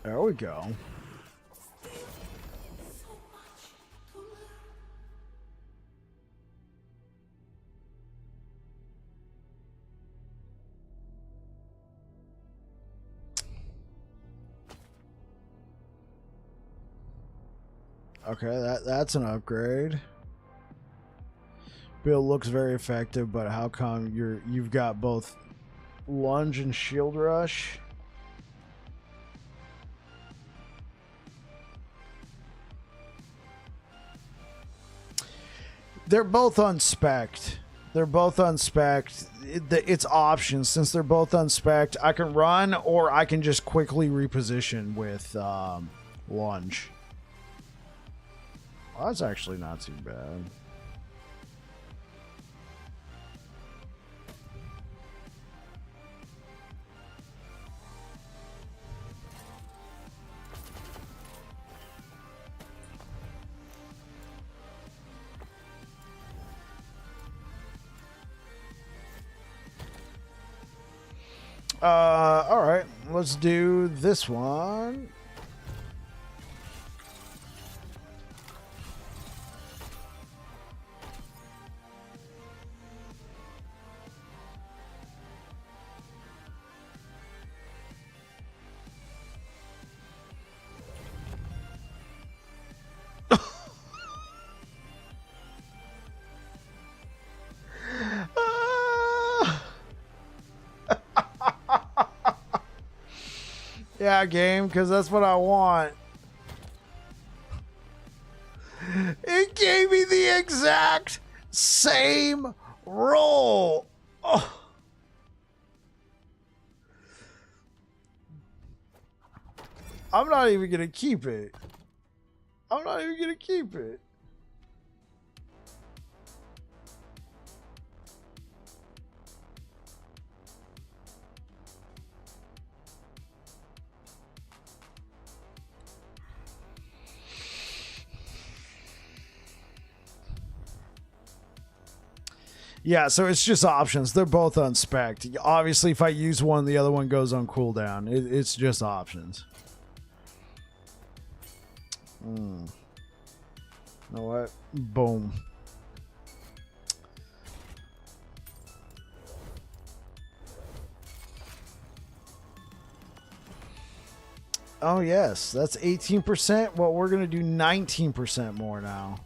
There we go. So much to learn. Okay, that's an upgrade. Build looks very effective, but how come you've got both lunge and shield rush? They're both unspec'd. They're both unspec'd. It's options. Since they're both unspec'd, I can run or I can just quickly reposition with lunge. Well, that's actually not too bad. All right, let's do this one. Yeah, game, because that's what I want. It gave me the exact same roll. Oh. I'm not even going to keep it. I'm not even going to keep it. Yeah, so it's just options. They're both unspec'd. Obviously, if I use one, the other one goes on cooldown. It's just options. You know what? Boom. Oh, yes. That's 18%. Well, we're going to do 19% more now.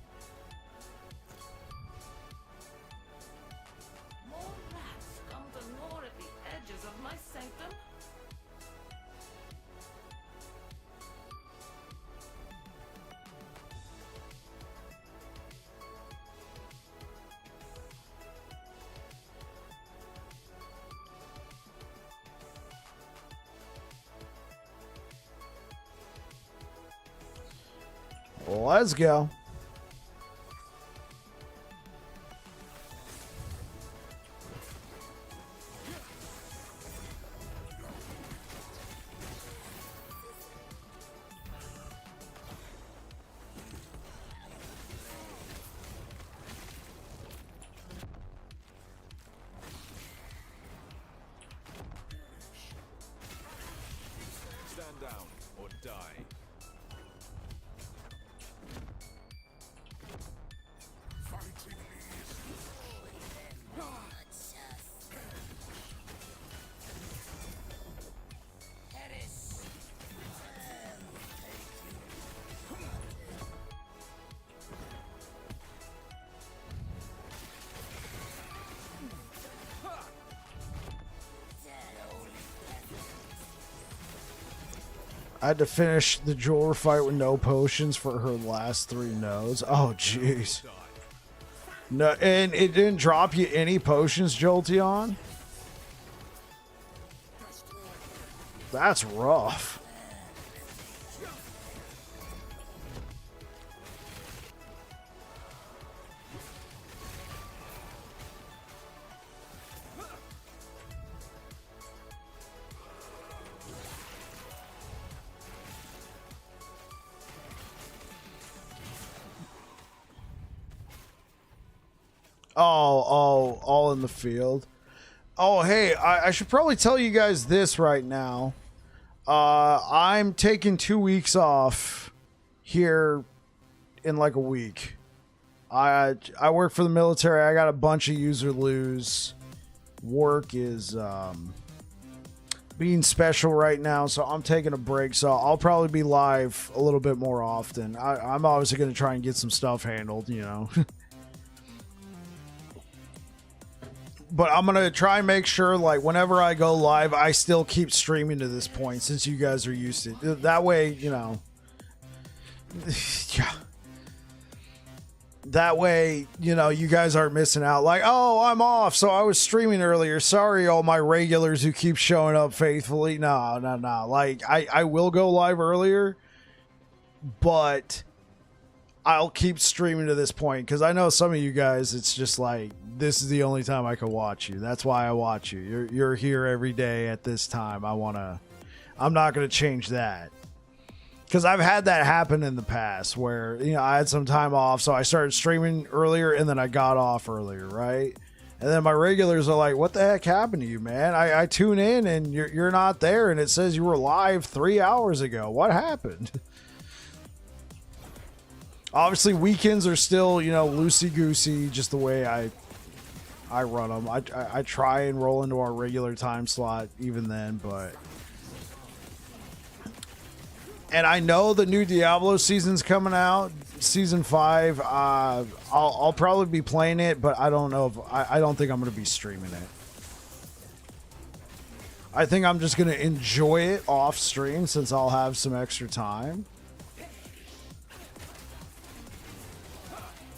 Let's go. Stand down or die. I had to finish the jeweler fight with no potions for her last 3 nodes. Oh, jeez. No, and it didn't drop you any potions, Jolteon? That's rough. All in the field. Oh, hey, I should probably tell you guys this right now. I'm taking 2 weeks off here in like a week. I work for the military. I got a bunch of user lose. Work is being special right now, so I'm taking a break. So I'll probably be live a little bit more often. I'm obviously going to try and get some stuff handled, you know. But I'm going to try and make sure, like, whenever I go live, I still keep streaming to this point since you guys are used to it. That way, you know. Yeah. That way, you know, you guys aren't missing out. Like, oh, I'm off, so I was streaming earlier. Sorry, all my regulars who keep showing up faithfully. No. Like, I will go live earlier, but I'll keep streaming to this point because I know some of you guys, it's just like, this is the only time I can watch you. That's why I watch you. You're here every day at this time. I'm not going to change that. Because I've had that happen in the past where, you know, I had some time off, so I started streaming earlier and then I got off earlier, right? And then my regulars are like, what the heck happened to you, man? I tune in and you're not there and it says you were live 3 hours ago. What happened? Obviously, weekends are still, you know, loosey-goosey, just the way I run them. I try and roll into our regular time slot even then, but... And I know the new Diablo season's coming out, season 5. I'll probably be playing it, but I don't know if I don't think I'm going to be streaming it. I think I'm just going to enjoy it off stream since I'll have some extra time.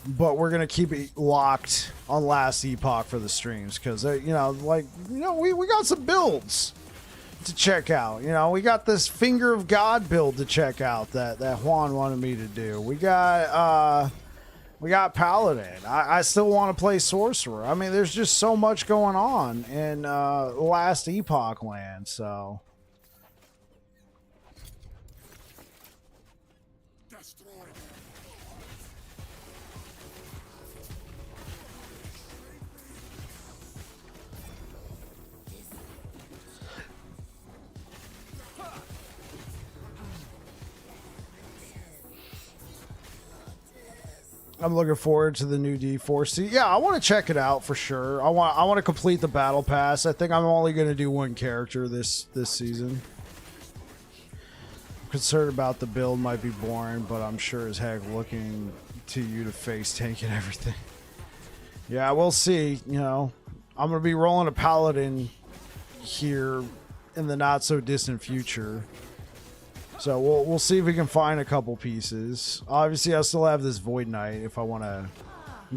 But we're going to keep it locked on Last Epoch for the streams because, you know, like, you know, we got some builds to check out. You know, we got this Finger of God build to check out that Juan wanted me to do. We got Paladin. I still want to play Sorcerer. I mean, there's just so much going on in Last Epoch land, so... I'm looking forward to the new D4C. Yeah, I want to check it out for sure. I want to complete the battle pass. I think I'm only going to do one character this season. I'm concerned about the build might be boring, but I'm sure as heck looking to you to face tank and everything. Yeah, we'll see. You know, I'm going to be rolling a Paladin here in the not so distant future. So we'll see if we can find a couple pieces. Obviously, I still have this Void Knight. If I want to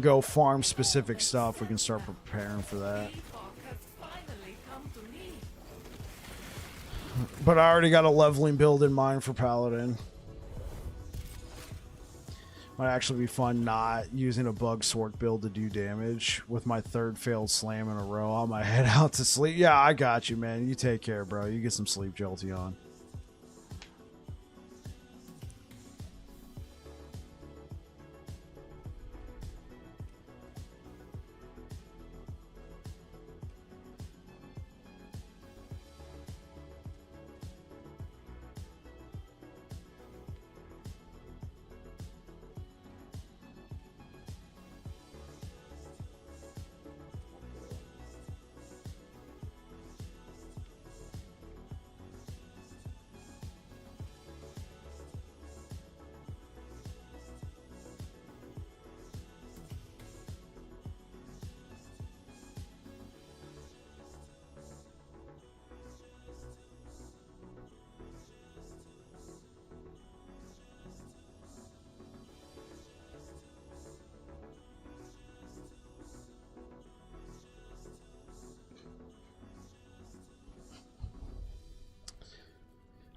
go farm specific stuff, we can start preparing for that. But I already got a leveling build in mind for Paladin. Might actually be fun not using a bug sort build to do damage with my third failed slam in a row. I might head out to sleep. Yeah, I got you, man. You take care, bro. You get some sleep, Jolty on.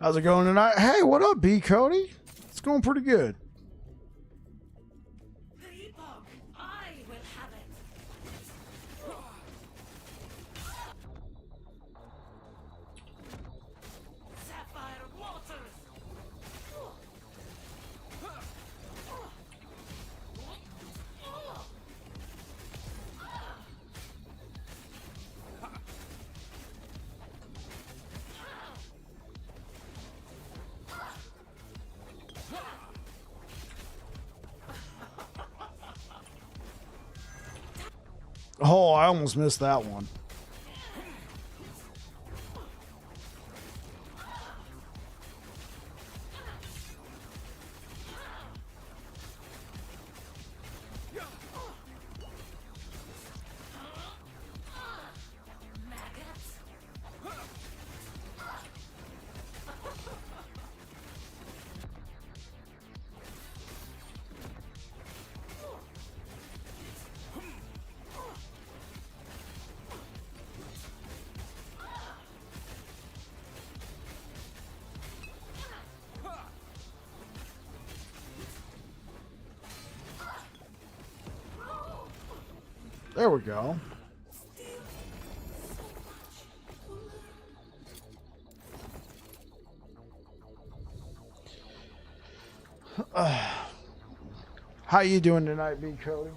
How's it going tonight? Hey, what up, B Cody? It's going pretty good. The Epoch, I will have it. Sapphire waters. Oh, I almost missed that one. There we go. How you doing tonight, B. Cody?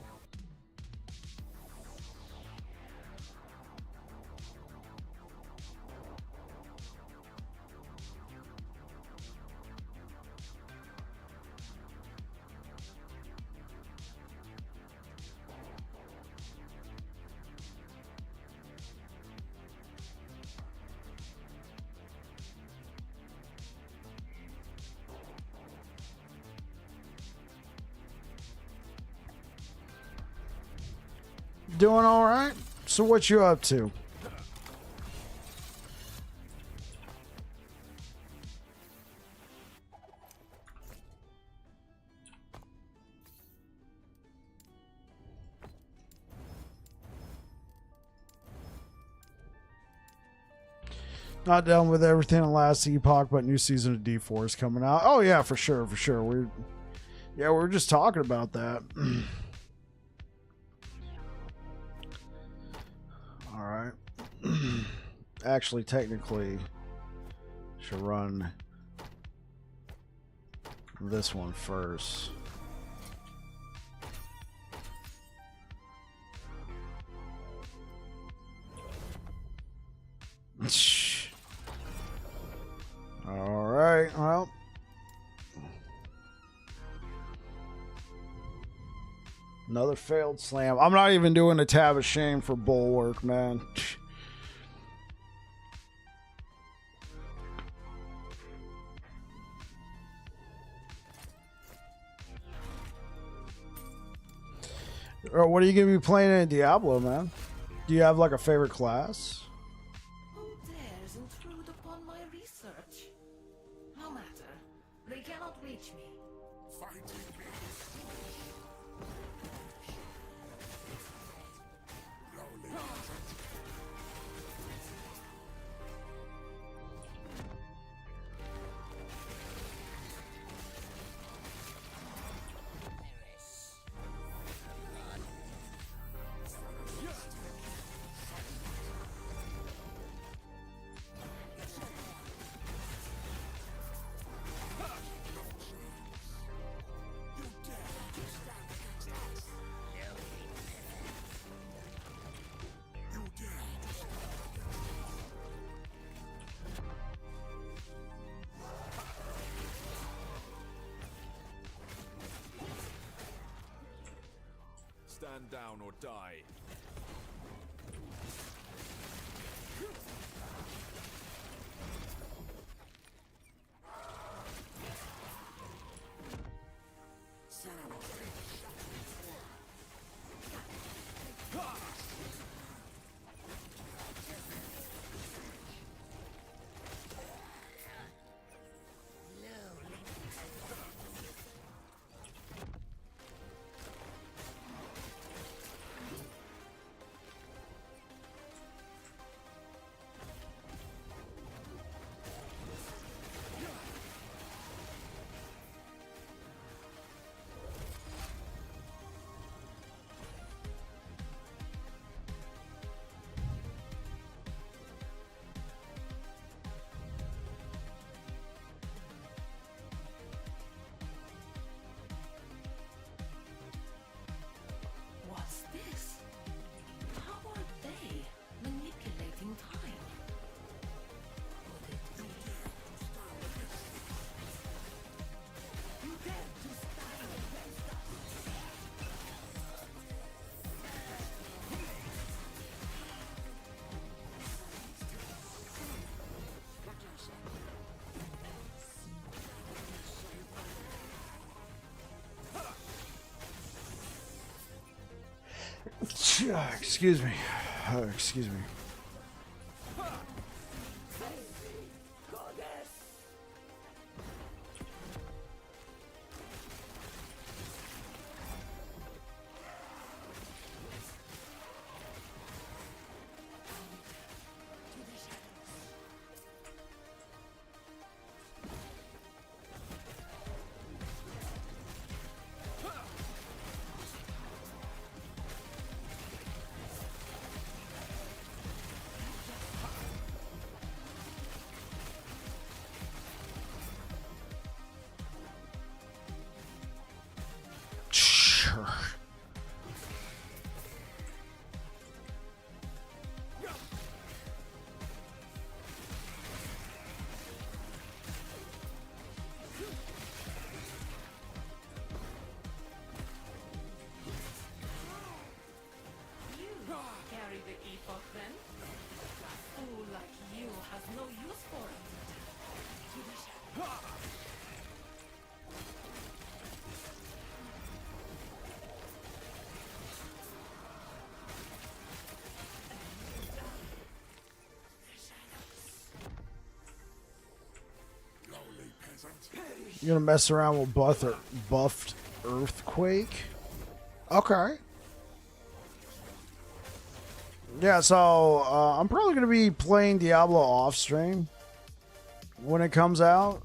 Doing all right. So what you up to? Not done with everything in last Epoch, but new season of D4 is coming out. Oh yeah, for sure, for sure. We're just talking about that. All right. Actually, technically, should run this one first. All right. Well, another failed slam. I'm not even doing a tab of shame for Bulwark, man. Or what are you going to be playing in Diablo, man? Do you have like a favorite class? Who dares intrude upon my research? No matter. They cannot reach me. Fighting me. Stand down or die. What's this? How are they manipulating time? Could it be? You dare to stand against us? Excuse me. Excuse me. no use for it. To the shadow. Lowly peasant. You're gonna mess around with buffed earthquake. Okay. Yeah, so I'm probably gonna be playing Diablo off stream when it comes out,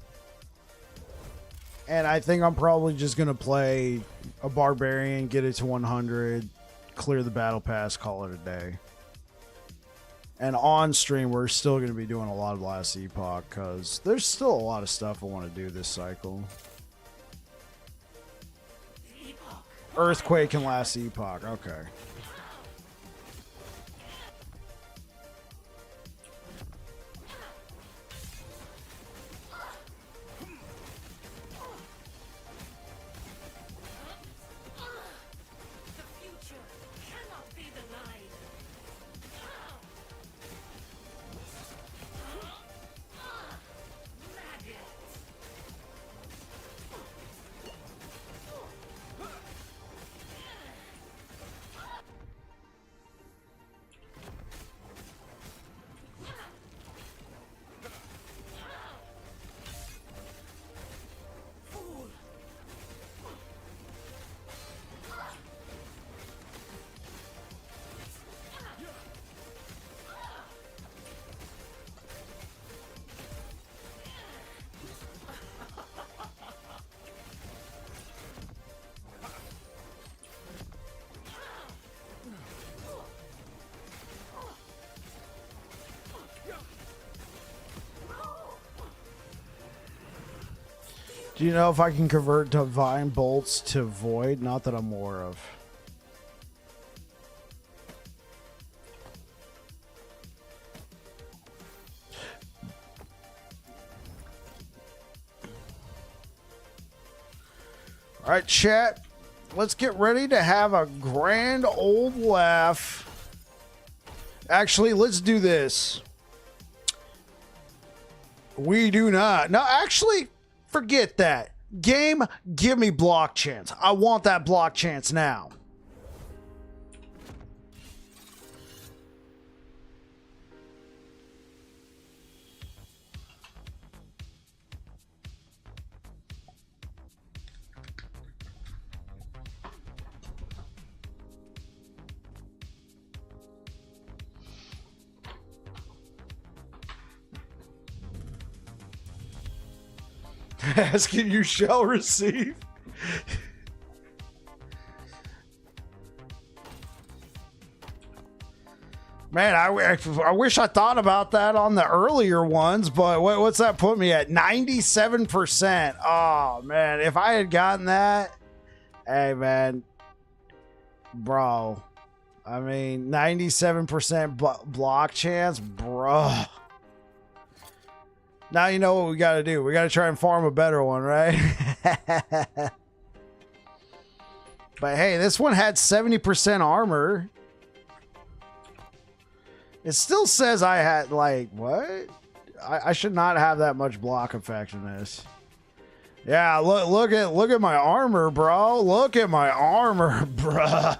and I think I'm probably just gonna play a barbarian, get it to 100, clear the battle pass, call it a day. And on stream, we're still gonna be doing a lot of Last Epoch because there's still a lot of stuff I want to do this cycle. Earthquake and Last Epoch. Okay. The future cannot be denied. Maggot. Fool. Do you know if I can convert Divine Bolts to Void? Not that I'm aware of. All right, chat. Let's get ready to have a grand old laugh. Actually, let's do this. We do not. No, actually, forget that. Game, give me block chance. I want that block chance now. Asking you shall receive. Man, I wish I thought about that on the earlier ones, but what's that put me at? 97%. Oh, man. If I had gotten that, hey, man. Bro. I mean, 97% block chance, bro. Now you know what we got to do. We got to try and farm a better one, right? But hey, this one had 70% armor. It still says I had, like, what? I should not have that much block effect in this. Yeah, look at my armor, bro. Look at my armor, bruh.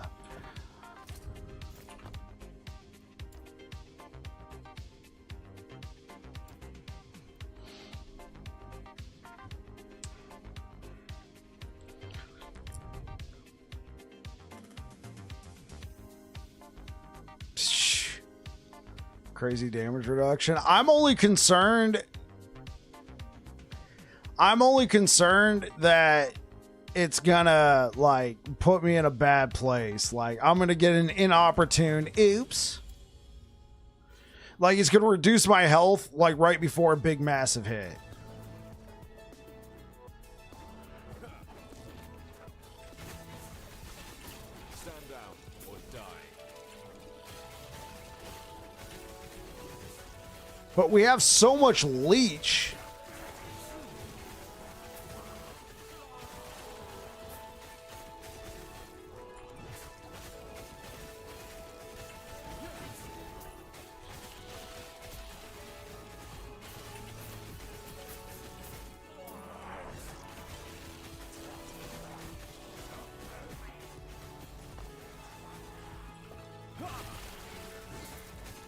Crazy damage reduction. I'm only concerned that it's gonna, like, put me in a bad place. Like, I'm gonna get an inopportune oops. Like, it's gonna reduce my health, like, right before a big massive hit. Stand down or die. But we have so much leech.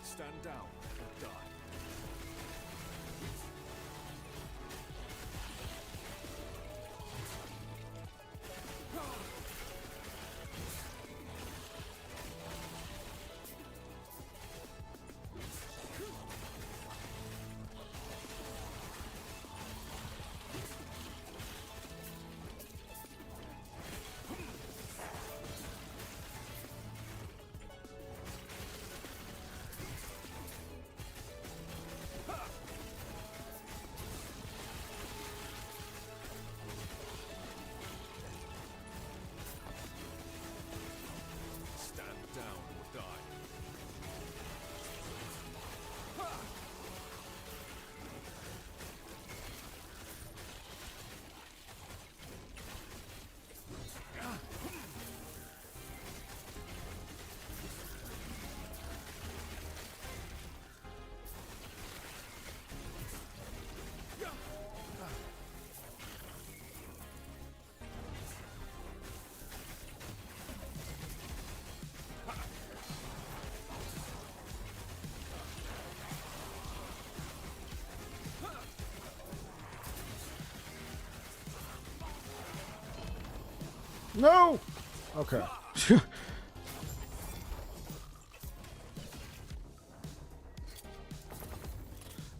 Stand down or die. Stand down or die. No! Okay.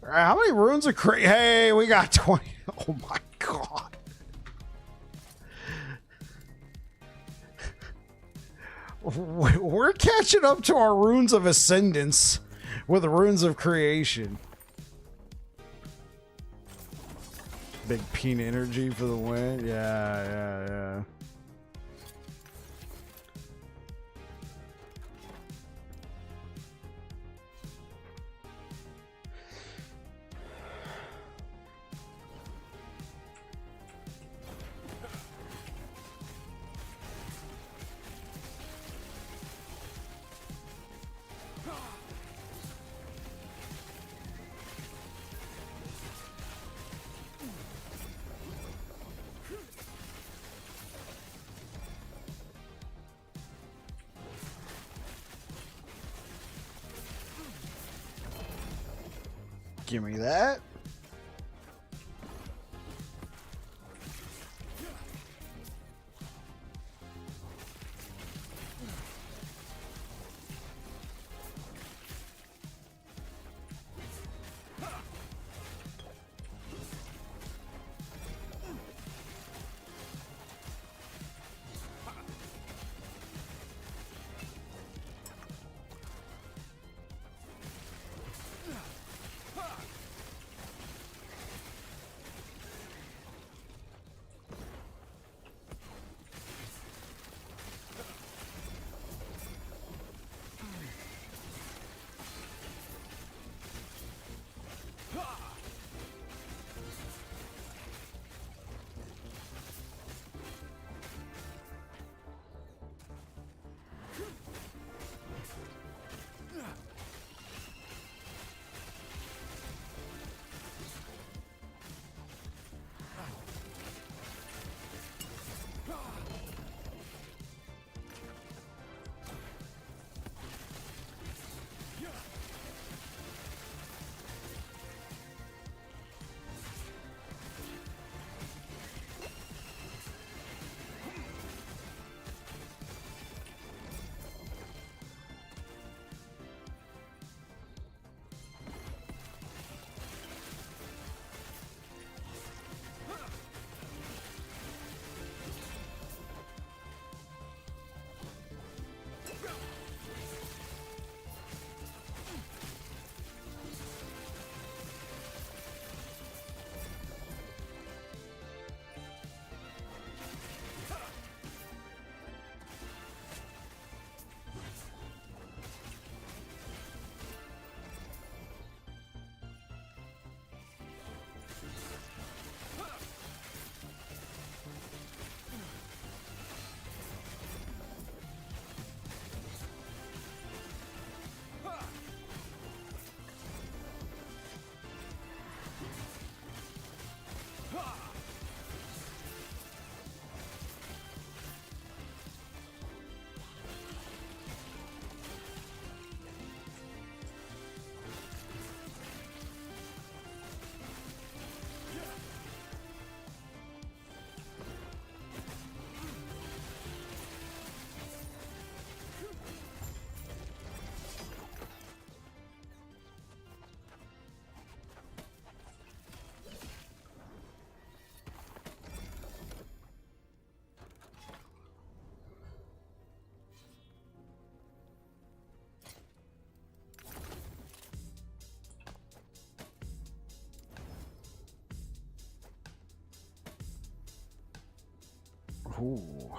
Alright, how many runes are Hey, we got 20. Oh my god. We're catching up to our runes of ascendance with the runes of creation. Big peen energy for the win. Yeah. Give me that. Ooh.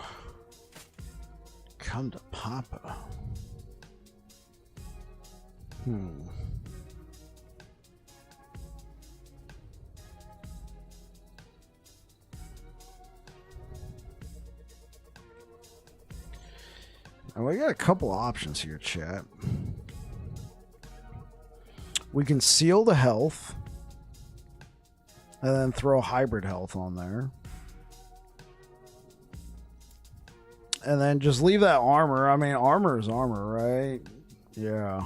Come to Papa. And we got a couple options here, chat. We can seal the health and then throw hybrid health on there. And then just leave that armor. I mean, armor is armor, right? Yeah.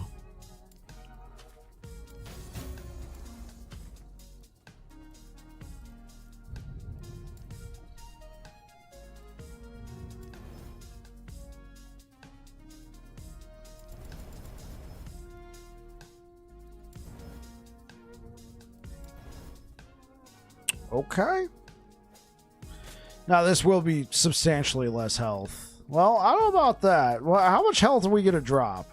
Okay. Now, this will be substantially less health. Well, I don't know about that. Well, how much health are we going to drop?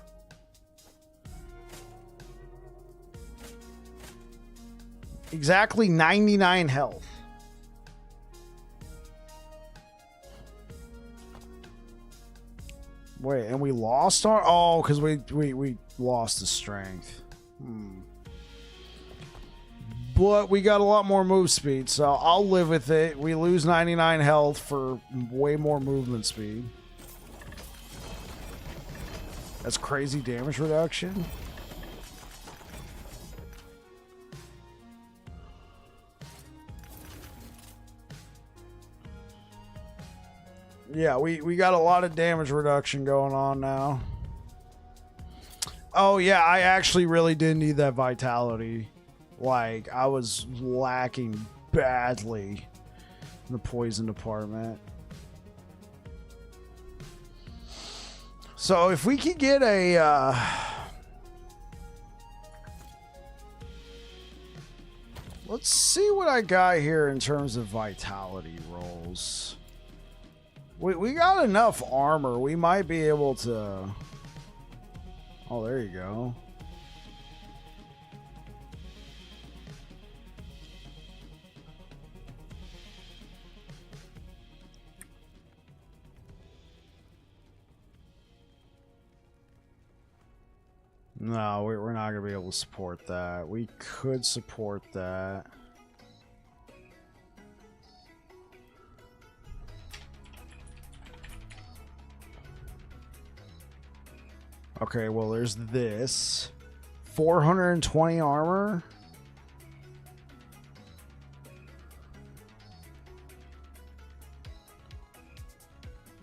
Exactly 99 health. Wait, and we lost our... Oh, because we lost the strength. But we got a lot more move speed, so I'll live with it. We lose 99 health for way more movement speed. That's crazy damage reduction. Yeah, we got a lot of damage reduction going on now. Oh, yeah, I actually really did need that vitality. Like, I was lacking badly in the poison department. So if we could get a... let's see what I got here in terms of vitality rolls. We got enough armor. We might be able to... Oh, there you go. No, we're not going to be able to support that. We could support that. Okay, well, there's this. 420 armor.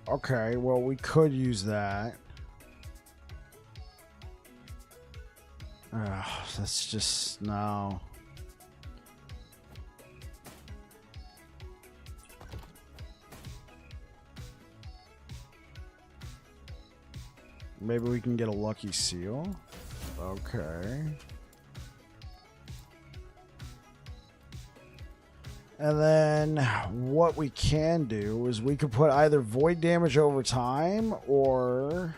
Okay, well, we could use that. That's just... no. Maybe we can get a lucky seal. Okay. And then what we can do is we could put either void damage over time or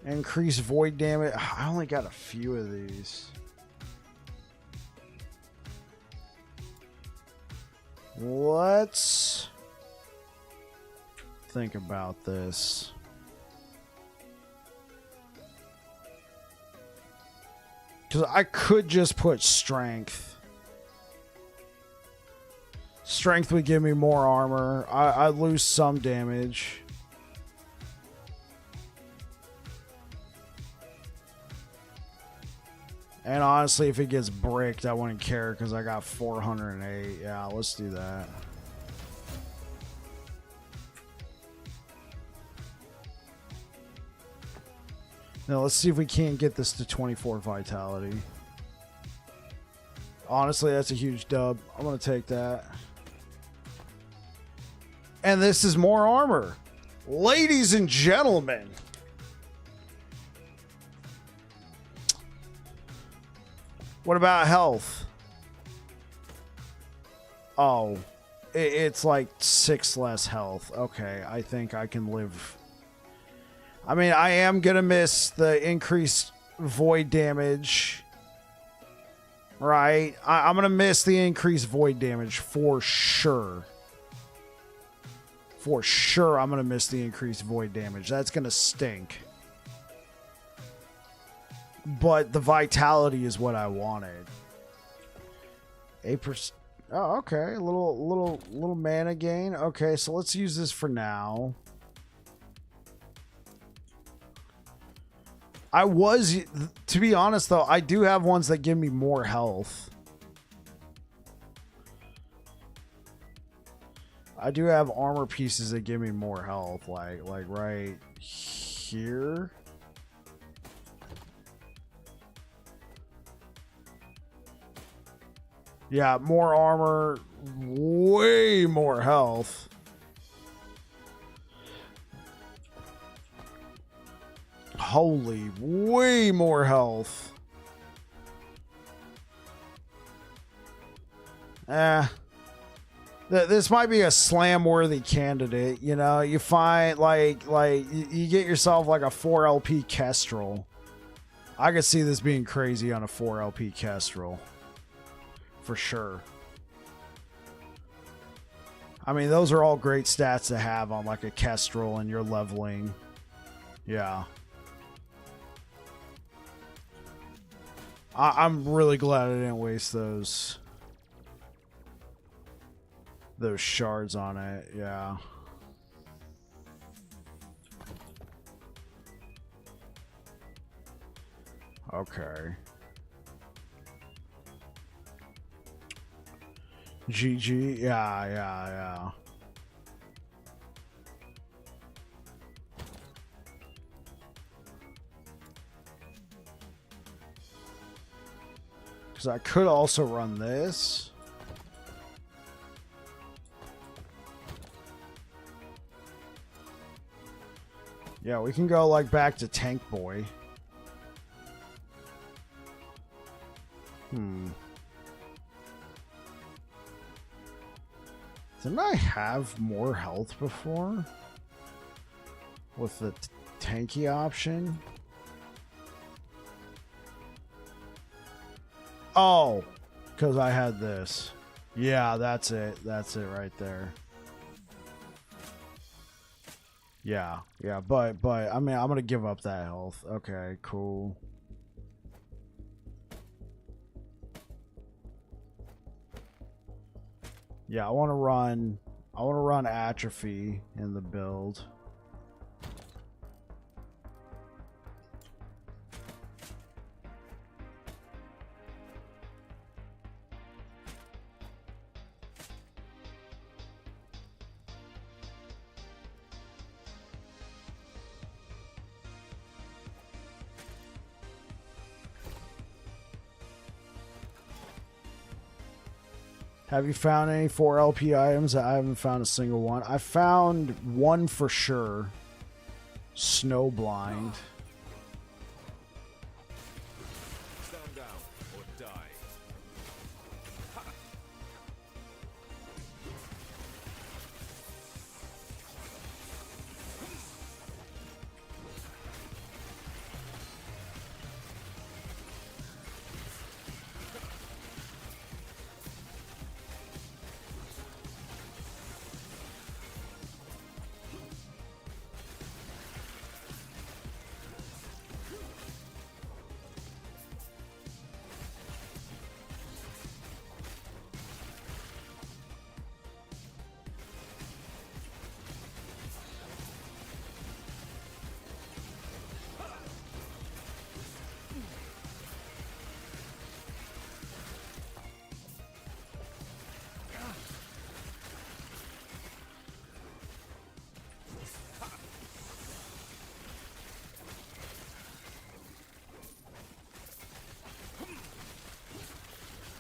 increase void damage. I only got a few of these. Let's think about this. Because I could just put strength. Strength would give me more armor. I lose some damage. And honestly, if it gets bricked, I wouldn't care because I got 408. Yeah, let's do that. Now, let's see if we can't get this to 24 vitality. Honestly, that's a huge dub. I'm going to take that. And this is more armor. Ladies and gentlemen. What about health? Oh, it's like 6 less health. Okay, I think I can live. I mean, I am going to miss the increased void damage. Right? I'm going to miss the increased void damage for sure. for sure I'm going to miss the increased void damage. That's going to stink. But the vitality is what I wanted. 8%. Oh, okay. A little mana gain. Okay, so let's use this for now. To be honest though, I do have ones that give me more health. I do have armor pieces that give me more health, like right here. Yeah, more armor, way more health. Holy, way more health. This might be a slam-worthy candidate. You know, you find like you get yourself like a 4 LP Kestrel. I could see this being crazy on a 4 LP Kestrel. For sure. I mean, those are all great stats to have on like a Kestrel and you're leveling. Yeah. I'm really glad I didn't waste those shards on it. Yeah. Okay. GG. Yeah. Because I could also run this. Yeah, we can go like back to Tank Boy. Didn't I have more health before? With the tanky option? Oh, because I had this. Yeah, that's it. That's it right there. Yeah, but I mean, I'm gonna give up that health. Okay, cool. Yeah, I want to run Atrophy in the build. Have you found any 4 LP items? I haven't found a single one. I found one for sure. Snowblind. Stand down or die.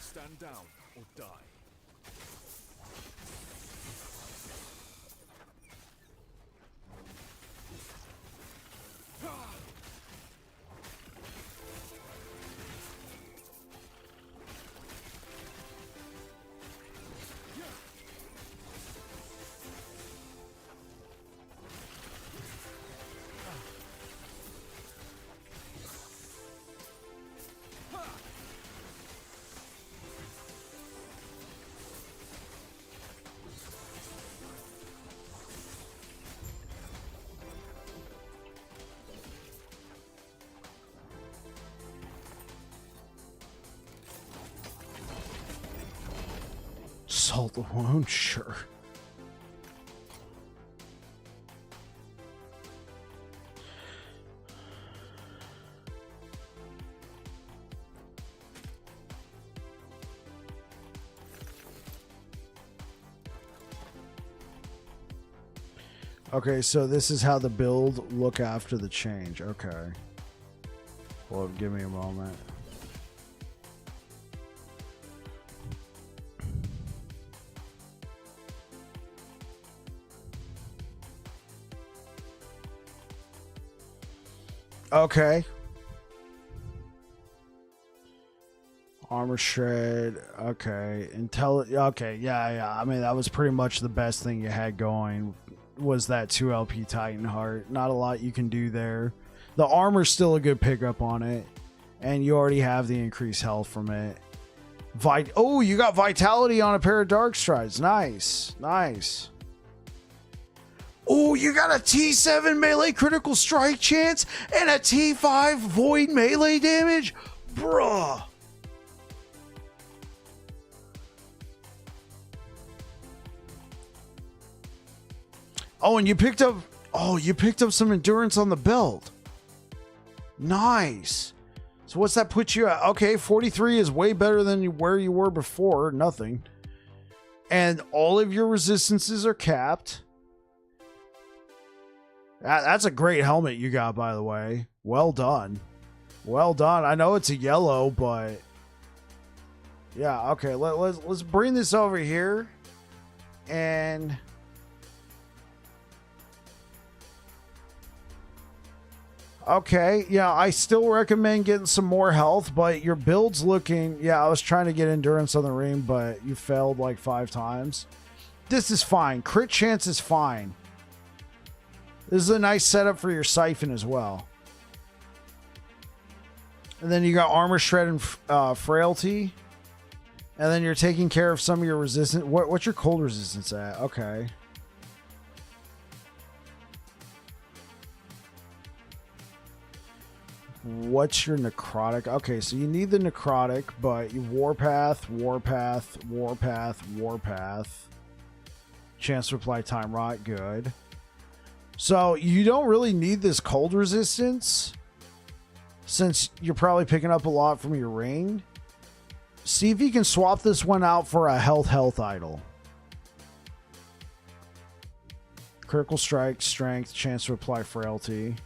Stand down or die. Salt the wound, sure. Okay, so this is how the build look after the change. Okay. Well, give me a moment. Okay. Armor shred. Okay. Okay. Yeah. I mean, that was pretty much the best thing you had going. Was that 2 LP Titan Heart. Not a lot you can do there. The armor's still a good pickup on it. And you already have the increased health from it. Oh, you got Vitality on a pair of Dark Strides. Nice. Nice. Oh, you got a T7 melee critical strike chance and a T5 void melee damage? Bruh. Oh, and you picked up some endurance on the belt. Nice. So what's that put you at? Okay, 43 is way better than where you were before. Nothing. And all of your resistances are capped. That's a great helmet you got, by the way. Well done. Well done. I know it's a yellow, but yeah, okay. Let's bring this over here. And okay, yeah, I still recommend getting some more health, but your build's looking... Yeah, I was trying to get endurance on the ring, but you failed like 5 times. This is fine. Crit chance is fine. This is a nice setup for your siphon as well. And then you got armor shred and frailty. And then you're taking care of some of your resistance. What's your cold resistance at? Okay. What's your necrotic? Okay, so you need the necrotic, but you warpath, warpath, warpath, warpath. Chance to apply time rot, good. So you don't really need this cold resistance since you're probably picking up a lot from your ring. See if you can swap this one out for a health idol. Critical strike, strength, chance to apply frailty.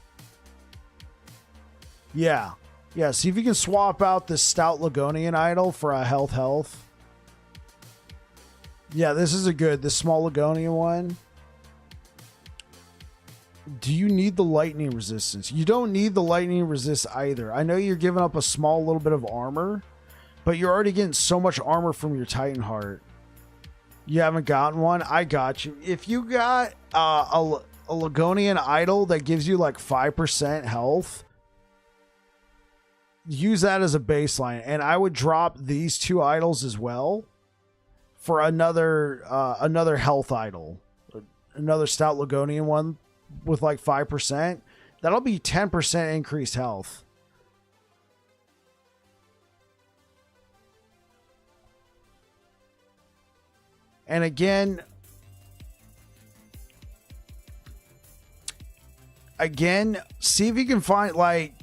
Yeah. Yeah, see if you can swap out this Stout Ligonian idol for a health. Yeah, this is this small Ligonian one. Do you need the lightning resistance? You don't need the lightning resist either. I know you're giving up a small little bit of armor, but you're already getting so much armor from your Titan Heart. You haven't gotten one? I got you. If you got a Ligonian idol that gives you like 5% health, use that as a baseline, and I would drop these 2 idols as well for another health idol, another Stout Ligonian one with like 5%. That'll be 10% increased health. And again, see if you can find, like,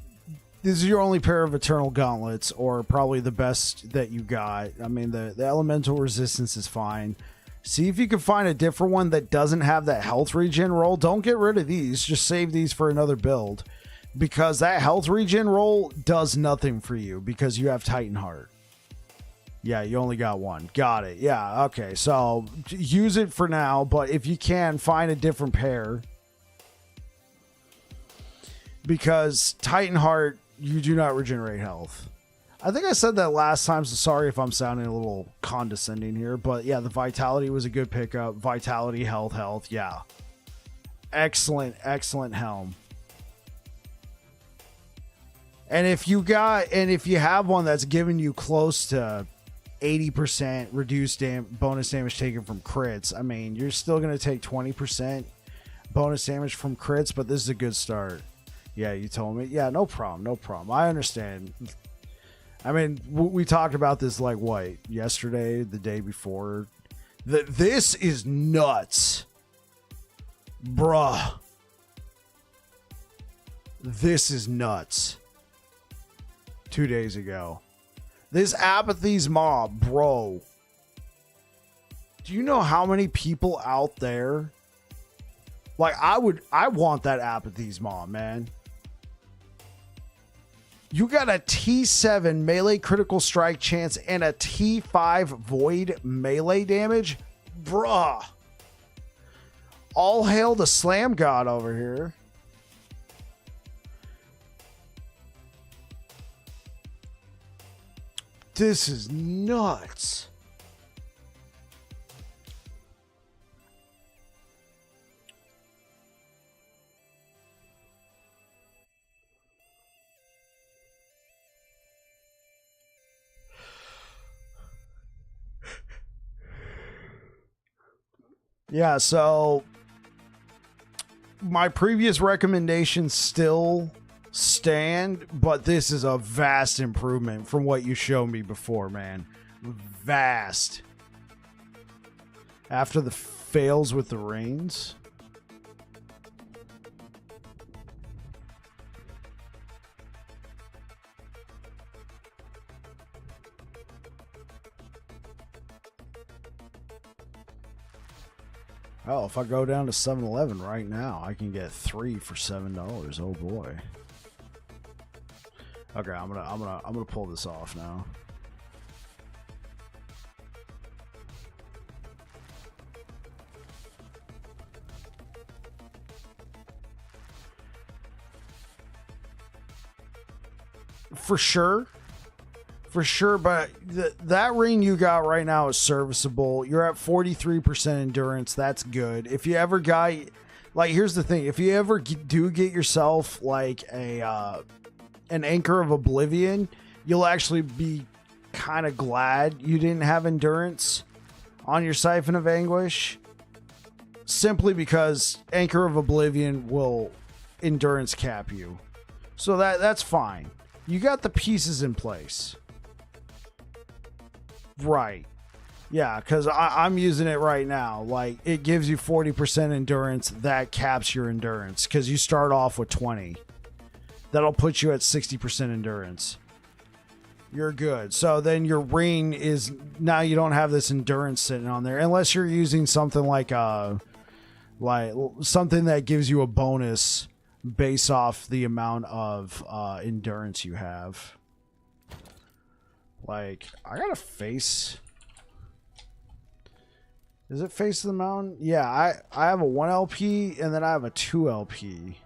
this is your only pair of Eternal Gauntlets, or probably the best that you got. I mean, the elemental resistance is fine. See if you can find a different one that doesn't have that health regen roll. Don't get rid of these. Just save these for another build, because that health regen roll does nothing for you because you have Titan Heart. Yeah, you only got one. Got it. Yeah, okay. So use it for now, but if you can, find a different pair, because Titan Heart, you do not regenerate health. I think I said that last time, so sorry if I'm sounding a little condescending here, but yeah, the Vitality was a good pickup. Vitality, health, yeah. Excellent helm. And if you have one that's giving you close to 80% reduced bonus damage taken from crits, I mean, you're still going to take 20% bonus damage from crits, but this is a good start. Yeah, you told me. Yeah, no problem. I understand. I mean, we talked about this like what, yesterday, the day before. This is nuts. Bruh. This is nuts. 2 days ago. This Apathy's mob, bro. Do you know how many people out there? Like, I want that Apathy's mob, man. You got a T7 melee critical strike chance and a T5 void melee damage? Bruh. All hail the Slam God over here. This is nuts. Yeah, so my previous recommendations still stand, but this is a vast improvement from what you showed me before, man. Vast. After the fails with the reins. Oh, if I go down to 7-Eleven right now, I can get 3 for $7. Oh boy. Okay, I'm gonna pull this off now. For sure. For sure, but that ring you got right now is serviceable. You're at 43% endurance. That's good. If you ever got, like, here's the thing. If you ever do get yourself, like, an Anchor of Oblivion, you'll actually be kind of glad you didn't have endurance on your Siphon of Anguish. Simply because Anchor of Oblivion will endurance cap you. So that's fine. You got the pieces in place. Right. Yeah, because I'm using it right now. Like, it gives you 40% endurance. That caps your endurance because you start off with 20. That'll put you at 60% endurance. You're good. So then your ring is, now you don't have this endurance sitting on there unless you're using something like something that gives you a bonus based off the amount of endurance you have. Like, I got a face. Is it face of the mountain? Yeah, I have a 1 LP and then I have a 2 LP.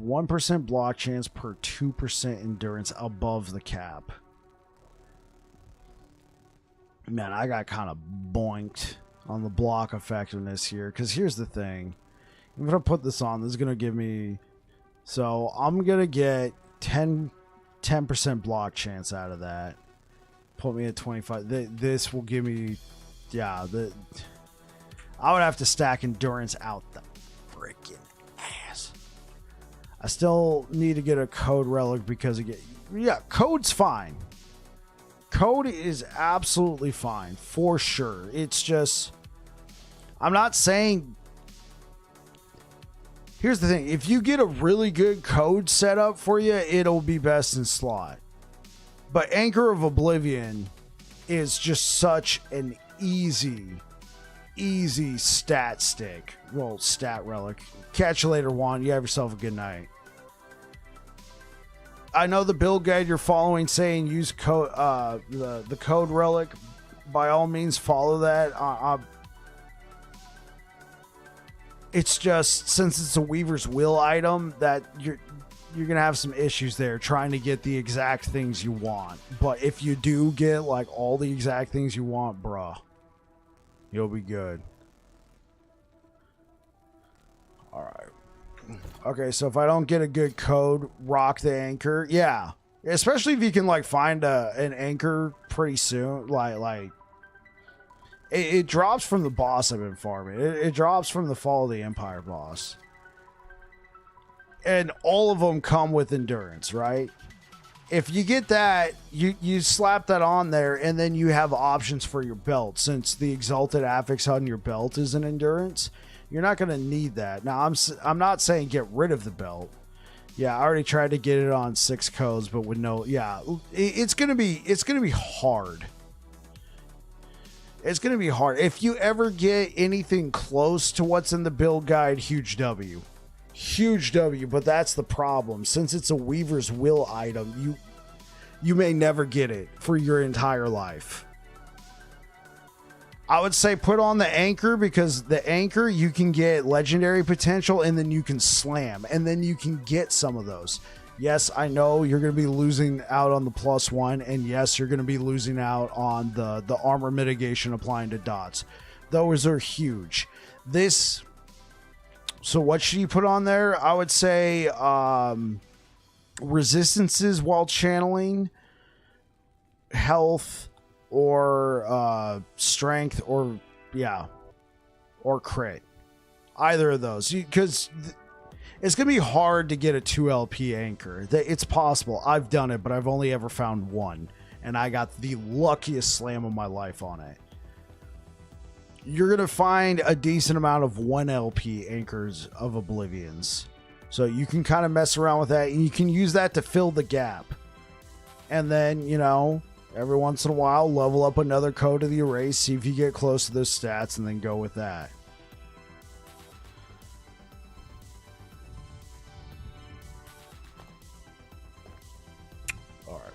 1% block chance per 2% endurance above the cap. Man, I got kind of boinked on the block effectiveness here. Because here's the thing. I'm going to put this on. This is going to give me... So, I'm going to get 10% block chance out of that. Put me at 25. This will give me... Yeah, I would have to stack endurance out the freaking ass. I still need to get a code relic because code's fine. Code is absolutely fine for sure. It's just, I'm not saying. Here's the thing: if you get a really good code set up for you, it'll be best in slot. But Anchor of Oblivion is just such an easy stat stick. Well, stat relic. Catch you later, Juan. You have yourself a good night. I know the build guide you're following saying use code the code relic. By all means, follow that. It's just, since it's a Weaver's Will item, that you're gonna have some issues there trying to get the exact things you want. But if you do get like all the exact things you want, bruh, you'll be good. All right. Okay, so if I don't get a good code, rock the anchor. Yeah, especially if you can like find an anchor pretty soon. Like it drops from the boss I've been farming. It drops from the Fall of the Empire boss, and all of them come with endurance, right? if you get that, you slap that on there, and then you have options for your belt. Since the Exalted Affix on your belt is an endurance, you're not going to need that. Now, I'm not saying get rid of the belt. Yeah, I already tried to get it on 6 codes, but with no, yeah, it's gonna be hard. It's gonna be hard. If you ever get anything close to what's in the build guide, huge W. Huge W, but that's the problem. Since it's a Weaver's Will item, you may never get it for your entire life. I would say put on the anchor, because the anchor, you can get legendary potential, and then you can slam, and then you can get some of those. Yes, I know you're going to be losing out on the +1, and yes, you're going to be losing out on the armor mitigation applying to dots. Those are huge. So what should you put on there? I would say resistances while channeling, health, or strength, or crit. Either of those, because it's gonna be hard to get a 2 LP anchor. It's possible. I've done it, but I've only ever found one, and I got the luckiest slam of my life on it. You're gonna find a decent amount of 1 LP anchors of Oblivions, so you can kind of mess around with that, and you can use that to fill the gap. And then, every once in a while, level up another code of the erase, see if you get close to those stats, and then go with that. All right.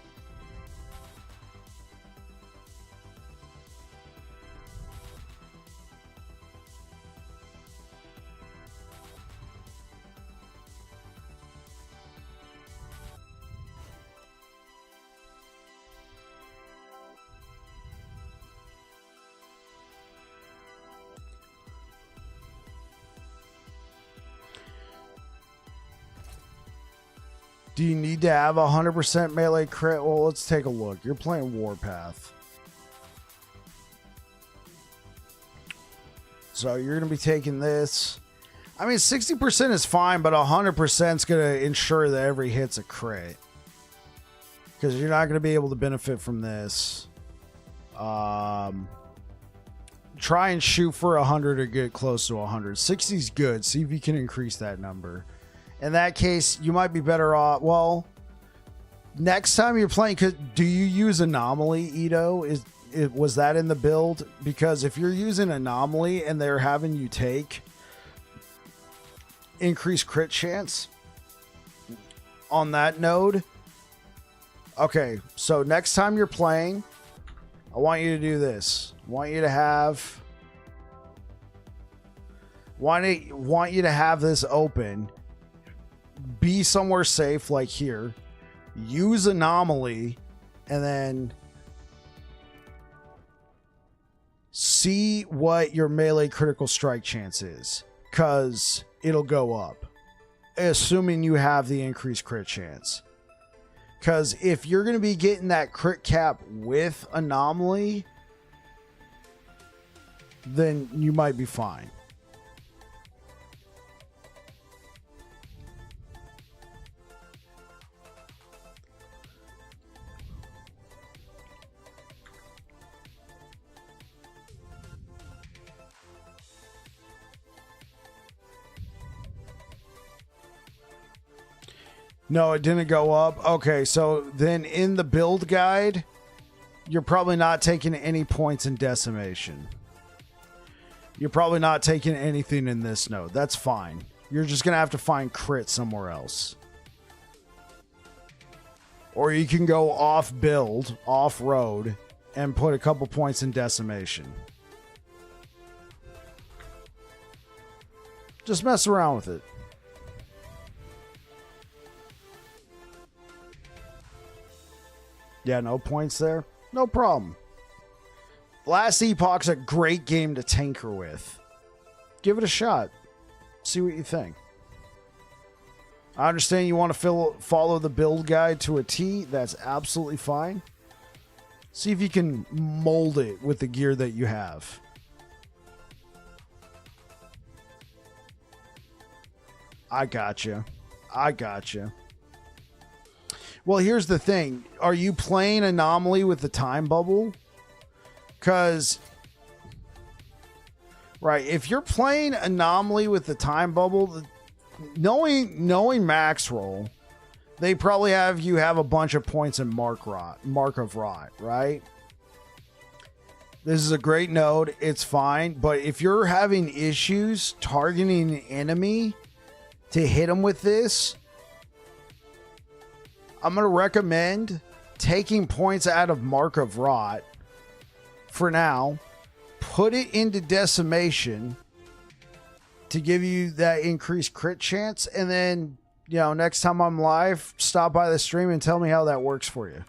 Do you need to have 100% melee crit? Well, let's take a look. You're playing Warpath. So you're going to be taking this. I mean, 60% is fine, but 100% is going to ensure that every hit's a crit. Because you're not going to be able to benefit from this. Try and shoot for 100 or get close to 100. 60 is good. See if you can increase that number. In that case, you might be better off. Well, next time you're playing, do you use Anomaly, Ito? Was that in the build? Because if you're using Anomaly and they're having you take increased crit chance on that node. Okay, so next time you're playing, I want you to do this. I want you to have this open. Be somewhere safe, like here. Use Anomaly, and then see what your melee critical strike chance is, because it'll go up, assuming you have the increased crit chance. Because if you're going to be getting that crit cap with Anomaly, then you might be fine. No, it didn't go up. Okay, so then in the build guide, you're probably not taking any points in decimation. You're probably not taking anything in this node. That's fine. You're just going to have to find crit somewhere else. Or you can go off build, off road, and put a couple points in decimation. Just mess around with it. Yeah, no points there. No problem. Last Epoch's a great game to tinker with. Give it a shot. See what you think. I understand you want to follow the build guide to a T. That's absolutely fine. See if you can mold it with the gear that you have. I got you. Well, here's the thing. Are you playing Anomaly with the time bubble? Because, right, if you're playing Anomaly with the time bubble, knowing Max Roll, they probably have you have a bunch of points in Mark of Rot, right? This is a great node. It's fine. But if you're having issues targeting an enemy to hit them with this, I'm going to recommend taking points out of Mark of Rot for now. Put it into Decimation to give you that increased crit chance. And then, you know, next time I'm live, stop by the stream and tell me how that works for you.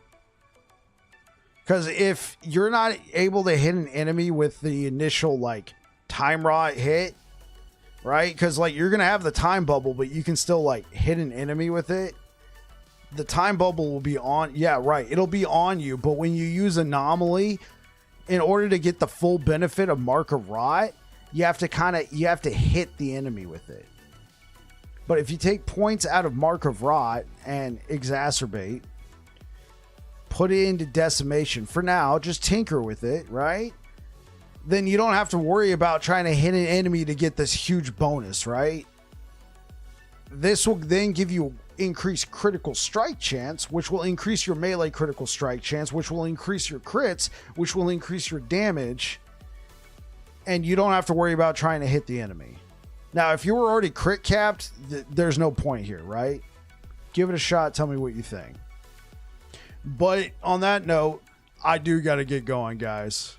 Because if you're not able to hit an enemy with the initial, like, time rot hit, right? Because, like, you're going to have the time bubble, but you can still, like, hit an enemy with it. The time bubble will be on. Yeah, right. It'll be on you. But when you use Anomaly, in order to get the full benefit of Mark of Rot, you have to hit the enemy with it. But if you take points out of Mark of Rot and Exacerbate, put it into Decimation for now, just tinker with it, right? Then you don't have to worry about trying to hit an enemy to get this huge bonus, right? This will then give you increased critical strike chance, which will increase your melee critical strike chance, which will increase your crits, which will increase your damage, and you don't have to worry about trying to hit the enemy. Now, if you were already crit capped, there's no point here, right? Give it a shot. Tell me what you think. But on that note, I do got to get going, guys.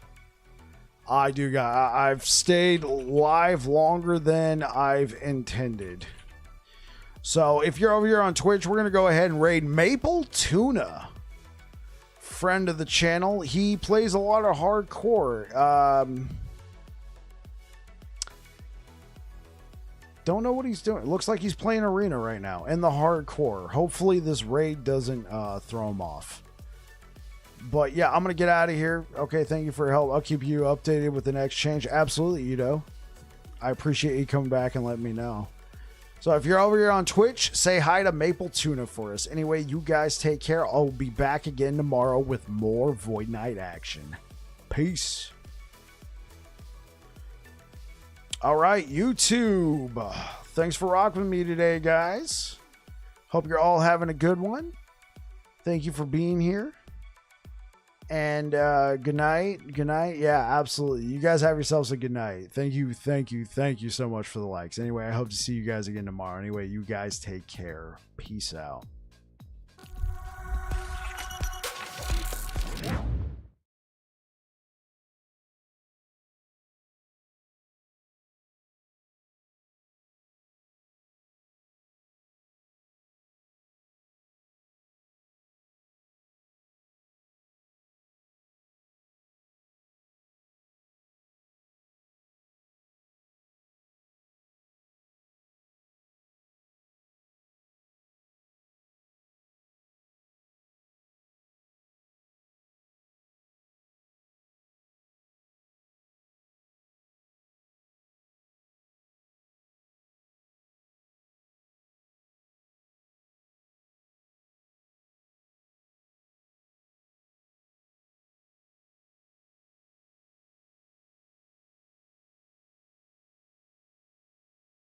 I've stayed live longer than I've intended. So if you're over here on Twitch, we're going to go ahead and raid Maple Tuna. Friend of the channel. He plays a lot of hardcore. Don't know what he's doing. It looks like he's playing arena right now in the hardcore. Hopefully this raid doesn't throw him off. But yeah, I'm going to get out of here. Okay, thank you for your help. I'll keep you updated with the next change. Absolutely, Udo. I appreciate you coming back and letting me know. So if you're over here on Twitch, say hi to Maple Tuna for us. Anyway, you guys take care. I'll be back again tomorrow with more Void Knight action. Peace. All right, YouTube. Thanks for rocking with me today, guys. Hope you're all having a good one. Thank you for being here. And good night. Good night. Yeah, absolutely. You guys have yourselves a good night. Thank you so much for the likes. Anyway, I hope to see you guys again tomorrow. Anyway, you guys take care. Peace out.